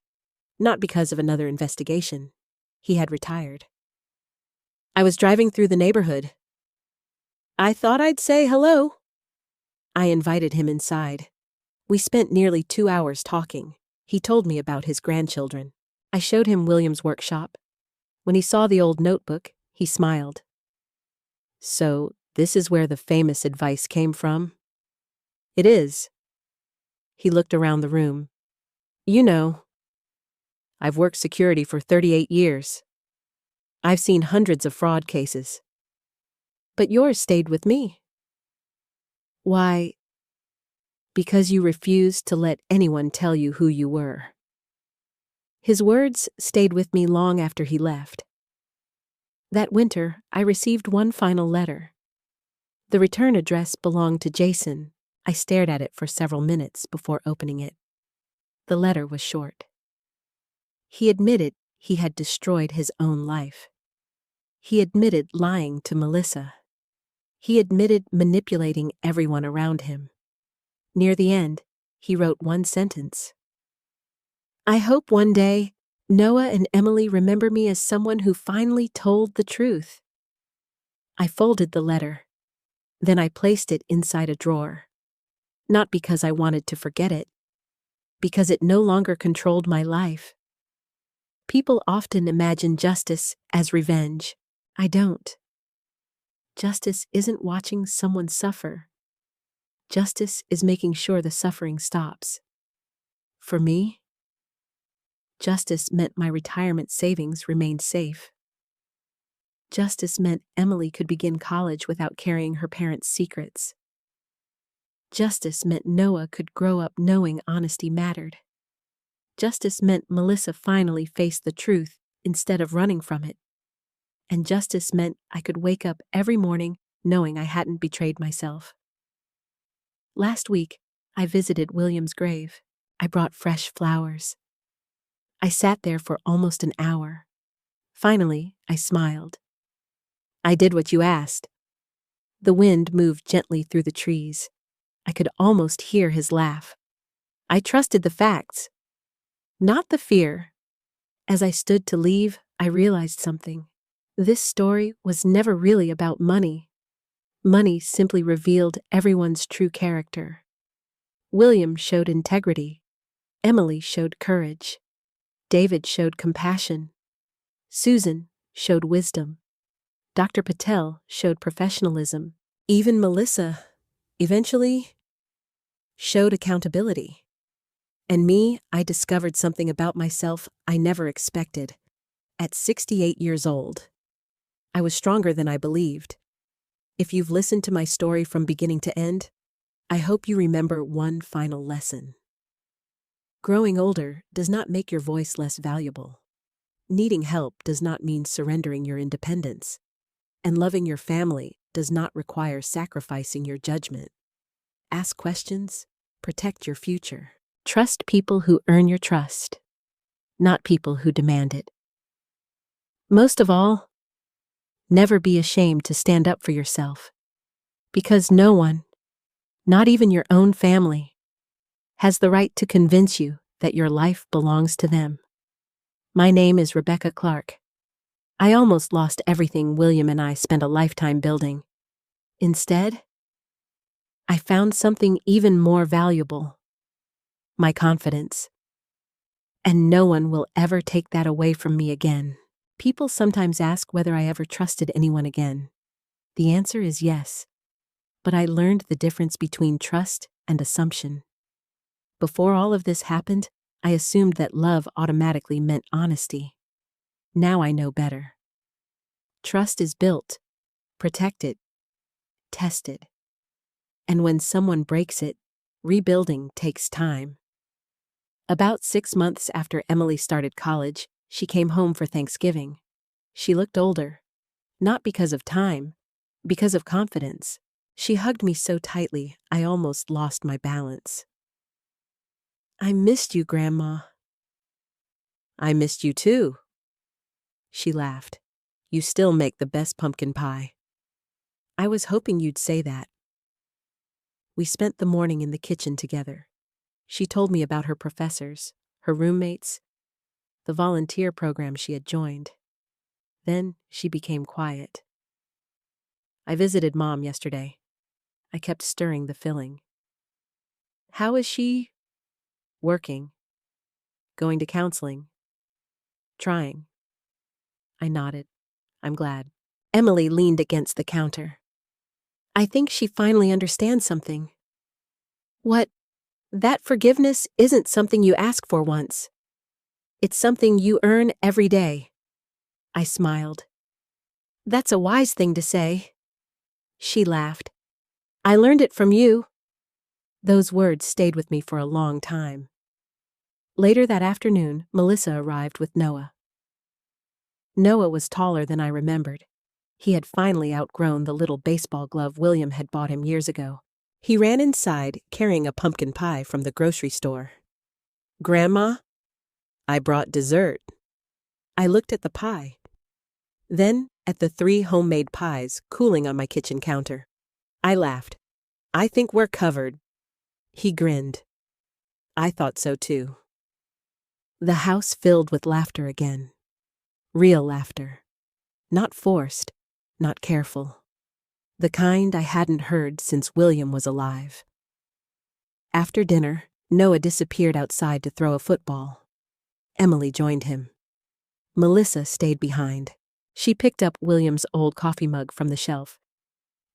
not because of another investigation. He had retired. I was driving through the neighborhood. I thought I'd say hello. I invited him inside. We spent nearly 2 hours talking. He told me about his grandchildren. I showed him William's workshop. When he saw the old notebook, he smiled. So, this is where the famous advice came from? It is. He looked around the room. You know, I've worked security for 38 years. I've seen hundreds of fraud cases. But yours stayed with me. Why? Because you refused to let anyone tell you who you were. His words stayed with me long after he left. That winter, I received one final letter. The return address belonged to Jason. I stared at it for several minutes before opening it. The letter was short. He admitted he had destroyed his own life. He admitted lying to Melissa. He admitted manipulating everyone around him. Near the end, he wrote one sentence. I hope one day Noah and Emily remember me as someone who finally told the truth. I folded the letter. Then I placed it inside a drawer. Not because I wanted to forget it, because it no longer controlled my life. People often imagine justice as revenge. I don't. Justice isn't watching someone suffer. Justice is making sure the suffering stops. For me, justice meant my retirement savings remained safe. Justice meant Emily could begin college without carrying her parents' secrets. Justice meant Noah could grow up knowing honesty mattered. Justice meant Melissa finally faced the truth instead of running from it. And justice meant I could wake up every morning knowing I hadn't betrayed myself. Last week, I visited William's grave. I brought fresh flowers. I sat there for almost an hour. Finally, I smiled. I did what you asked. The wind moved gently through the trees. I could almost hear his laugh. I trusted the facts, not the fear. As I stood to leave, I realized something. This story was never really about money. Money simply revealed everyone's true character. William showed integrity. Emily showed courage. David showed compassion. Susan showed wisdom. Dr. Patel showed professionalism. Even Melissa, eventually, showed accountability. And me, I discovered something about myself I never expected. At 68 years old, I was stronger than I believed. If you've listened to my story from beginning to end, I hope you remember one final lesson. Growing older does not make your voice less valuable. Needing help does not mean surrendering your independence. And loving your family does not require sacrificing your judgment. Ask questions, protect your future. Trust people who earn your trust, not people who demand it. Most of all, never be ashamed to stand up for yourself, because no one, not even your own family, has the right to convince you that your life belongs to them. My name is Rebecca Clark. I almost lost everything William and I spent a lifetime building. Instead, I found something even more valuable: my confidence. And no one will ever take that away from me again. People sometimes ask whether I ever trusted anyone again. The answer is yes. But I learned the difference between trust and assumption. Before all of this happened, I assumed that love automatically meant honesty. Now I know better. Trust is built, protected, tested. And when someone breaks it, rebuilding takes time. About 6 months after Emily started college, she came home for Thanksgiving. She looked older, not because of time, because of confidence. She hugged me so tightly, I almost lost my balance. "I missed you, Grandma." "I missed you too." She laughed. "You still make the best pumpkin pie." "I was hoping you'd say that." We spent the morning in the kitchen together. She told me about her professors, her roommates, the volunteer program she had joined. Then she became quiet. "I visited Mom yesterday." I kept stirring the filling. "How is she?" "Working. Going to counseling. Trying." I nodded. "I'm glad." Emily leaned against the counter. "I think she finally understands something." "What?" "That forgiveness isn't something you ask for once. It's something you earn every day." I smiled. "That's a wise thing to say." She laughed. "I learned it from you." Those words stayed with me for a long time. Later that afternoon, Melissa arrived with Noah. Noah was taller than I remembered. He had finally outgrown the little baseball glove William had bought him years ago. He ran inside, carrying a pumpkin pie from the grocery store. "Grandma, I brought dessert." I looked at the pie, then at the 3 homemade pies cooling on my kitchen counter. I laughed. "I think we're covered." He grinned. I thought so too. The house filled with laughter again. Real laughter. Not forced, not careful. The kind I hadn't heard since William was alive. After dinner, Noah disappeared outside to throw a football. Emily joined him. Melissa stayed behind. She picked up William's old coffee mug from the shelf.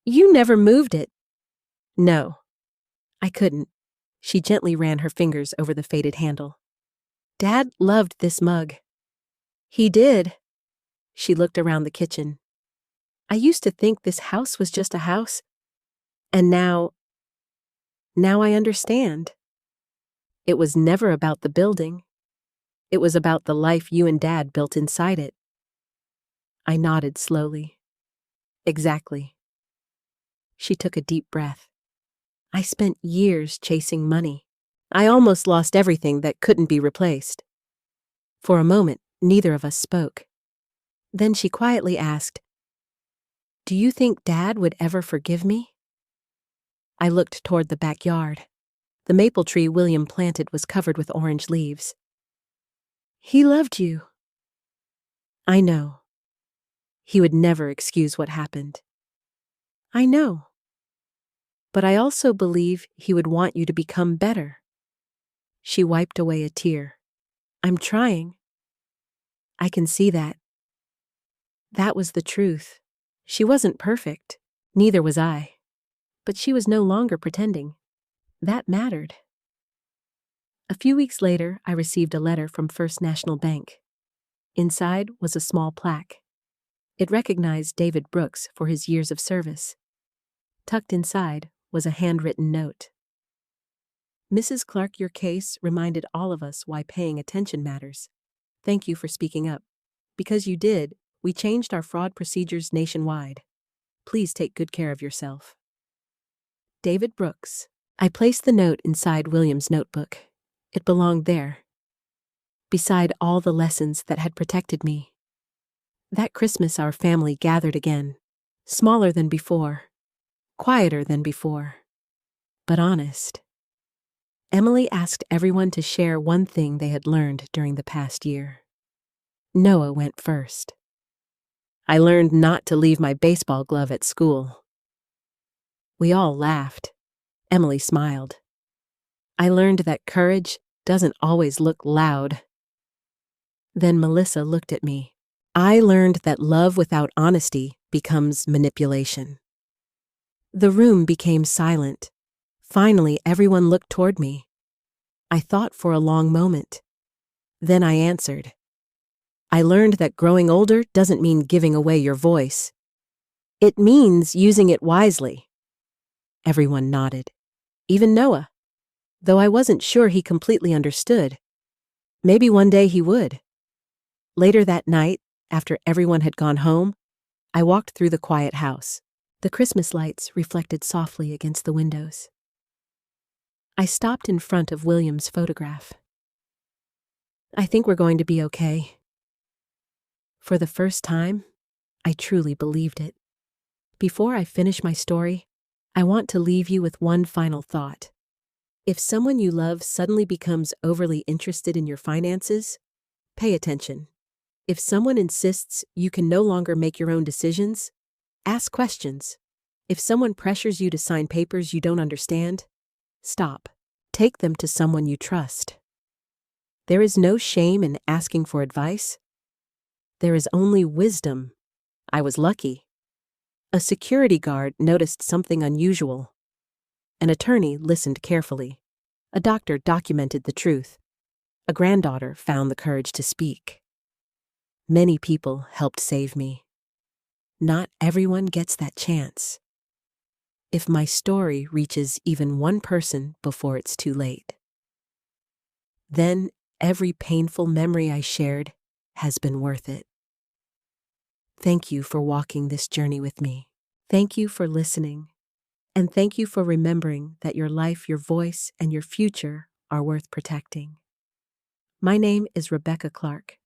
"You never moved it." "No, I couldn't." She gently ran her fingers over the faded handle. "Dad loved this mug." "He did." She looked around the kitchen. "I used to think this house was just a house. And now I understand. It was never about the building. It was about the life you and Dad built inside it." I nodded slowly. "Exactly." She took a deep breath. "I spent years chasing money. I almost lost everything that couldn't be replaced." For a moment, neither of us spoke. Then she quietly asked, "Do you think Dad would ever forgive me?" I looked toward the backyard. The maple tree William planted was covered with orange leaves. "He loved you." "I know." He would never excuse what happened. I know. But I also believe he would want you to become better. She wiped away a tear. I'm trying. I can see that. That was the truth. She wasn't perfect. Neither was I. But she was no longer pretending. That mattered. A few weeks later, I received a letter from First National Bank. Inside was a small plaque. It recognized David Brooks for his years of service. Tucked inside was a handwritten note. Mrs. Clark, your case reminded all of us why paying attention matters. Thank you for speaking up. Because you did, we changed our fraud procedures nationwide. Please take good care of yourself. David Brooks. I placed the note inside William's notebook. It belonged there, beside all the lessons that had protected me. That Christmas our family gathered again, smaller than before, quieter than before, but honest. Emily asked everyone to share one thing they had learned during the past year. Noah went first. I learned not to leave my baseball glove at school. We all laughed. Emily smiled. I learned that courage doesn't always look loud. Then Melissa looked at me. I learned that love without honesty becomes manipulation. The room became silent. Finally, everyone looked toward me. I thought for a long moment. Then I answered. I learned that growing older doesn't mean giving away your voice. It means using it wisely. Everyone nodded. Even Noah. Though I wasn't sure he completely understood. Maybe one day he would. Later that night, after everyone had gone home, I walked through the quiet house. The Christmas lights reflected softly against the windows. I stopped in front of William's photograph. I think we're going to be okay. For the first time, I truly believed it. Before I finish my story, I want to leave you with one final thought. If someone you love suddenly becomes overly interested in your finances, pay attention. If someone insists you can no longer make your own decisions, ask questions. If someone pressures you to sign papers you don't understand, stop. Take them to someone you trust. There is no shame in asking for advice. There is only wisdom. I was lucky. A security guard noticed something unusual. An attorney listened carefully. A doctor documented the truth. A granddaughter found the courage to speak. Many people helped save me. Not everyone gets that chance. If my story reaches even one person before it's too late, then every painful memory I shared has been worth it. Thank you for walking this journey with me. Thank you for listening. And thank you for remembering that your life, your voice, and your future are worth protecting. My name is Rebecca Clark.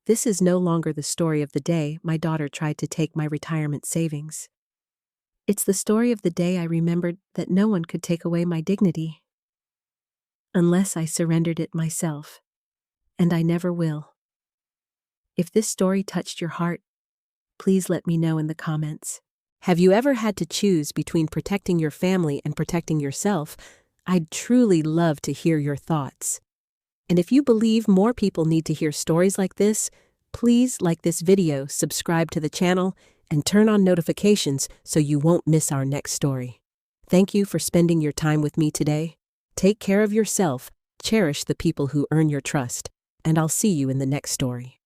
This is no longer the story of the day my daughter tried to take my retirement savings. It's the story of the day I remembered that no one could take away my dignity. Unless I surrendered it myself. And I never will. If this story touched your heart, please let me know in the comments. Have you ever had to choose between protecting your family and protecting yourself? I'd truly love to hear your thoughts. And if you believe more people need to hear stories like this, please like this video, subscribe to the channel, and turn on notifications so you won't miss our next story. Thank you for spending your time with me today. Take care of yourself, cherish the people who earn your trust, and I'll see you in the next story.